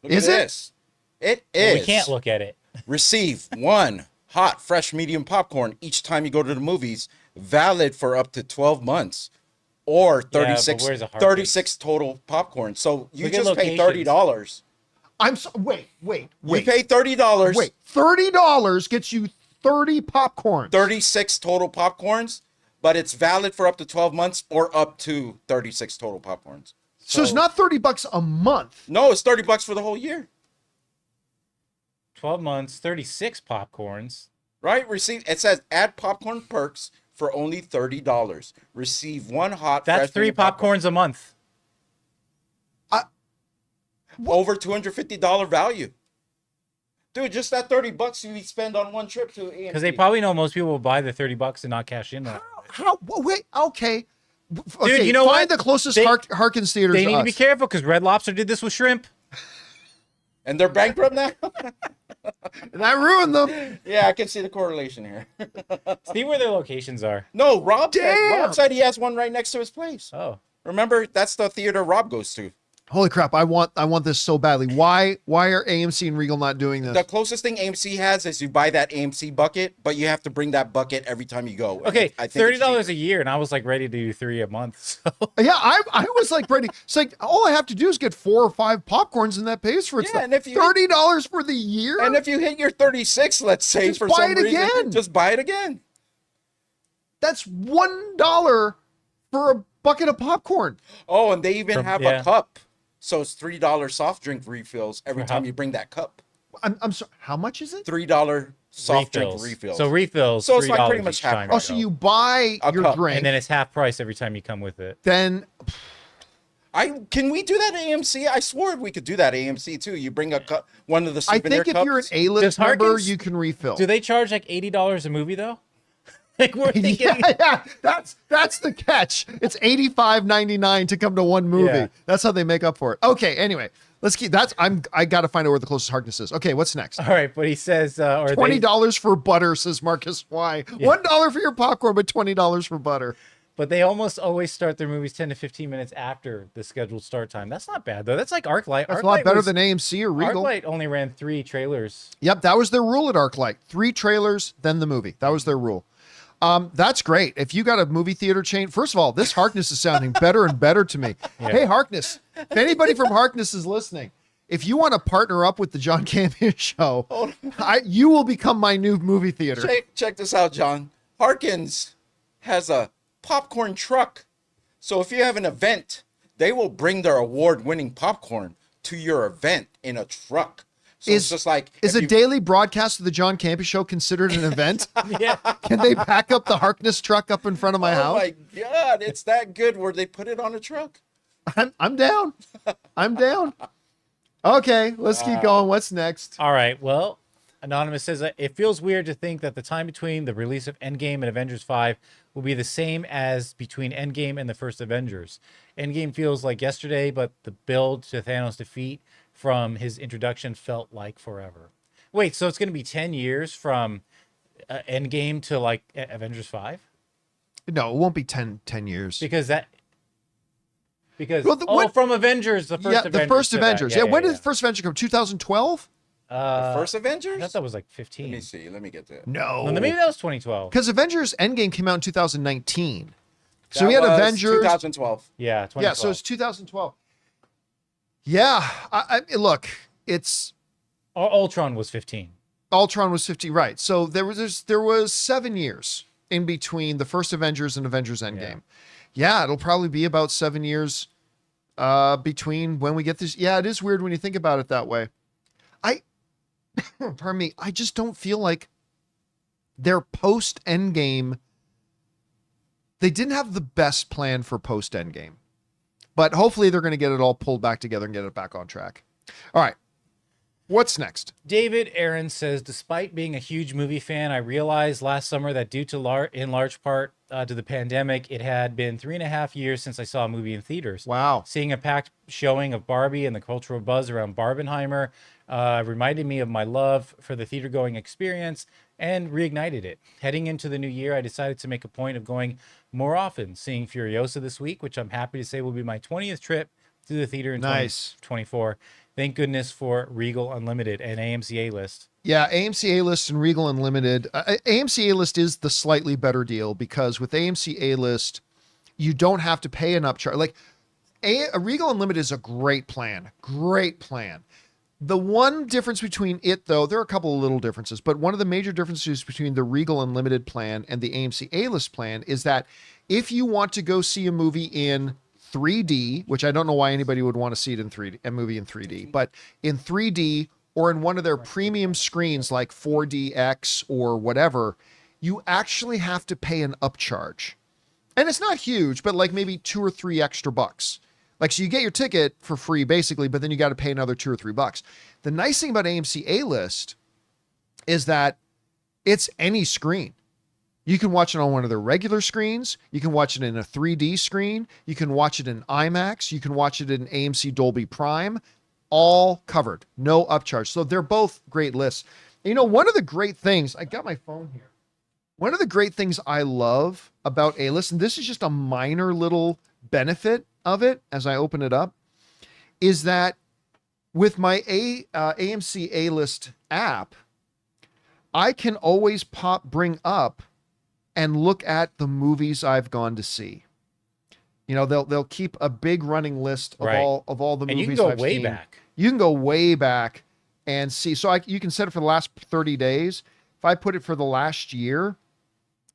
Look Is at it? this. It is. We can't look at it. Receive 1 hot, fresh, medium popcorn each time you go to the movies, valid for up to 12 months. Or but 36, where's a Harkins? 36 total popcorn. So you Look at just pay locations. $30. I'm so wait. You pay $30. Wait, $30 gets you 30 popcorn. 36 total popcorns, but it's valid for up to 12 months or up to 36 total popcorns. So it's not $30 a month. No, it's $30 for the whole year, 12 months, 36 popcorns. right? It says add popcorn perks for only $30. Receive 1 hot, That's fresh 3 medium popcorn. popcorns a month. Over $250 value. Dude, just that $30 you spend on one trip to AMC. Because they probably know most people will buy the $30 and not cash in on it. How? Wait. Okay. Okay. you know find what? the closest They- Harkins theater They to need us. to be careful because Red Lobster did this with shrimp. And they're bankrupt now? And I ruined them. Yeah, I can see the correlation here. See where their locations are. No, Rob Damn. said he has one right next to his place. Oh. Remember, that's the theater Rob goes to. Holy crap! I want this so badly. Why are AMC and Regal not doing this? The closest thing AMC has is you buy that AMC bucket, but you have to bring that bucket every time you go. Okay, I think it's $30 a year, and I was like ready to do 3 a month. So Yeah, I was like ready. It's like all I have to do is get 4 or 5 popcorns, and that pays for it. Yeah, and if you- $30 for the year, And if you hit your 36, let's say Just for buy some it reason, again. just buy it again. that's $1 for a bucket of popcorn. Oh, and they even have yeah. a cup. So it's $3 soft drink refills every For time how- you bring that cup. I'm sorry. How much is it? $3 soft drink refills. refills. So refills, So it's like $3 pretty much each half time. price. Oh, so you buy A your cup. drink, And then it's half price every time you come with it. then Can we do that at AMC? I swore we could do that at AMC too. You bring a cup, one of the I souvenir think if you're an cups. A-list Does member, Harkins- you can refill. Do they charge like $80 a movie though? Like we're thinking. yeah, that's the catch. It's $85.99 to come to one movie. Yeah. That's how they make up for it. Okay, anyway, let's keep. I got to find out where the closest Harkness is. Okay, what's next? All right, but he says, or they- $20 for butter, says Marcus Y. $1 for your popcorn, but $20 for butter. but they almost always start their movies 10 to 15 minutes after the scheduled start time. That's not bad though. That's like ArcLight. That's a lot better than AMC or Regal. ArcLight only ran 3 trailers. Yep, that was their rule at ArcLight. 3 trailers, then the movie. That was their rule. That's great. If you got a movie theater chain, first of all, this Harkness is sounding better and better to me. Yeah. Hey, Harkness, if anybody from Harkness is listening, if you want to partner up with the John Campea Show, you will become my new movie theater. Check this out, John. Harkins has a popcorn truck. So if you have an event, they will bring their award-winning popcorn to your event in a truck. So it's just like Is if a you- daily broadcast of the John Campea Show considered an event? Yeah. Can they back up the Harkness truck up in front of my Oh house? my God, it's that good where they put it on a truck. I'm down. I'm down. Okay, let's keep going. What's next? All right. Well, Anonymous says that it feels weird to think that the time between the release of Endgame and Avengers 5 will be the same as between Endgame and the first Avengers. Endgame feels like yesterday, but the build to Thanos' defeat from his introduction felt like forever. Wait, so it's going to be 10 years from Endgame to like Avengers 5? No, it won't be 10 years. Because Well, from Avengers, the first yeah, Avengers. the first to that. Avengers. Yeah, when did the first Avenger come? 2012? The first I Avengers? thought that was like Let 15. me see. Let me get that. No. No, maybe that was 2012. Because Avengers Endgame came out in 2019. So That we had was Avengers. 2012. Yeah, 2012. Yeah, so it's 2012. Yeah, look, it's Ultron was 15. Ultron was 50, right? So there was 7 years in between the first Avengers and Avengers Endgame. Yeah, it'll probably be about 7 years between when we get this. Yeah, it is weird when you think about it that way. Pardon me, I just don't feel like their post Endgame. They didn't have the best plan for post Endgame, but hopefully they're going to get it all pulled back together and get it back on track. All right. What's next? David Aaron says, despite being a huge movie fan, I realized last summer that due to in large part to the pandemic, it had been 3.5 years since I saw a movie in theaters. Wow. Seeing a packed showing of Barbie and the cultural buzz around Barbenheimer reminded me of my love for the theater-going experience and reignited it. Heading into the new year, I decided to make a point of going more often, seeing Furiosa this week, which I'm happy to say will be my 20th trip to the theater in 2024. Thank goodness for Regal Unlimited and AMC A-List. Yeah, AMC A-List and Regal Unlimited. AMC A-List is the slightly better deal because with AMC A-List, you don't have to pay an upcharge. Like a Regal Unlimited is a great plan. Great plan. The one difference between it, though, there are a couple of little differences, but one of the major differences between the Regal Unlimited plan and the AMC A-List plan is that if you want to go see a movie in 3D, which I don't know why anybody would want to see it in 3D, a movie in 3D, but in 3D or in one of their premium screens like 4DX or whatever, you actually have to pay an upcharge. And it's not huge, but like maybe $2 or $3 extra bucks. Like, so you get your ticket for free basically, but then you got to pay another $2 or $3. The nice thing about AMC A-List is that it's any screen. You can watch it on one of their regular screens. You can watch it in a 3D screen. You can watch it in IMAX. You can watch it in AMC Dolby Prime. All covered. No upcharge. So they're both great lists. And, you know, one of the great things, I got my phone here. One of the great things I love about A-List, and this is just a minor little benefit of it as I open it up, is that with my AMC A-List app, I can always bring up and look at the movies I've gone to see. You know, they'll keep a big running list of all the movies I've seen. And you can go way back. You can go way back and see. So you can set it for the last 30 days. If I put it for the last year,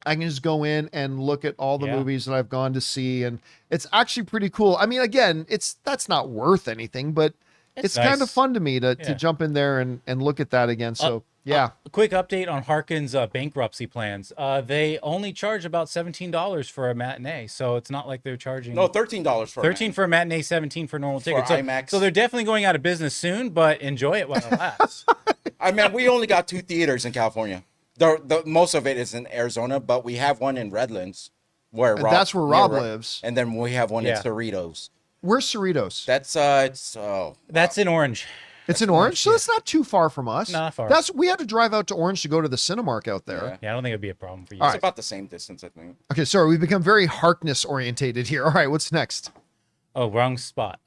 I can just go in and look at all the movies that I've gone to see. And it's actually pretty cool. I mean, again, that's not worth anything, but it's nice. Kind of fun to me to jump in there and look at that again. So yeah. A quick update on Harkin's bankruptcy plans. They only charge about $17 for a matinee, so it's not like they're charging. No, $13 for 13 for a matinee, 17 for normal tickets. So, IMAX. so they're definitely going out of business soon, but enjoy it while it lasts. I mean, we only got 2 theaters in California. The most of it is in Arizona, but we have one in Redlands, that's where Rob lives, and then we have one in Cerritos. Where's Cerritos? That's in Orange. It's in Orange, so it's not too far from us. Not far. We had to drive out to Orange to go to the Cinemark out there. Yeah, I don't think it'd be a problem for you. It's about the same distance, I think. Okay, sorry, we've become very Harkness orientated here. All right, what's next? Oh, wrong spot.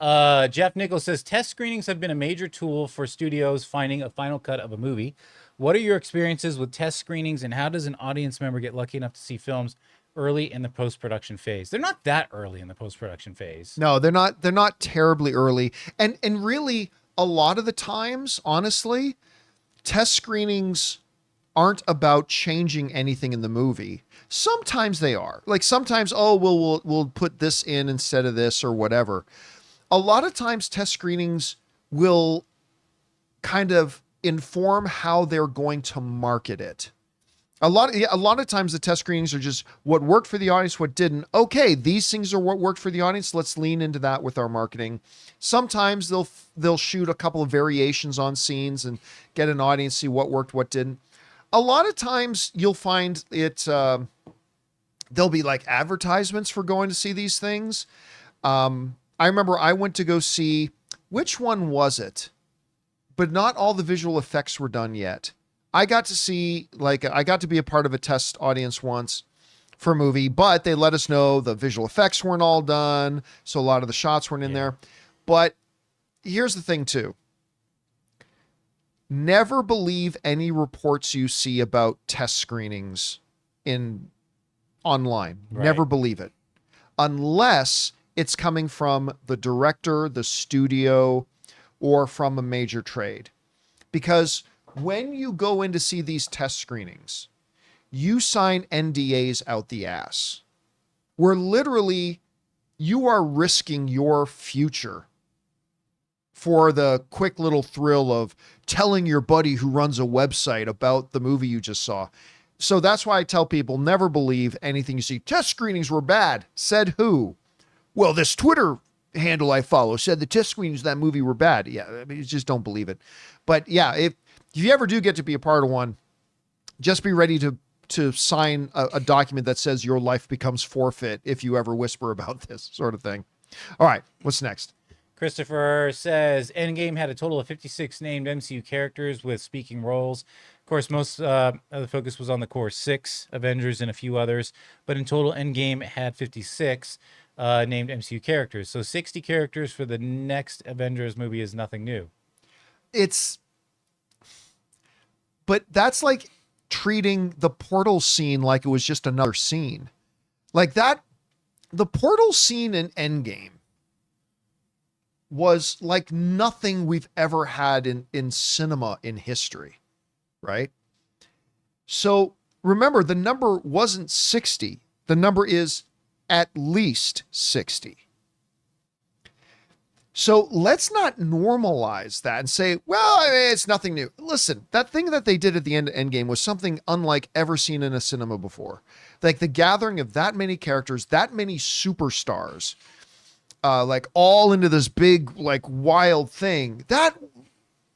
Jeff Nichols says test screenings have been a major tool for studios finding a final cut of a movie. What are your experiences with test screenings, and how does an audience member get lucky enough to see films early in the post-production phase? They're not that early in the post-production phase. No, they're not. They're not terribly early, and really, a lot of the times, honestly, test screenings aren't about changing anything in the movie. Sometimes they are. Like sometimes, we'll put this in instead of this or whatever. A lot of times, test screenings will kind of inform how they're going to market it. A lot of times the test screenings are just what worked for the audience, what didn't. Okay, these things are what worked for the audience. Let's lean into that with our marketing. Sometimes they'll shoot a couple of variations on scenes and get an audience see what worked, what didn't. A lot of times you'll find it. There'll be like advertisements for going to see these things. I remember I went to go see, which one was it? But not all the visual effects were done yet. I got to be a part of a test audience once for a movie, but they let us know the visual effects weren't all done. So a lot of the shots weren't in there. But here's the thing too. Never believe any reports you see about test screenings online. Right. Never believe it. Unless it's coming from the director, the studio, or from a major trade. Because when you go in to see these test screenings, you sign NDAs out the ass, where literally you are risking your future for the quick little thrill of telling your buddy who runs a website about the movie you just saw. So that's why I tell people, never believe anything you see. Test screenings were bad. Said who? Well, this Twitter handle I follow said the test screenings of that movie were bad. Yeah, I mean, you just don't believe it. But yeah, if you ever do get to be a part of one, just be ready to sign a document that says your life becomes forfeit if you ever whisper about this sort of thing. All right, what's next? Christopher says Endgame had a total of 56 named MCU characters with speaking roles. Of course, most of the focus was on the core 6 Avengers and a few others, but in total, Endgame had 56 named MCU characters. So 60 characters for the next Avengers movie is nothing new. But that's like treating the portal scene like it was just another scene. Like that, the portal scene in Endgame was like nothing we've ever had in cinema in history, right? So remember, the number wasn't 60. The number is at least 60. So let's not normalize that and say, well, I mean, it's nothing new. Listen, that thing that they did at the end of Endgame was something unlike ever seen in a cinema before. Like the gathering of that many characters, that many superstars, like all into this big, like wild thing that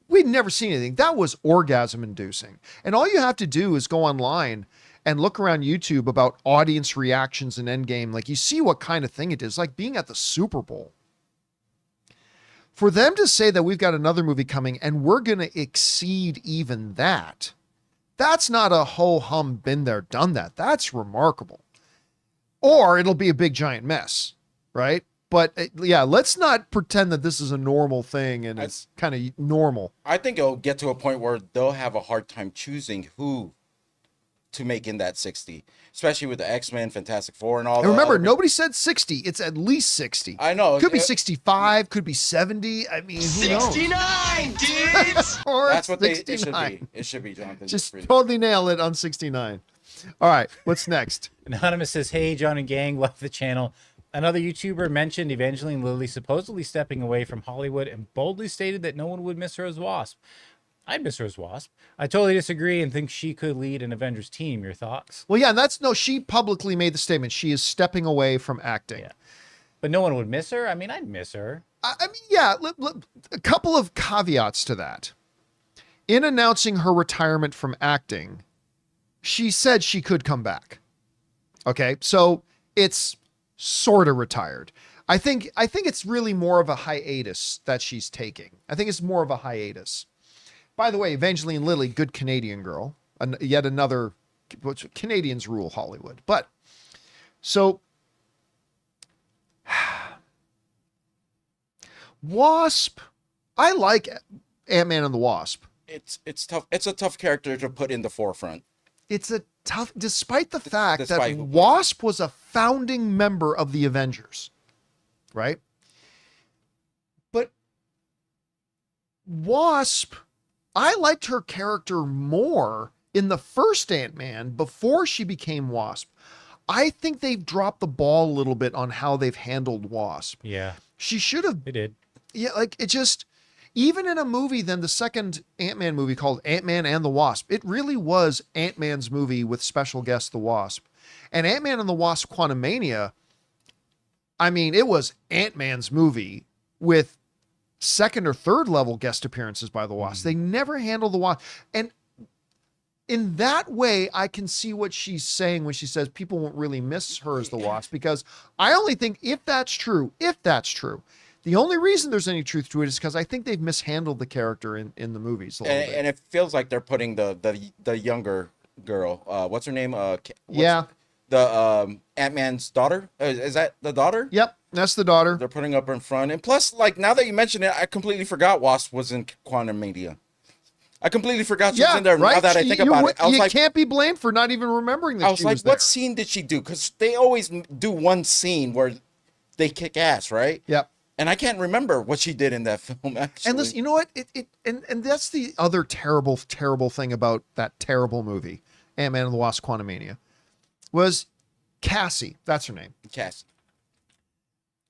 we'd never seen anything. That was orgasm inducing. And all you have to do is go online and look around YouTube about audience reactions in Endgame. Like you see what kind of thing it is, like being at the Super Bowl. For them to say that we've got another movie coming and we're going to exceed even that, that's not a ho-hum, been there, done that. That's remarkable. Or it'll be a big giant mess, right? But yeah, let's not pretend that this is a normal thing and it's kind of normal. I think it'll get to a point where they'll have a hard time choosing who to make in that 60, especially with the X-Men, Fantastic Four, and all that. And remember, nobody said 60. It's at least 60. I know. Could be 65, could be 70. I mean, who knows? 69, dudes! Or That's what it should 69. be. It should be, Jonathan. Just totally nail it on 69. All right, what's next? Anonymous says, hey, John and gang, love the channel. Another YouTuber mentioned Evangeline Lilly supposedly stepping away from Hollywood and boldly stated that no one would miss her as Wasp. I'd miss her as Wasp. I totally disagree and think she could lead an Avengers team. Your thoughts? Well, yeah, she publicly made the statement. She is stepping away from acting. Yeah. But no one would miss her? I mean, I'd miss her. I mean, yeah, a couple of caveats to that. In announcing her retirement from acting, she said she could come back. Okay, so it's sort of retired. I think it's really more of a hiatus that she's taking. I think it's more of a hiatus. By the way, Evangeline Lilly, good Canadian girl. Yet another, Canadians rule Hollywood. But, so, Wasp, I like Ant-Man and the Wasp. It's tough. It's a tough character to put in the forefront. It's a tough, despite the fact Despite that who- Wasp was a founding member of the Avengers, right? But Wasp, I liked her character more in the first Ant-Man before she became Wasp. I think they've dropped the ball a little bit on how they've handled Wasp. Yeah, She should have, they did. yeah, like it just, even in a movie, then the second Ant-Man movie called Ant-Man and the Wasp, it really was Ant-Man's movie with special guest the Wasp. And Ant-Man and the Wasp Quantumania, I mean, it was Ant-Man's movie with second or third level guest appearances by the Wasp. They never handled the Wasp. And in that way, I can see what she's saying when she says people won't really miss her as the Wasp, because I only think if that's true, The only reason there's any truth to it is because I think they've mishandled the character in the movies a little bit. And it feels like they're putting the younger girl. What's her name? The Ant-Man's daughter. Is that the daughter? Yep, that's the daughter. They're putting up in front. And plus, like, now that you mention it, I completely forgot Wasp was in Quantum Media. I completely forgot she was in there. Right? Now that I think about it, I was you like, can't be blamed for not even remembering that I was she like, was there. what scene did she do? Because they always do one scene where they kick ass, right? Yep. And I can't remember what she did in that film, actually. And listen, you know what? And that's the other terrible thing about that terrible movie, Ant-Man and the Wasp: Quantumania, was Cassie. That's her name. Cass.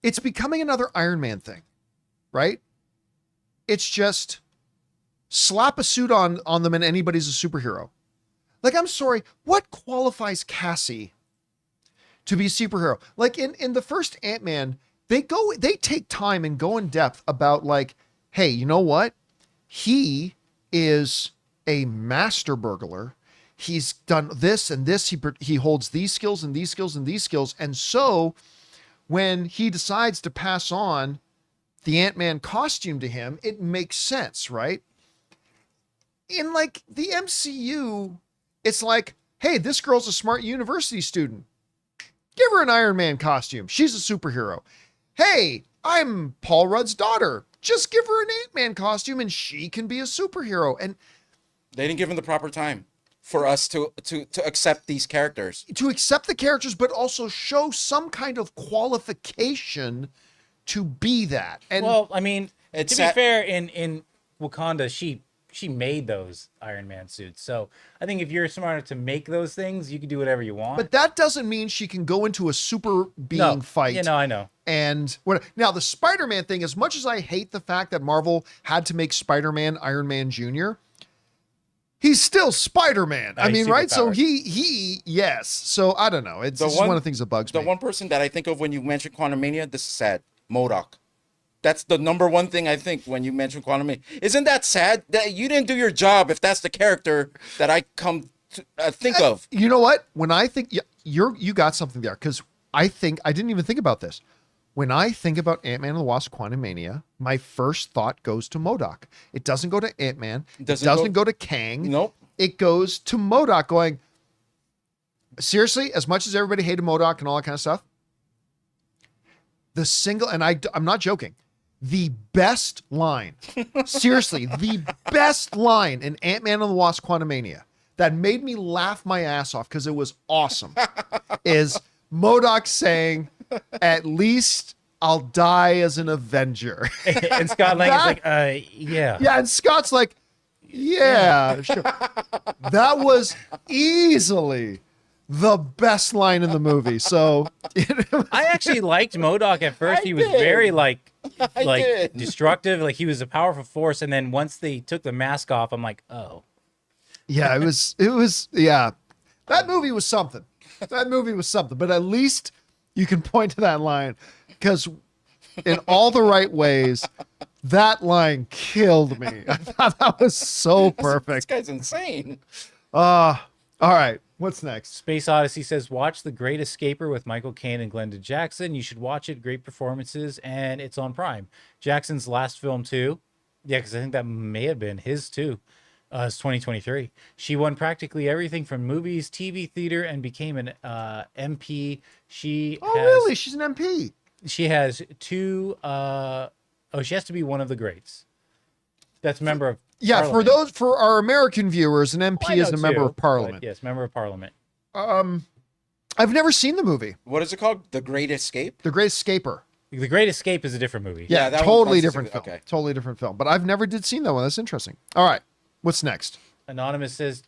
It's becoming another Iron Man thing, right? It's just slap a suit on them and anybody's a superhero. Like, I'm sorry, what qualifies Cassie to be a superhero? Like in the first Ant-Man, they take time and go in depth about, like, hey, you know what? He is a master burglar. He's done this and this. He holds these skills and these skills and these skills. And so when he decides to pass on the Ant-Man costume to him, it makes sense, right? In, like, the MCU, it's like, hey, this girl's a smart university student. Give her an Iron Man costume. She's a superhero. Hey, I'm Paul Rudd's daughter. Just give her an Ant-Man costume and she can be a superhero. And they didn't give him the proper time for us to accept these characters. To accept the characters, but also show some kind of qualification to be that. And well, I mean, to It's be at- fair, in Wakanda, she made those Iron Man suits. So I think if you're smart enough to make those things, you can do whatever you want. but that doesn't mean she can go into a super being fight. You know, I know. And what now the Spider-Man thing, as much as I hate the fact that Marvel had to make Spider-Man Iron Man Jr., he's still Spider-Man. I mean, right? So he yes. So I don't know. It's just one of the things that bugs me. The one person that I think of when you mention Quantum Mania, this is sad. MODOK. That's the number one thing I think when you mention Quantum Mania. Isn't that sad that you didn't do your job if that's the character that I come to think of? You know what? When I think you got something there, because I didn't even think about this. When I think about Ant-Man and the Wasp: Quantumania, my first thought goes to MODOK. It doesn't go to Ant-Man. It doesn't go to Kang. Nope. It goes to MODOK going, seriously, as much as everybody hated MODOK and all that kind of stuff, the single, and I'm not joking, the best line, seriously, the best line in Ant-Man and the Wasp: Quantumania that made me laugh my ass off because it was awesome is MODOK saying, "At least I'll die as an Avenger." And Scott Lang is like, yeah. Yeah, and Scott's like, yeah, sure. That was easily the best line in the movie. So I actually liked MODOK at first. He was did. very like did. destructive. Like he was a powerful force. And then once they took the mask off, I'm like, oh. yeah, it was yeah. That movie was something. That movie was something. But at least you can point to that line because in all the right ways, that line killed me. I thought that was so This perfect. guy's insane. All right. What's next? Space Odyssey says, watch The Great Escaper with Michael Caine and Glenda Jackson. You should watch it. Great performances, and it's on Prime. Jackson's last film, too. Yeah, because I think that may have been his, too. It's 2023. She won practically everything from movies, TV, theater, and became an MP. Really? She's an MP. She has two... she has to be one of the greats. That's member of Yeah, Parliament. for our American viewers, an MP I know is a member too, of Parliament. but yes, member of Parliament. I've never seen the movie, What is it called? The Great Escape? The Great Escaper. The Great Escape is a different movie. Yeah, that one totally was different film. okay. Totally different film. But I've never did seen that one. That's interesting. All right, what's next? Anonymous says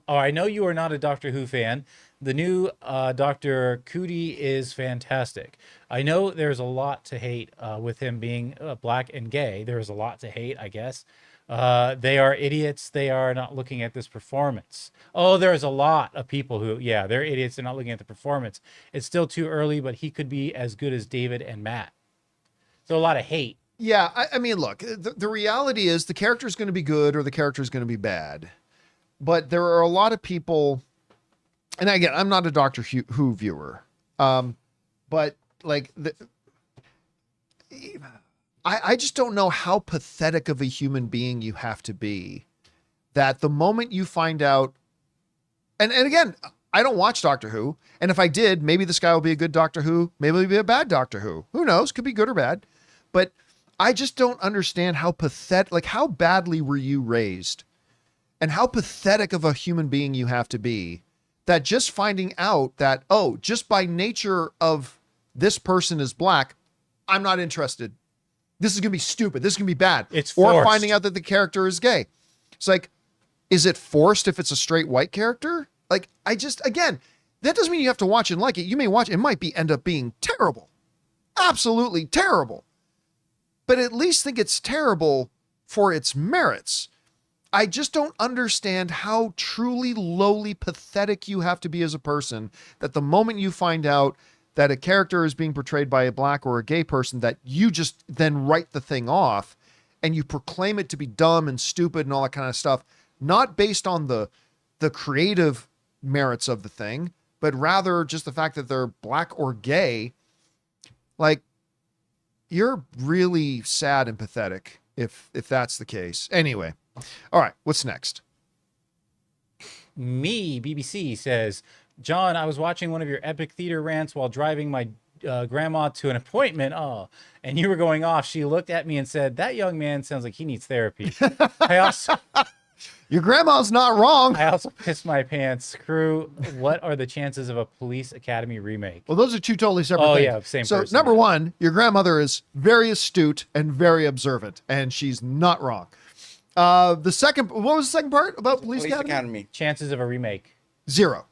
I know you are not a Doctor Who fan. The new Dr. Cootie is fantastic. I know there's a lot to hate with him being black and gay. There's a lot to hate, I guess. They are idiots. They are not looking at this performance. Oh, there's a lot of people who, yeah, they're idiots. They're not looking at the performance. It's still too early, but he could be as good as David and Matt. So a lot of hate. Yeah, I mean, look, the reality is the character is going to be good or the character is going to be bad. But there are a lot of people, and again, I'm not a Doctor Who viewer, but like I just don't know how pathetic of a human being you have to be that the moment you find out, and again, I don't watch Doctor Who. And if I did, maybe this guy will be a good Doctor Who. Maybe he'll be a bad Doctor Who. Who knows? Could be good or bad. But I just don't understand how pathetic, like how badly were you raised and how pathetic of a human being you have to be that just finding out that, oh, just by nature of this person is black, I'm not interested. This is going to be stupid. This is going to be bad. It's or forced. finding out that the character is gay. It's like, is it forced if it's a straight white character? Like, again, that doesn't mean you have to watch and like it. You may watch, it might end up being terrible. Absolutely terrible. But at least think it's terrible for its merits. I just don't understand how truly lowly pathetic you have to be as a person that the moment you find out that a character is being portrayed by a black or a gay person, that you just then write the thing off and you proclaim it to be dumb and stupid and all that kind of stuff, not based on the creative merits of the thing, but rather just the fact that they're black or gay. Like, you're really sad and pathetic if that's the case. Anyway, all right, what's next? Me, BBC says, John, I was watching one of your epic theater rants while driving my grandma to an appointment. Oh, and you were going off. She looked at me and said, that young man sounds like he needs therapy. Your grandma's not wrong. I also pissed my pants. Crew, what are the chances of a Police Academy remake? Well, those are two totally separate Oh, things. yeah, same so, person. number one, your grandmother is very astute and very observant, and she's not wrong. What was the second part about Police Academy? Chances of a remake. 0.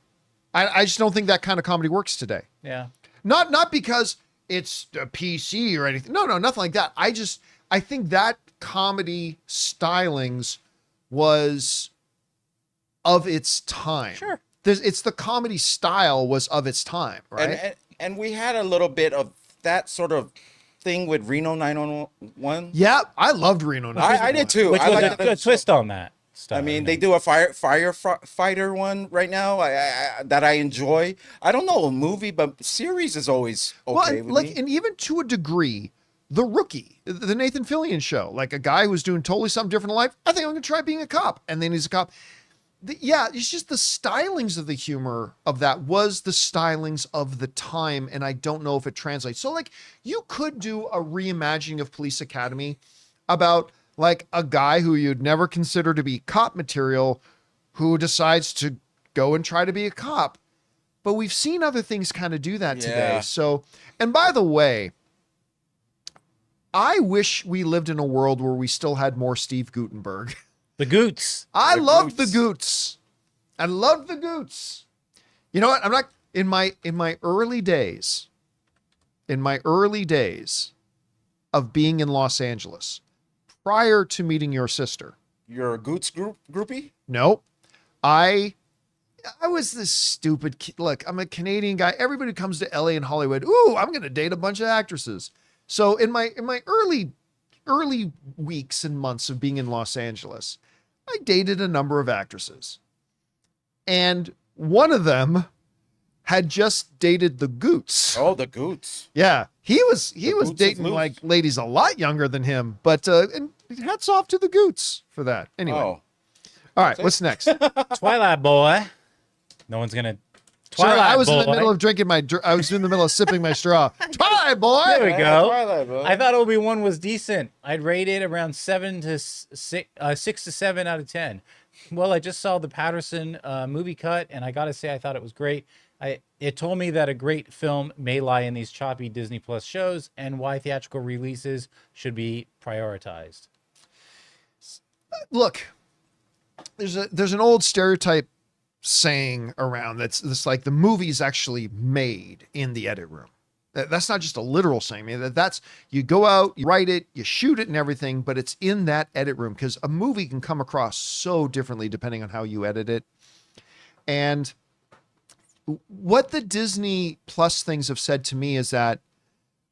I just don't think that kind of comedy works today. Yeah. Not because it's a PC or anything. No, nothing like that. I think that comedy stylings was of its time. Sure. It's the comedy style was of its time, right? And we had a little bit of that sort of thing with Reno 911. Yeah, I loved Reno 911. I did too. Which I was liked a good twist on that stuff. I mean, they do a firefighter one right now that I enjoy. I don't know, a movie, but series is always okay with me. And even to a degree, The Rookie, the Nathan Fillion show, like a guy who's doing totally something different in life. I think I'm going to try being a cop. And then he's a cop. It's just the stylings of the humor of that was the stylings of the time. And I don't know if it translates. So like you could do a reimagining of Police Academy about like a guy who you'd never consider to be cop material who decides to go and try to be a cop. But we've seen other things kind of do that today. So, and by the way, I wish we lived in a world where we still had more Steve Guttenberg. The Goots. I loved the Goots. I loved the Goots. You know what? I'm not in my early days of being in Los Angeles, prior to meeting your sister. You're a Goots groupie? Nope. I was this stupid kid. Look, I'm a Canadian guy. Everybody comes to LA and Hollywood. Ooh, I'm going to date a bunch of actresses. So in my early weeks and months of being in Los Angeles, I dated a number of actresses. And one of them had just dated the Goots. Oh, the Goots. Yeah. He was Goots dating is loose. like ladies a lot younger than him, but and hats off to the Goots for that. Anyway. Oh. All right, what's next? Twilight Boy. No one's gonna. Sorry, Twilight I was Boy. in the middle of drinking I was in the middle of sipping my straw. Twilight Boy. There we go. Twilight, bro. I thought Obi-Wan was decent. I'd rate it around 6 to 7 out of 10. Well, I just saw the Patterson movie cut, and I gotta say, I thought it was great. It told me that a great film may lie in these choppy Disney Plus shows, and why theatrical releases should be prioritized. Look, there's an old stereotype saying around that's like the movie's actually made in the edit room. That's not just a literal saying. I mean, that's you go out, you write it, you shoot it and everything, but it's in that edit room because a movie can come across so differently depending on how you edit it. And what the Disney Plus things have said to me is that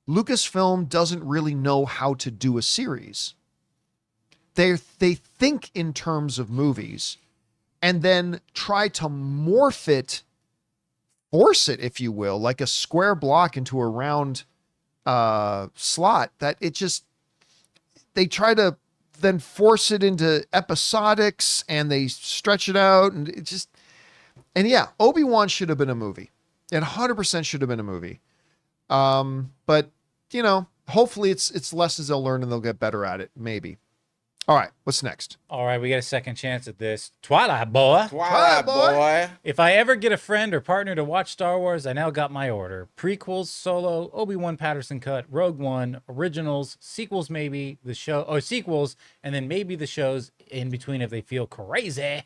Lucasfilm doesn't really know how to do a series. They think in terms of movies and then try to morph it, force it, if you will, like a square block into a round slot that they try to then force it into episodics and they stretch it out and it just, and yeah, Obi-Wan should have been a movie. It 100% should have been a movie. But you know, hopefully it's lessons they'll learn and they'll get better at it. Maybe. All right. What's next? All right, we got a second chance at this. Twilight boy. Twilight boy. If I ever get a friend or partner to watch Star Wars, I now got my order. Prequels, Solo, Obi-Wan Patterson cut, Rogue One, originals, sequels maybe, the show, or sequels, and then maybe the shows in between if they feel crazy.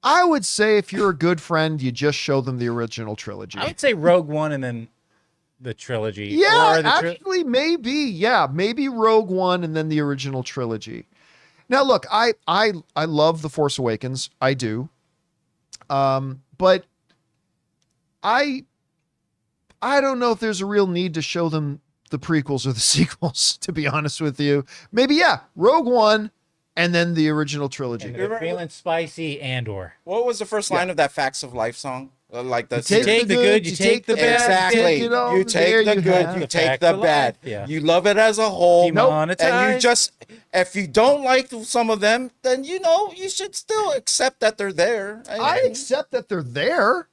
I would say if you're a good friend, you just show them the original trilogy. I would say Rogue One and then the trilogy. Yeah, or the actually, maybe. Yeah, maybe Rogue One and then the original trilogy. Now, look, I love The Force Awakens. I do. But I don't know if there's a real need to show them the prequels or the sequels, to be honest with you. Maybe, yeah, Rogue One and then the original trilogy. And they're feeling spicy Andor. What was the first line of that Facts of Life song? Like the take the good, you take the bad. Exactly. You take the good, you take the bad. Yeah. You love it as a whole. Demonetized. And you just, if you don't like some of them, then you know you should still accept that they're there. I accept that they're there.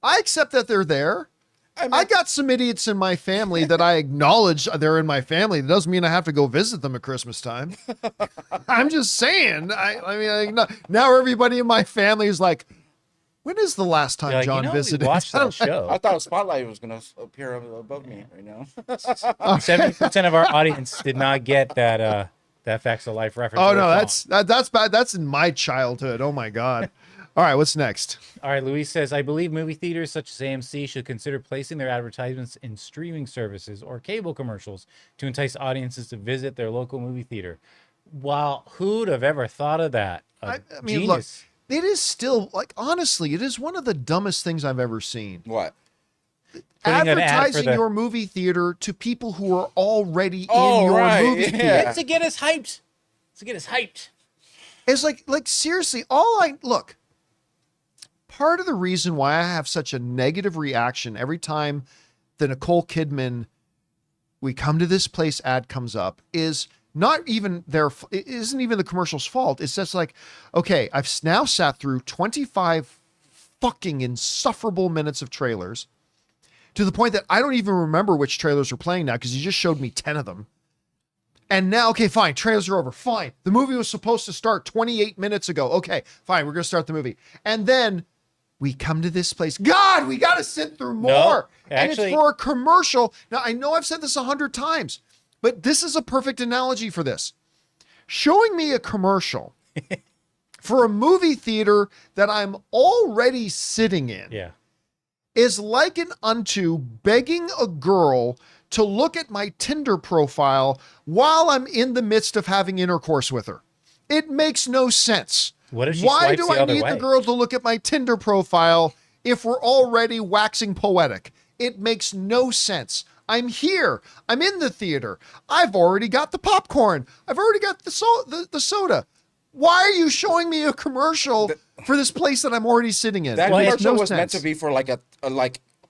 I accept that they're there. I got some idiots in my family that I acknowledge they're in my family. That doesn't mean I have to go visit them at Christmas time. I'm just saying. I mean, now everybody in my family is like, when is the last time John visited? Watch that show. I thought Spotlight was going to appear above me right now. 70% of our audience did not get that Facts of Life reference. Oh no, that's bad. That's in my childhood. Oh my God. All right, what's next? All right, Luis says, I believe movie theaters such as AMC should consider placing their advertisements in streaming services or cable commercials to entice audiences to visit their local movie theater. Wow, who'd have ever thought of that? I mean, look, it is still, like, honestly, it is one of the dumbest things I've ever seen. What? Advertising your movie theater to people who are already in your movie theater. It's to get us hyped. It's like seriously, look. Part of the reason why I have such a negative reaction every time the Nicole Kidman "We Come to This Place" ad comes up is not even it isn't even the commercial's fault. It's just like, okay, I've now sat through 25 fucking insufferable minutes of trailers to the point that I don't even remember which trailers are playing now because you just showed me 10 of them. And now, okay, fine, trailers are over. Fine. The movie was supposed to start 28 minutes ago. Okay, fine, we're going to start the movie. And then we come to this place. God, we got to sit through more. No, and it's for a commercial. Now, I know I've said this 100 times, but this is a perfect analogy for this. Showing me a commercial for a movie theater that I'm already sitting in is likened unto begging a girl to look at my Tinder profile while I'm in the midst of having intercourse with her. It makes no sense. What if she Why swipes do the I other need way? the girl to look at my Tinder profile if we're already waxing poetic? It makes no sense. I'm here. I'm in the theater. I've already got the popcorn. I've already got the soda. Why are you showing me a commercial for this place that I'm already sitting in? That It makes commercial no was meant sense. to be for like a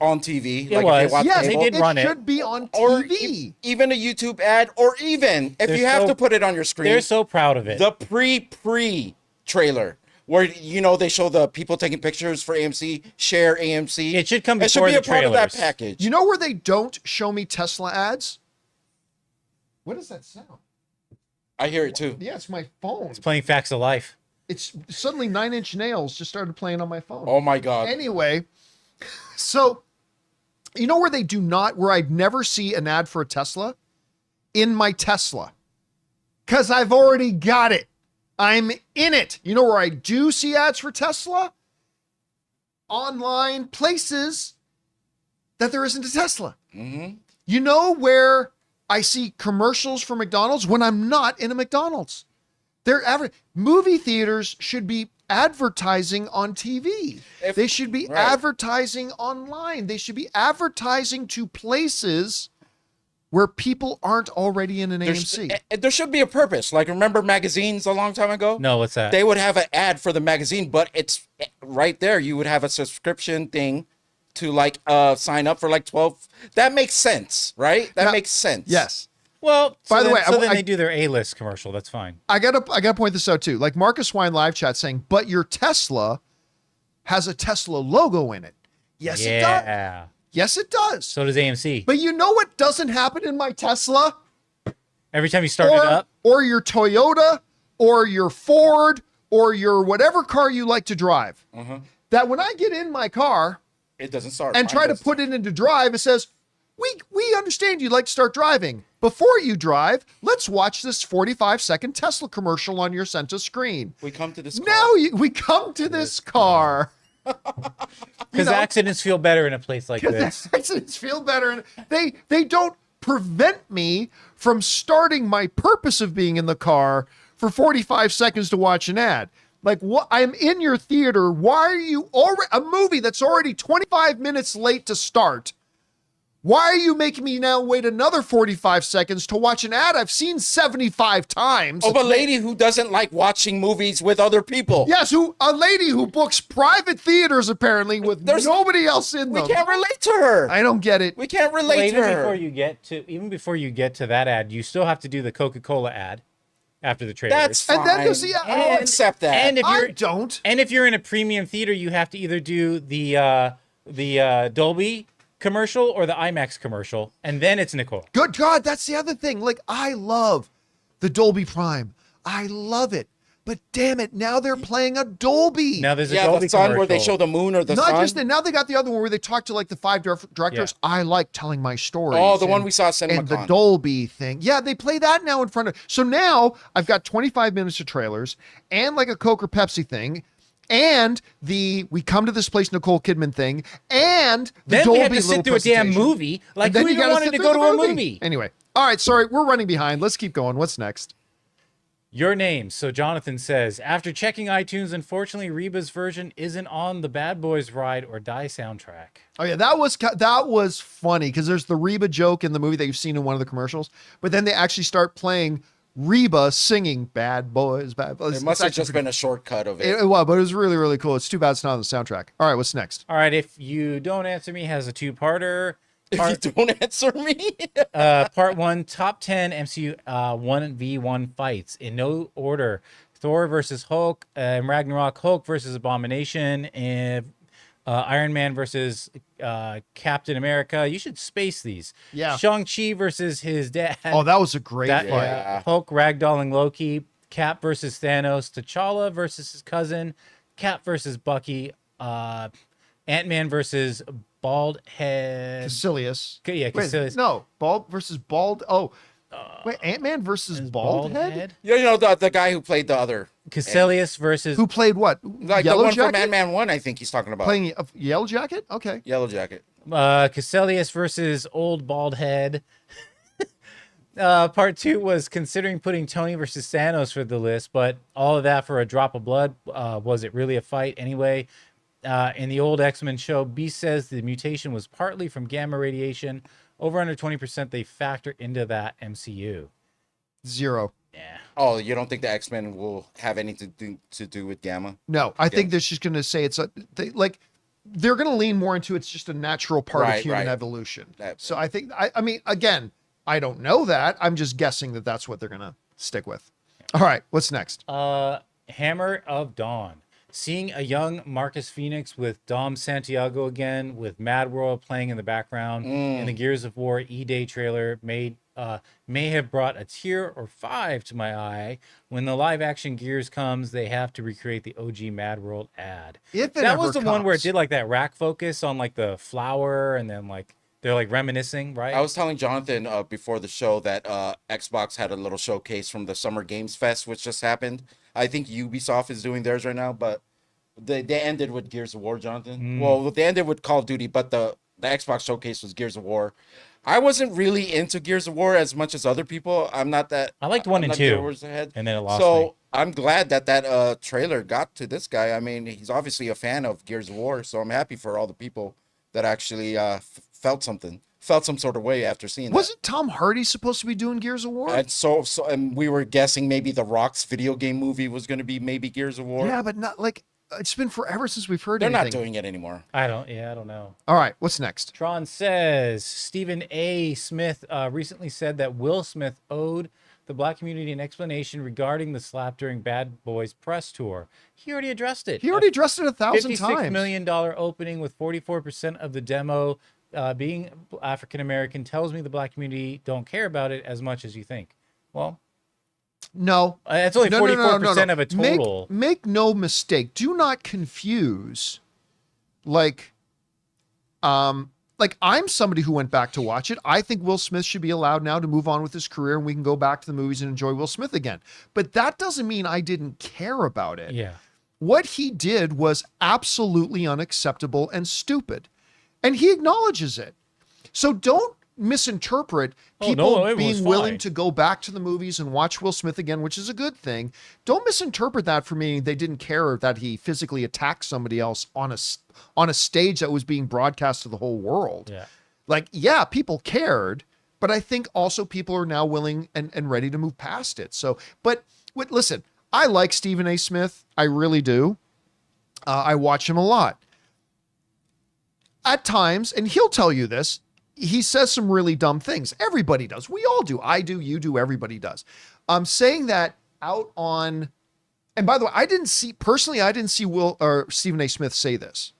on TV. It like was. If they watch Yes, cable. they did run it it. should be on Or TV. even a YouTube ad, or even if They're you have so- to put it on your screen. They're so proud of it. The pre trailer where they show the people taking pictures for AMC, share AMC. It should come It should before be the a part of that trailers. package. You know where they don't show me Tesla ads? What does that sound? I hear it too. Yeah, it's my phone. It's playing Facts of Life. It's suddenly 9 Inch Nails just started playing on my phone. Oh my God. Anyway, so you know where where I'd never see an ad for a Tesla? In my Tesla. Because I've already got it. I'm in it. You know where I do see ads for Tesla? Online places that there isn't a Tesla. Mm-hmm. You know where I see commercials for McDonald's? When I'm not in a McDonald's. Movie theaters should be advertising on TV. They should be advertising online. They should be advertising to places where people aren't already in an AMC. There should be a purpose. Like, remember magazines a long time ago? No, what's that? They would have an ad for the magazine, but it's right there. You would have a subscription thing to like sign up for like 12. That makes sense, right? That makes sense. Yes. Well, By the way, so then I- they do their A-list commercial. That's fine. I gotta point this out too. Like Marcus Wine live chat saying, but your Tesla has a Tesla logo in it. Yes, it does. Yeah. Yes, it does. So does AMC. But you know what doesn't happen in my Tesla? Every time you start it up, or your Toyota, or your Ford, or your whatever car you like to drive. That when I get in my car It doesn't start. and Mine try to doesn't. put it into drive, it says, we understand you'd like to start driving. Before you drive, let's watch this 45-second Tesla commercial on your center screen. We come to this. Now we come to this car. because accidents feel better in a place like this. Accidents feel better. And they don't prevent me from starting my purpose of being in the car for 45 seconds to watch an ad. Like, what? I'm in your theater. Why are you already a movie that's already 25 minutes late to start? Why are you making me now wait another 45 seconds to watch an ad I've seen 75 times? Of a lady who doesn't like watching movies with other people. Yes, a lady who books private theaters apparently with nobody else in We them. can't relate to her. I don't get it. We can't relate Well, to even her. before you get to that ad, you still have to do the Coca-Cola ad after the trailer. That's fine. And then there's the- I'll accept that. And if I you're don't. and if you're in a premium theater, you have to either do the Dolby commercial or the IMAX commercial, and then it's Nicole. Good God, that's the other thing. Like, I love the Dolby Prime. I love it. But damn it, now they're playing a Dolby. Now there's a yeah, Dolby the sun where they commercial. show the moon or the Not sun. just that, now they got the other one where they talk to like the 5 directors. Yeah. I like telling my stories. Oh, the one we saw at And the CinemaCon. Dolby thing. Yeah, they play that now in front of. So now I've got 25 minutes of trailers and like a Coke or Pepsi thing. And we come to this place Nicole Kidman thing, and the Then Dolby we had to sit little through a damn presentation. movie. Like, And then who you even gotta wanted sit to through go the to a movie? Anyway, all right, sorry, we're running behind. Let's keep going. What's next? Your name. So Jonathan says, after checking iTunes, unfortunately, Reba's version isn't on the Bad Boys Ride or Die soundtrack. Oh yeah, that was funny because there's the Reba joke in the movie that you've seen in one of the commercials, but then they actually start playing Reba singing "Bad Boys, Bad Boys." It must It's have just been a shortcut of it. It was, but it was really, really cool. It's too bad it's not on the soundtrack. All right, what's next? All right, If You Don't Answer Me has a two-parter. If you don't answer me, Part 1, top 10 MCU 1v1 fights in no order. Thor versus Hulk, Ragnarok, Hulk versus Abomination, and Iron Man versus Captain America. You should space these. Yeah. Shang-Chi versus his dad. Oh, that was a great That- fight. Yeah. Hulk ragdolling Loki, Cap versus Thanos, T'Challa versus his cousin, Cap versus Bucky, Ant-Man versus Bald Head. Caecilius. Yeah, Wait, Caecilius. no, Bald versus Bald. Oh, wait, Ant-Man versus Bald Head? you know the guy who played the other, Caecilius versus Who played what? like the Yellow one from Jacket? Ant-Man 1, I think he's talking about. Playing Yellow Jacket? Okay. Yellow Jacket. Caecilius versus Old Bald Head. Part 2 was considering putting Tony versus Thanos for the list, but all of that for a drop of blood. Was it really a fight anyway? In the old X-Men show, Beast says the mutation was partly from gamma radiation. Over under 20% they factor into that MCU. 0. Yeah. Oh, you don't think the X-Men will have anything to do with Gamma? No, I think they're just going to say it's they're going to lean more into it's just a natural part of Right, human right. evolution. That- So I think, I mean, again, I don't know that. I'm just guessing that that's what they're going to stick with. All right, what's next? Hammer of Dawn. Seeing a young Marcus Phoenix with Dom Santiago again, with Mad World playing in the background in the Gears of War E-Day trailer may have brought a tear or 5 to my eye. When the live-action Gears comes, they have to recreate the OG Mad World ad. If it That ever was the one where it comes. did like that rack focus on like the flower, and then like they're like reminiscing, right? I was telling Jonathan before the show that Xbox had a little showcase from the Summer Games Fest, which just happened. I think Ubisoft is doing theirs right now, but they ended with Gears of War, Jonathan. Well, they ended with Call of Duty, but the Xbox showcase was Gears of War. I wasn't really into Gears of War as much as other people. I'm not that. I liked 1 I'm and not 2, Gears ahead. and then it lost So me. I'm glad that trailer got to this guy. I mean, he's obviously a fan of Gears of War, so I'm happy for all the people that actually felt some sort of way after seeing that. Wasn't Tom Hardy supposed to be doing Gears of War? And we were guessing maybe the Rock's video game movie was going to be maybe Gears of War. Yeah, but not like It's been forever since we've heard They're anything. not doing it anymore. I don't know. All right, what's next? Tron says Stephen A. Smith recently said that Will Smith owed the black community an explanation regarding the slap during Bad Boys press tour. He already addressed it. He already addressed it 1,000 $56 times. million opening with 44% of the demo being African American tells me the black community don't care about it as much as you think. Well, No. it's only 44% of a total. Make no mistake. Do not confuse, like I'm somebody who went back to watch it. I think Will Smith should be allowed now to move on with his career and we can go back to the movies and enjoy Will Smith again. But that doesn't mean I didn't care about it. Yeah. What he did was absolutely unacceptable and stupid. And he acknowledges it. So don't misinterpret people being willing to go back to the movies and watch Will Smith again, which is a good thing. Don't misinterpret that for meaning they didn't care that he physically attacked somebody else on a stage that was being broadcast to the whole world. Yeah. Like, yeah, people cared, but I think also people are now willing and ready to move past it. So, listen, I like Stephen A. Smith. I really do. I watch him a lot. At times, and he'll tell you this, he says some really dumb things. Everybody does. We all do. I do. You do. Everybody does. Saying that out on, and by the way, I didn't see Will or Stephen A. Smith say this.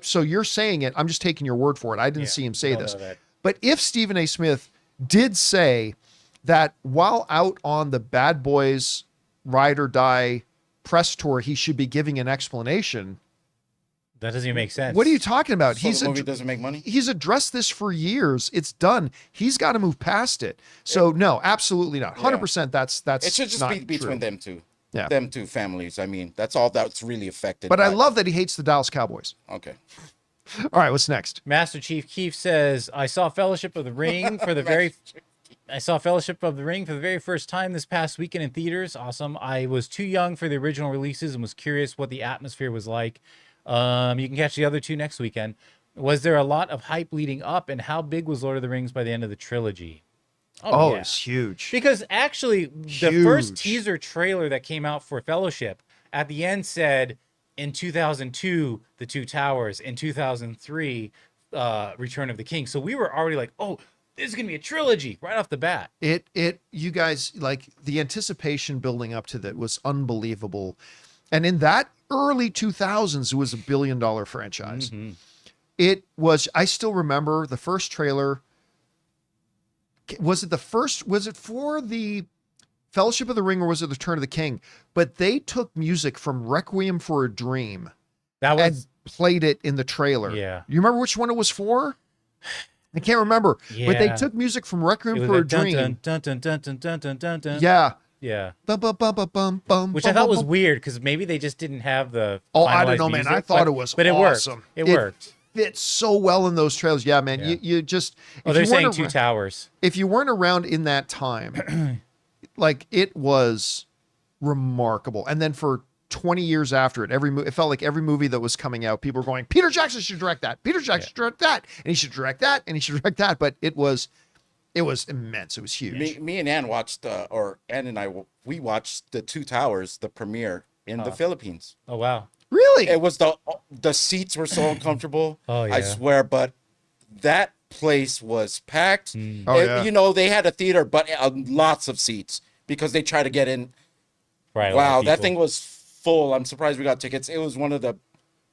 So you're saying it. I'm just taking your word for it. I didn't see him say this. But if Stephen A. Smith did say that while out on the Bad Boys Ride or Die press tour, he should be giving an explanation. That doesn't even make sense. What are you talking about? So the movie doesn't make money? He's addressed this for years. It's done. He's got to move past it. So no, absolutely not. 100%. That's it should just not be between true. them two. Yeah. Them two families. I mean, that's all that's really affected. But I love that he hates the Dallas Cowboys. Okay. All right, what's next? Master Chief Keef says, I saw Fellowship of the Ring for the very first time this past weekend in theaters. Awesome. I was too young for the original releases and was curious what the atmosphere was like. You can catch the other two next weekend. Was there a lot of hype leading up, and how big was Lord of the Rings by the end of the trilogy? Oh, it's huge. Because actually, the first teaser trailer that came out for Fellowship at the end said, in 2002, The Two Towers, in 2003, Return of the King. So we were already like, oh, this is going to be a trilogy right off the bat. You guys, like, the anticipation building up to that was unbelievable. And in that early 2000s, it was $1 billion franchise. Mm-hmm. It was, I still remember the first trailer. Was it for the Fellowship of the Ring or was it the Return of the King? But they took music from Requiem for a Dream and played it in the trailer. Yeah. You remember which one it was for? I can't remember. Yeah. But they took music from Requiem for a Dream. Yeah. Yeah. Bum, bum, bum, bum, bum, bum, Which bum, I thought bum, was bum. weird because maybe they just didn't have the. Oh, I don't know, finalized man. music, I thought it was but awesome. It worked. Fits so well in those trailers. Yeah, man. Yeah. You just. Oh, they're saying Two Towers. If you weren't around in that time, like, it was remarkable. And then for 20 years after it, it felt like every movie that was coming out, people were going, Peter Jackson should direct that. Peter Jackson should direct that. And he should direct that. And he should direct that. But it was immense. It was huge. Me and Ann watched, Ann and I, we watched The Two Towers, the premiere in the Philippines. Oh, wow. Really? It was the seats were so uncomfortable. Oh, yeah. I swear, but that place was packed. Oh, yeah. You know, they had a theater, but lots of seats because they try to get in. Right. Wow, that thing was full. I'm surprised we got tickets. It was one of the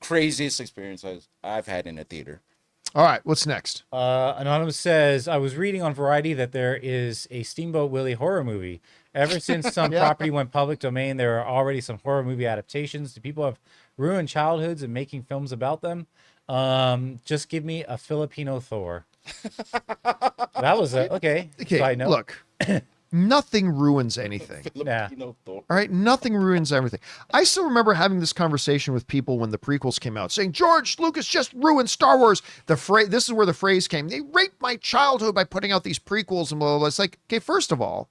craziest experiences I've had in a theater. All right, what's next? Anonymous says, I was reading on Variety that there is a Steamboat Willie horror movie. Ever since some property went public domain, there are already some horror movie adaptations. Do people have ruined childhoods and making films about them? Just give me a Filipino Thor. That was okay. Side note. Look, nothing ruins anything. Filipino Thor. All right, nothing ruins everything. I still remember having this conversation with people when the prequels came out, saying George Lucas just ruined Star Wars. This is where the phrase came. They raped my childhood by putting out these prequels and blah blah blah. It's like, okay, first of all,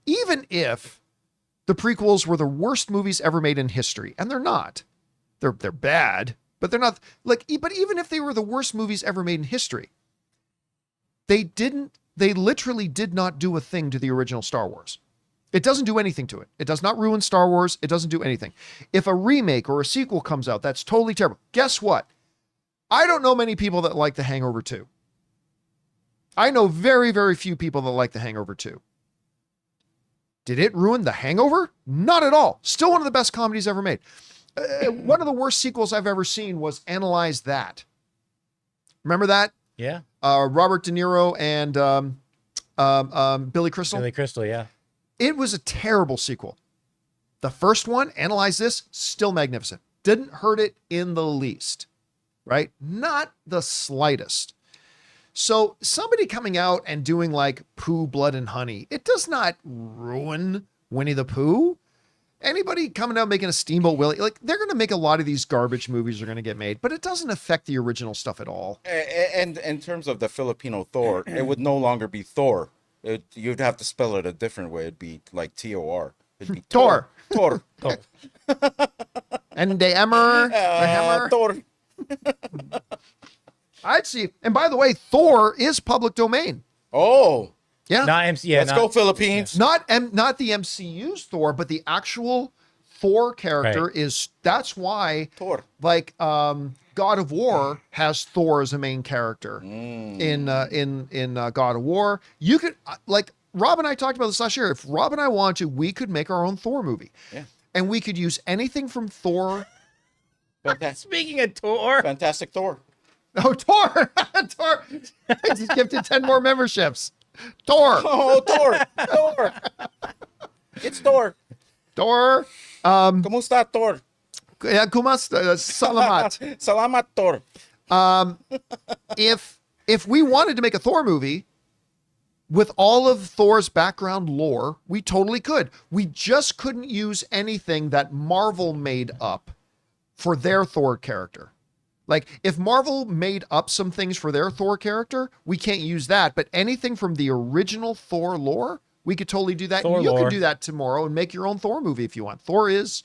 even if the prequels were the worst movies ever made in history, and they're not, they're bad, but they're not like. But even if they were the worst movies ever made in history, they literally did not do a thing to the original Star Wars. It doesn't do anything to it. It does not ruin Star Wars. It doesn't do anything. If a remake or a sequel comes out, that's totally terrible. Guess what? I don't know many people that like The Hangover 2. I know very, very few people that like The Hangover 2. Did it ruin The Hangover? Not at all. Still one of the best comedies ever made. One of the worst sequels I've ever seen was Analyze That. Remember that? Yeah. Robert De Niro and Billy Crystal. Billy Crystal, yeah. It was a terrible sequel. The first one, Analyze This, still magnificent. Didn't hurt it in the least, right? Not the slightest. So somebody coming out and doing like Pooh, Blood and Honey, it does not ruin Winnie the Pooh. Anybody coming out making a Steamboat Willie, like they're going to make a lot of these garbage movies are going to get made, but it doesn't affect the original stuff at all. And in terms of the Filipino Thor, it would no longer be Thor. You'd have to spell it a different way. It'd be like T-O-R. It'd be Tor. Tor. And the hammer. Thor. I'd see. And by the way, Thor is public domain. Oh. Yeah. Not MC. Yeah. Let's go Philippines. Not the MCU's Thor, but the actual Thor character is. That's why Thor. Like God of War has Thor as a main character in God of War. You could like Rob and I talked about this last year. If Rob and I wanted to, we could make our own Thor movie. Yeah. And we could use anything from Thor. Speaking of Thor. Fantastic Thor. Oh, Thor! Thor! I just gifted 10 more memberships. Thor! Oh, Thor! Thor! It's Thor. Thor! Kumusta, Thor? Yeah, kumasta, salamat. Salamat, Thor. If we wanted to make a Thor movie with all of Thor's background lore, we totally could. We just couldn't use anything that Marvel made up for their Thor character. Like, if Marvel made up some things for their Thor character, we can't use that. But anything from the original Thor lore, we could totally do that. Thor you lore. could do that tomorrow and make your own Thor movie if you want. Thor is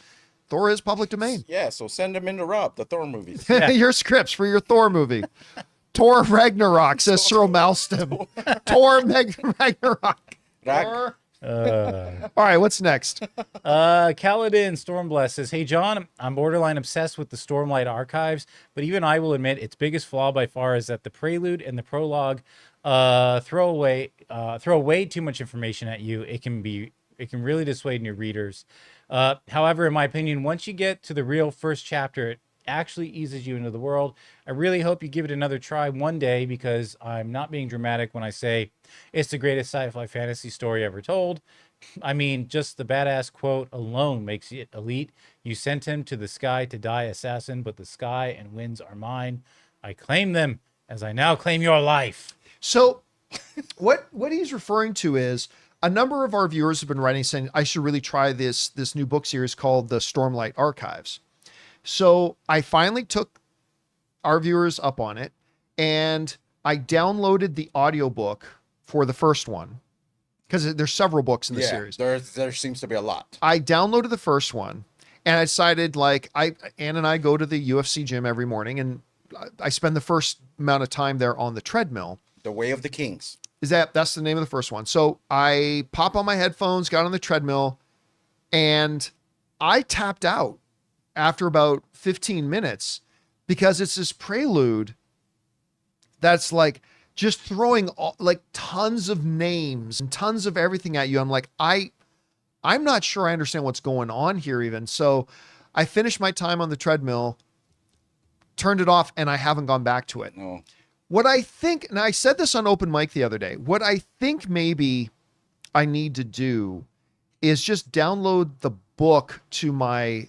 public domain. Yeah, so send them in to Rob, the Thor movies. Your scripts for your Thor movie. Thor Ragnarok, says Cyril Malston. Thor Ragnarok. Thor. All right, what's next? Kaladin Stormbless says, "Hey John, I'm borderline obsessed with the Stormlight archives, but even I will admit its biggest flaw by far is that the prelude and the prologue throw way too much information at you. It can really dissuade new readers. However, in my opinion, once you get to the real first chapter, it actually eases you into the world. I really hope you give it another try one day, because I'm not being dramatic when I say it's the greatest sci-fi fantasy story ever told. I mean, just the badass quote alone makes it elite. You sent him to the sky to die, assassin, but the sky and winds are mine. I claim them as I now claim your life." So what he's referring to is a number of our viewers have been writing saying I should really try this new book series called the Stormlight Archives. So I finally took our viewers up on it, and I downloaded the audiobook for the first one, because there's several books in the series. There seems to be a lot. I downloaded the first one, and I decided, like, Ann and I go to the UFC gym every morning, and I spend the first amount of time there on the treadmill. The Way of the Kings. That's the name of the first one. So I pop on my headphones, got on the treadmill, and I tapped out after about 15 minutes, because it's this prelude that's like just throwing like tons of names and tons of everything at you. I'm like, I'm not sure I understand what's going on here even. So I finished my time on the treadmill, turned it off, and I haven't gone back to it. No. What I think, and I said this on open mic the other day, what I think maybe I need to do is just download the book to my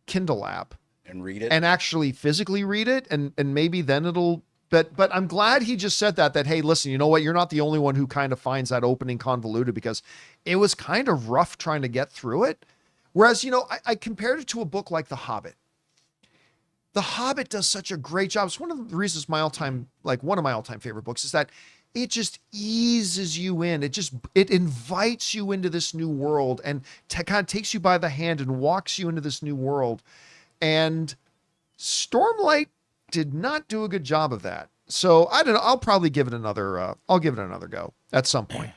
Kindle app And read it. and actually physically read it, and maybe then it'll. But I'm glad he just said that hey, listen, you know what? You're not the only one who kind of finds that opening convoluted, because it was kind of rough trying to get through it. Whereas, I compared it to a book like The Hobbit. The Hobbit does such a great job. It's one of the reasons one of my all-time favorite books is that it just eases you in. It invites you into this new world and kind of takes you by the hand and walks you into this new world. And Stormlight did not do a good job of that. So I don't know. I'll probably give it another go at some point.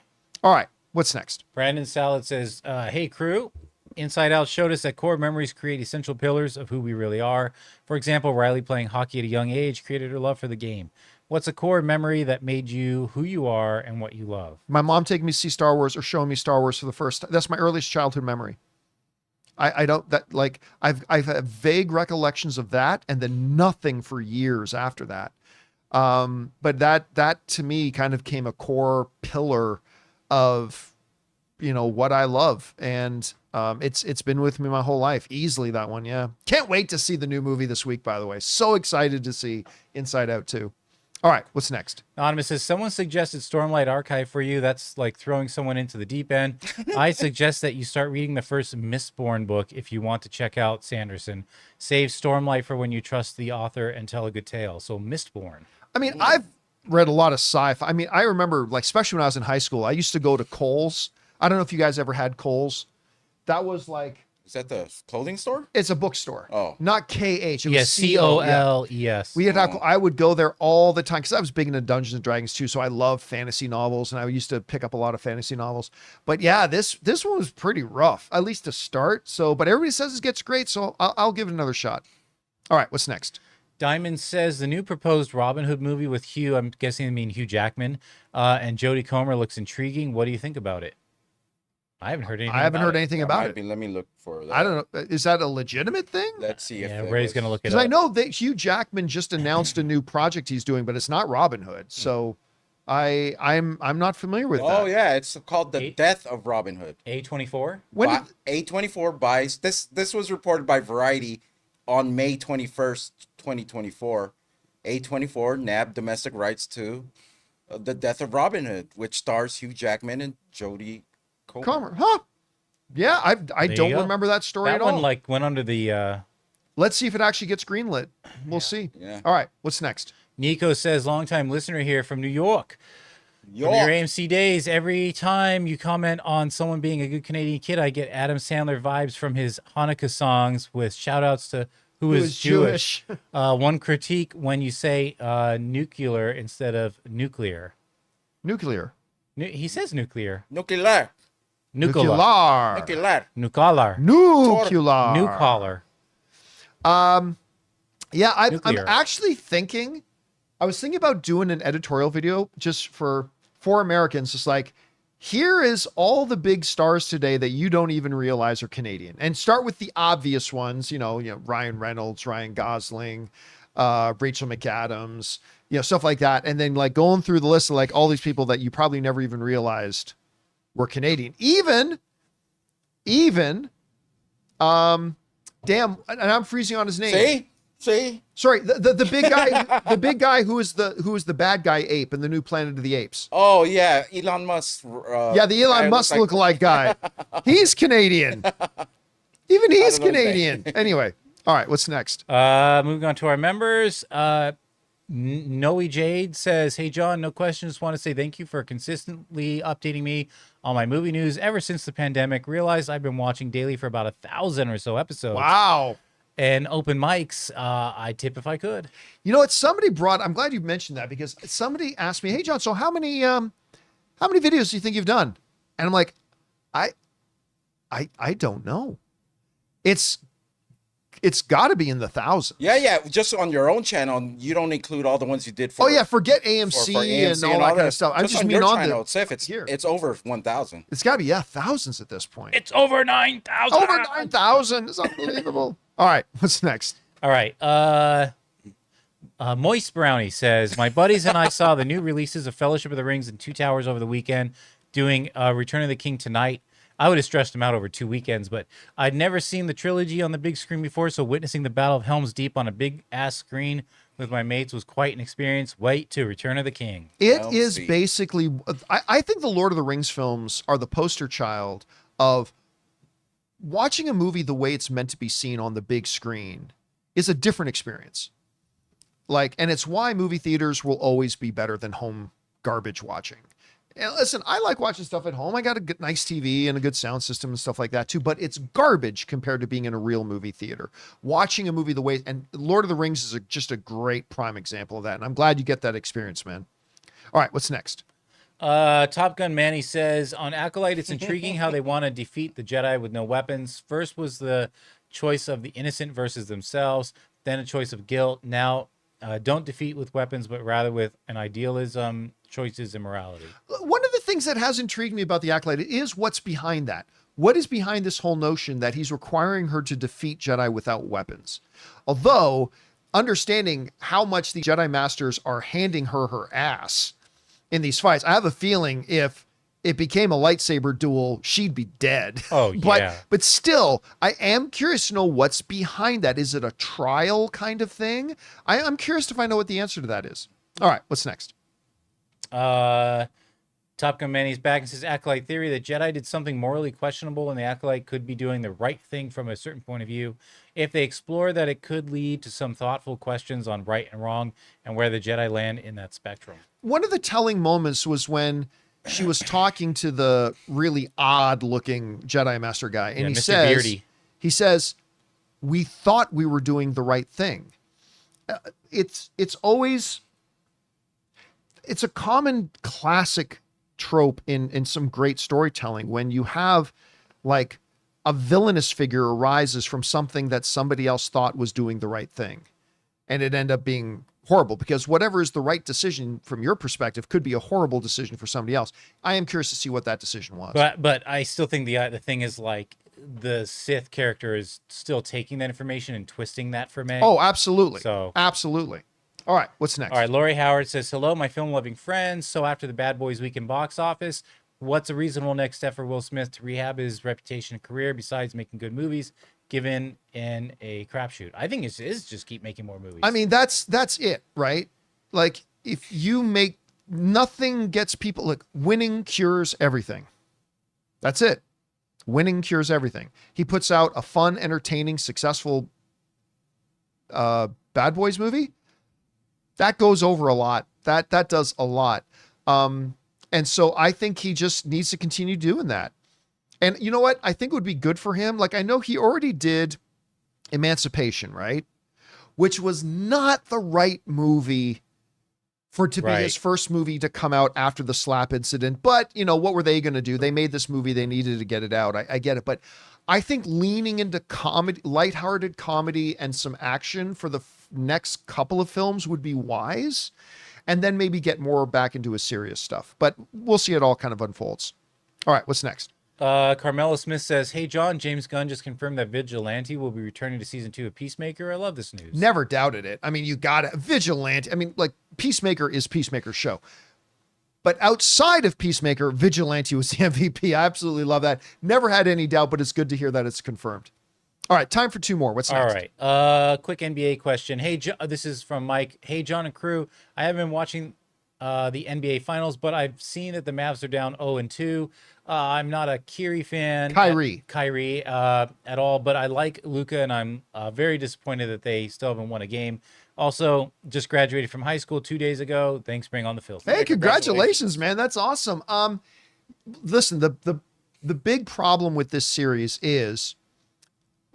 All right. What's next? Brandon Salad says, hey, crew. Inside Out showed us that core memories create essential pillars of who we really are. For example, Riley playing hockey at a young age created her love for the game. What's a core memory that made you who you are and what you love? My mom taking me to see Star Wars or showing me Star Wars for the first time. That's my earliest childhood memory. I don't that like I've had vague recollections of that and then nothing for years after that. But that to me kind of became a core pillar of, you know, what I love. And it's been with me my whole life. Easily that one. Yeah. Can't wait to see the new movie this week, by the way. So excited to see Inside Out 2. All right, what's next? Anonymous says, someone suggested Stormlight Archive for you. That's like throwing someone into the deep end. I suggest that you start reading the first Mistborn book if you want to check out Sanderson. Save Stormlight for when you trust the author and tell a good tale. So Mistborn. I mean, I've read a lot of sci-fi. I mean, I remember, like, especially when I was in high school, I used to go to Kohl's. I don't know if you guys ever had Kohl's. That was like... Is that the clothing store? It's a bookstore. Oh. Not KH. It was Yes, COLES. We had I would go there all the time because I was big into Dungeons and Dragons too. So I love fantasy novels, and I used to pick up a lot of fantasy novels. But yeah, this one was pretty rough, at least to start. So, but everybody says it gets great, so I'll give it another shot. All right, what's next? Diamond says the new proposed Robin Hood movie with Hugh, I'm guessing I mean Hugh Jackman, and Jodie Comer looks intriguing. What do you think about it? I haven't heard anything. I haven't heard anything about it. Let me look for that. I don't know. Is that a legitimate thing? Let's see if Yeah, it Ray's was- gonna look it Because up. I know that Hugh Jackman just announced a new project he's doing, but it's not Robin Hood. So I'm not familiar with that. Oh yeah, it's called The Eight- Death of Robin Hood. A24. When did, A24 buys this. This was reported by Variety on May 21st, 2024. A24 nabbed domestic rights to The Death of Robin Hood, which stars Hugh Jackman and Jodie Comer. Huh? Yeah, I There you don't go. remember that story That at all. one like went under the Let's see if it actually gets greenlit. We'll see. Yeah. All right, what's next? Nico says, longtime listener here from New York. From your AMC days, every time you comment on someone being a good Canadian kid, I get Adam Sandler vibes from his Hanukkah songs with shout outs to who is Jewish. One critique when you say nuclear instead of nuclear. Nuclear. He says nuclear. Nuclear. Nuclear. Nuclear. Nuclear. Nuclear. Nuclear. Yeah, I'm Nuclear. actually thinking, I was thinking about doing an editorial video just for Americans. Just like, here is all the big stars today that you don't even realize are Canadian. And start with the obvious ones, you know, Ryan Reynolds, Ryan Gosling, Rachel McAdams, stuff like that. And then like going through the list of like all these people that you probably never even realized were Canadian. Even, damn, and I'm freezing on his name. See? Sorry, the big guy, the big guy who is the bad guy ape in the new Planet of the Apes. Oh yeah, Elon Musk. Yeah, the Elon Musk lookalike guy. He's Canadian. Even he's I don't know his Canadian. Anyway, all right, what's next? Moving on to our members. Noe Jade says, hey, John, no questions. Want to say thank you for consistently updating me on my movie news ever since the pandemic. Realized I've been watching daily for about 1,000 or so episodes. Wow. And open mics, I'd tip if I could. You know what? Somebody brought. I'm glad you mentioned that because somebody asked me, "Hey, John, so how many videos do you think you've done?" And I'm like, I don't know. It's got to be in the thousands. Yeah. Just on your own channel, you don't include all the ones you did for. Oh yeah, forget AMC, for AMC and all that kind of stuff. I just mean on channel the itself, it's over 1,000. It's got to be thousands at this point. It's over 9,000. Over 9,000. It's unbelievable. All right, what's next? All right. Moist Brownie says, my buddies and I saw the new releases of Fellowship of the Rings and Two Towers over the weekend, doing Return of the King tonight. I would have stretched them out over 2 weekends, but I'd never seen the trilogy on the big screen before, so witnessing the Battle of Helm's Deep on a big-ass screen with my mates was quite an experience. Wait to Return of the King. It Well, is see. basically, I think the Lord of the Rings films are the poster child of watching a movie the way it's meant to be seen on the big screen is a different experience. Like, and it's why movie theaters will always be better than home garbage watching. And listen, I like watching stuff at home. I got a good, nice TV and a good sound system and stuff like that too, but it's garbage compared to being in a real movie theater. Watching a movie the way, and Lord of the Rings is just a great prime example of that. And I'm glad you get that experience, man. All right, what's next? Top Gun Manny says, on Acolyte, it's intriguing how they want to defeat the Jedi with no weapons. First was the choice of the innocent versus themselves, then a choice of guilt. Now, don't defeat with weapons, but rather with an idealism, choices, and morality. One of the things that has intrigued me about the Acolyte is what's behind that. What is behind this whole notion that he's requiring her to defeat Jedi without weapons? Although, understanding how much the Jedi Masters are handing her ass in these fights, I have a feeling if it became a lightsaber duel, she'd be dead. Oh, yeah. But still, I am curious to know what's behind that. Is it a trial kind of thing? I'm curious to find out what the answer to that is. All right, what's next? Top Gun Manny's back and says, Acolyte theory, the Jedi did something morally questionable and the Acolyte could be doing the right thing from a certain point of view. If they explore that, it could lead to some thoughtful questions on right and wrong and where the Jedi land in that spectrum. One of the telling moments was when she was talking to the really odd looking Jedi Master guy. And he says, we thought we were doing the right thing. It's a common classic trope in some great storytelling when you have like a villainous figure arises from something that somebody else thought was doing the right thing. And it ended up being horrible because whatever is the right decision from your perspective could be a horrible decision for somebody else. I am curious to see what that decision was. But I still think the thing is like the Sith character is still taking that information and twisting that for me. Oh, absolutely. So absolutely. All right, what's next? All right, Lori Howard says, hello, my film-loving friends. So after the Bad Boys Weekend box office, what's a reasonable next step for Will Smith to rehab his reputation and career besides making good movies, given in a crapshoot? I think it is just keep making more movies. I mean, that's it, right? Like, if you make nothing gets people, look, winning cures everything. That's it. Winning cures everything. He puts out a fun, entertaining, successful Bad Boys movie. That goes over a lot. That does a lot. And so I think he just needs to continue doing that. And you know what? I think it would be good for him. Like, I know he already did Emancipation, right? Which was not the right movie for it to be his first movie to come out after the slap incident. But, you know, what were they going to do? They made this movie. They needed to get it out. I get it. But I think leaning into comedy, lighthearted comedy and some action for the next couple of films would be wise. And then maybe get more back into his serious stuff. But we'll see it all kind of unfolds. All right, what's next? Carmela Smith says, hey, John, James Gunn just confirmed that Vigilante will be returning to season 2 of Peacemaker. I love this news. Never doubted it. I mean, you got it. Vigilante. I mean, like, Peacemaker is Peacemaker's show. But outside of Peacemaker, Vigilante was the MVP. I absolutely love that. Never had any doubt, but it's good to hear that it's confirmed. All right, time for 2 more. What's next? All right. Quick NBA question. Hey, this is from Mike. Hey, John and crew. I haven't been watching the NBA Finals, but I've seen that the Mavs are down 0-2. I'm not a Kyrie at all, but I like Luka, and I'm very disappointed that they still haven't won a game. Also, just graduated from high school 2 days ago. Thanks for being on the field. Hey, congratulations, man. That's awesome. Listen, the big problem with this series is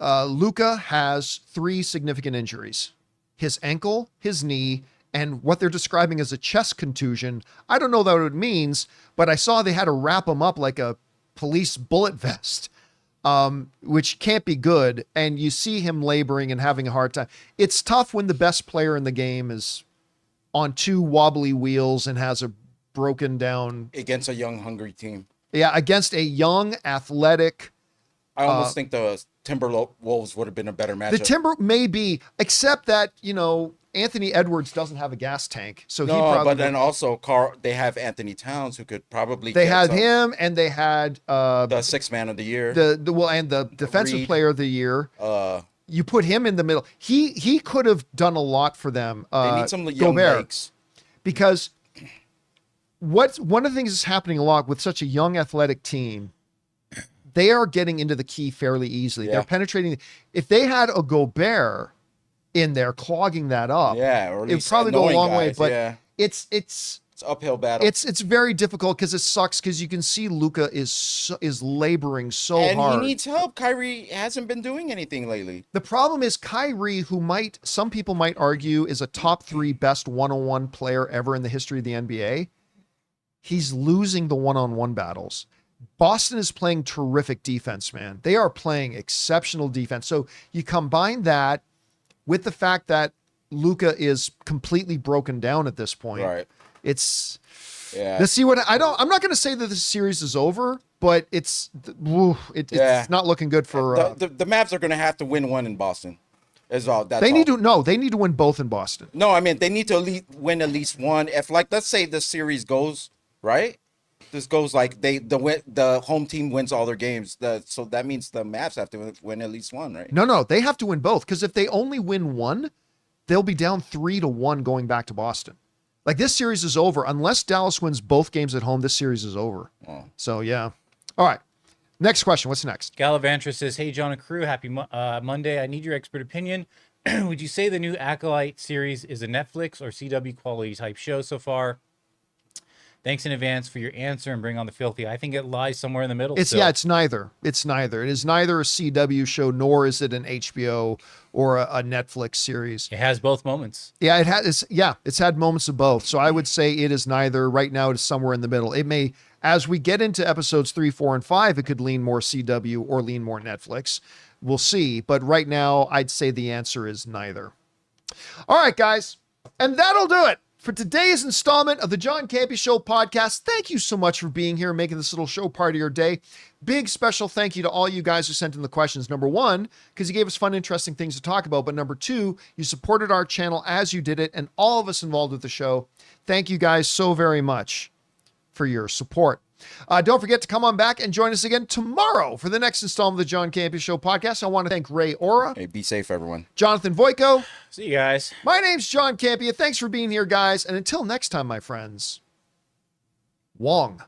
Luka has 3 significant injuries: his ankle, his knee, and what they're describing as a chest contusion. I don't know what it means, but I saw they had to wrap him up like a police bullet vest, which can't be good. And you see him laboring and having a hard time. It's tough when the best player in the game is on 2 wobbly wheels and has a broken down... Against a young, hungry team. Yeah, against a young, athletic... I almost think the Timberwolves would have been a better matchup. The Timber may be, except that, you know, Anthony Edwards doesn't have a gas tank, so he probably. But then also, they have Anthony Towns, who could probably. They had him, and they had the 6th man of the year, and the defensive player of the year. You put him in the middle. He could have done a lot for them. They need some young legs. Because one of the things that's happening a lot with such a young athletic team, they are getting into the key fairly easily. Yeah. They're penetrating. If they had a Gobert in there clogging that up, or it would probably go a long way. But it's uphill battle. It's very difficult because it sucks because you can see Luka is laboring so hard. And he needs help. Kyrie hasn't been doing anything lately. The problem is Kyrie, who some people might argue is a top 3 best one-on-one player ever in the history of the NBA. he's losing the one-on-one battles. Boston is playing terrific defense, man. They are playing exceptional defense. So you combine that with the fact that Luka is completely broken down at this point. Right. It's Yeah. let's see what I'm not going to say that this series is over, but it's not looking good for The Mavs are going to have to win one in Boston. That's all. they need to win both in Boston. No, I mean they need to win at least one. If let's say the series goes right, this goes like the home team wins all their games. So that means the Mavs have to win at least one, right? No, they have to win both, because if they only win one, they'll be down 3-1 going back to Boston. Like, this series is over unless Dallas wins both games at home. This series is over. Oh. So yeah. All right. Next question. What's next? Galavantra says, "Hey, John and crew, happy Monday. I need your expert opinion. Would you say the new Acolyte series is a Netflix or CW quality type show so far? Thanks in advance for your answer and bring on the filthy." I think it lies somewhere in the middle. It's neither. It's neither. It is neither a CW show nor is it an HBO or a Netflix series. It has both moments. Yeah, it's had moments of both. So I would say it is neither. Right now it is somewhere in the middle. It may, as we get into episodes 3, 4, and 5, it could lean more CW or lean more Netflix. We'll see. But right now I'd say the answer is neither. All right, guys. And that'll do it for today's installment of the John Campea Show podcast. Thank you so much for being here and making this little show part of your day. Big special thank you to all you guys who sent in the questions. Number one, because you gave us fun, interesting things to talk about. But number two, you supported our channel as you did it, and all of us involved with the show. Thank you guys so very much for your support. Don't forget to come on back and join us again tomorrow for the next installment of the John Campea Show podcast. I want to thank Ray Ora. Hey, be safe, everyone. Jonathan Voico. See you guys. My name's John Campea. Thanks for being here, guys. And until next time, my friends, Wong.